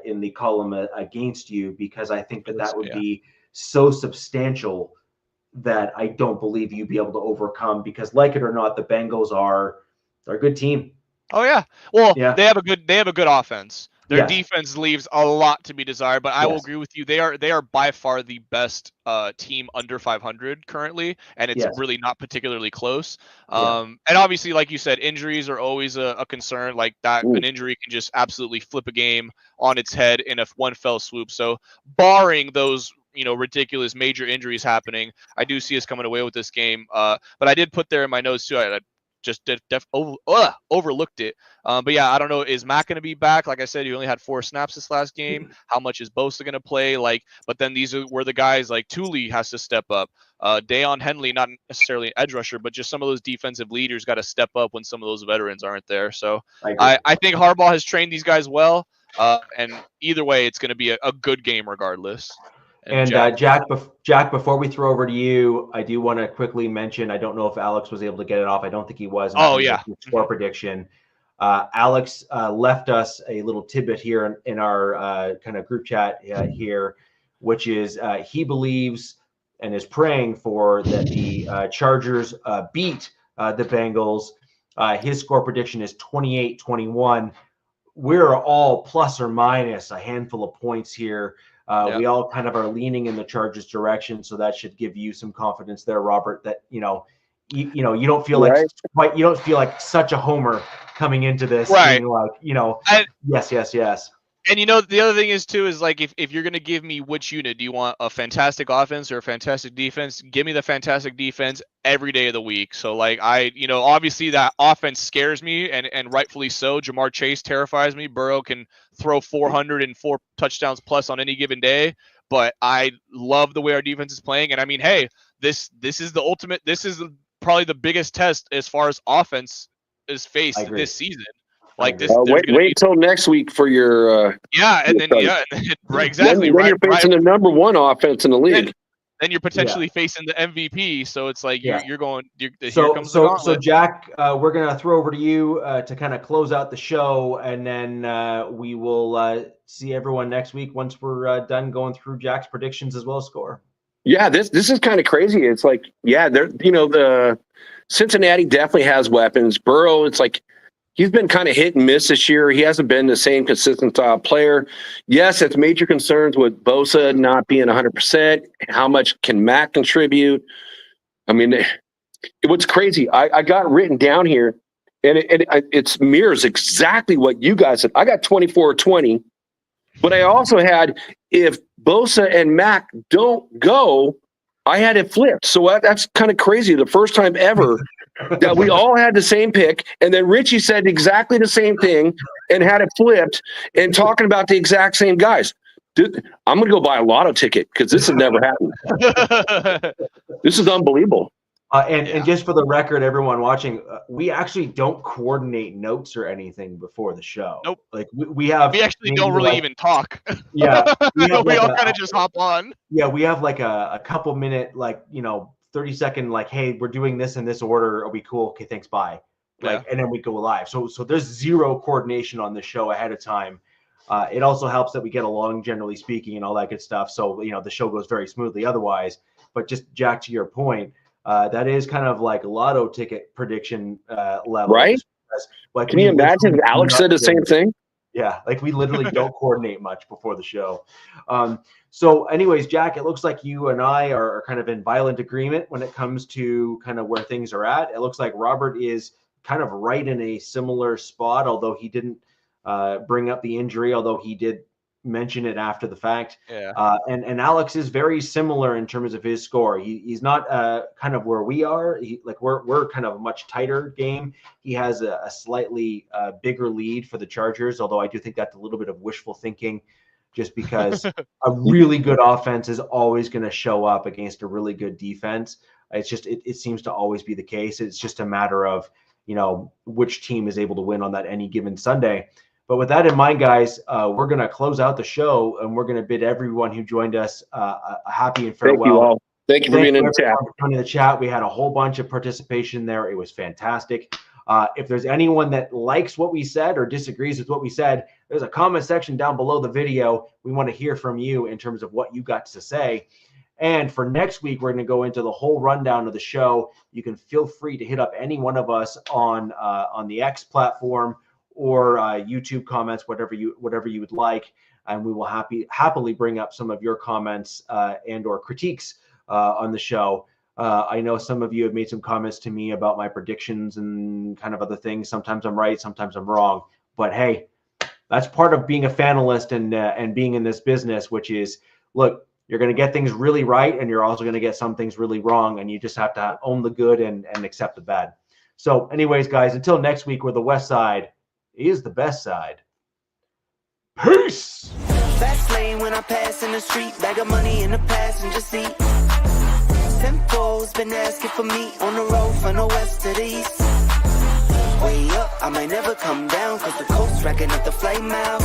in the column against you, because I think that would be so substantial that I don't believe you'd be able to overcome, because like it or not, the Bengals they're a good team. Oh yeah. Well, they have a good offense. Their defense leaves a lot to be desired, but I will agree with you. They are by far the best team under 500 currently, and it's really not particularly close. And obviously, like you said, injuries are always a concern. Like that, an injury can just absolutely flip a game on its head in one fell swoop. So, barring those ridiculous major injuries happening, I do see us coming away with this game. But I did put there in my notes too. I just overlooked it. But yeah, I don't know. Is Matt going to be back? Like I said, he only had 4 snaps this last game. How much is Bosa going to play? But then these were the guys like Thule has to step up. Deion Henley, not necessarily an edge rusher, but just some of those defensive leaders got to step up when some of those veterans aren't there. So I think Harbaugh has trained these guys well. And either way, it's going to be a good game regardless. And Jack, before we throw over to you, I do want to quickly mention, I don't know if Alex was able to get it off. I don't think he was. Score prediction. Alex left us a little tidbit here in our kind of group chat here, which is he believes and is praying for that the Chargers beat the Bengals. His score prediction is 28-21. We're all plus or minus a handful of points here. We all kind of are leaning in the Chargers' direction, so that should give you some confidence there, Robert. That you don't feel like you don't feel like such a homer coming into this, right? Yes. And the other thing is too is like if you're gonna give me which unit, do you want a fantastic offense or a fantastic defense? Give me the fantastic defense every day of the week. So like obviously that offense scares me, and rightfully so. Jamar Chase terrifies me. Burrow can throw 404 touchdowns plus on any given day, but I love the way our defense is playing. And I mean, hey, this is the ultimate. This is probably the biggest test as far as offense is faced this season. Like this, wait till next week for your right, exactly. Then you're facing the number 1 offense in the league. Then you're potentially facing the MVP. So it's like you're going. So Jack, we're gonna throw over to you to kind of close out the show, and then we will see everyone next week once we're done going through Jack's predictions as well as score. Yeah, this is kind of crazy. It's like the Cincinnati definitely has weapons. Burrow, it's like. He's been kind of hit and miss this year. He hasn't been the same consistent style player. Yes, it's major concerns with Bosa not being 100%. How much can Matt contribute? I mean, what's crazy, I got written down here, and it mirrors exactly what you guys said. I got 24-20, but I also had if Bosa and Mac don't go, I had it flipped. So that's kind of crazy. The first time ever that we all had the same pick, and then Richie said exactly the same thing and had it flipped and talking about the exact same guys. Dude, I'm going to go buy a lotto ticket because this has never happened. This is unbelievable. And just for the record, everyone watching, we actually don't coordinate notes or anything before the show. Nope. Like we actually don't really even talk. Yeah. We all kind of just hop on. Yeah, we have like a couple minute, 30-second, hey, we're doing this in this order. Are we cool? Okay, thanks, bye. And then we go live. So there's zero coordination on the show ahead of time. It also helps that we get along, generally speaking, and all that good stuff. So, the show goes very smoothly otherwise. But just, Jack, to your point, that is kind of like a lotto ticket prediction level. Right? Can you imagine if Alex said the same thing? Yeah, we literally don't coordinate much before the show. So anyways, Jack, it looks like you and I are kind of in violent agreement when it comes to kind of where things are at. It looks like Robert is kind of right in a similar spot, although he didn't bring up the injury, although he did mention it after the fact. Yeah. And Alex is very similar in terms of his score. He's not kind of where we are. We're kind of a much tighter game. He has a slightly bigger lead for the Chargers, although I do think that's a little bit of wishful thinking, just because a really good offense is always going to show up against a really good defense. It's just it seems to always be the case. It's just a matter of, you know, which team is able to win on that any given Sunday. But with that in mind, guys, we're going to close out the show, and we're going to bid everyone who joined us a happy and farewell. Thank you all. Thank you for being in the chat. Joining the chat. We had a whole bunch of participation there. It was fantastic. If there's anyone that likes what we said or disagrees with what we said, there's a comment section down below the video. We want to hear from you in terms of what you got to say. And for next week, we're going to go into the whole rundown of the show. You can feel free to hit up any one of us on the X platform or YouTube comments, whatever you would like, and we will happily bring up some of your comments and or critiques on the show. I know some of you have made some comments to me about my predictions and kind of other things. Sometimes I'm right, sometimes I'm wrong. But hey, that's part of being a fanalist and being in this business, which is, look, you're going to get things really right, and you're also going to get some things really wrong, and you just have to own the good and accept the bad. So anyways, guys, until next week, where the West Side is the best side. Peace! Fast lane when I pass in the street, bag of money in the passenger seat. Tempo's been asking for me on the road from the west to the east. Way up, I might never come down, cause the coast's racking up the flame out.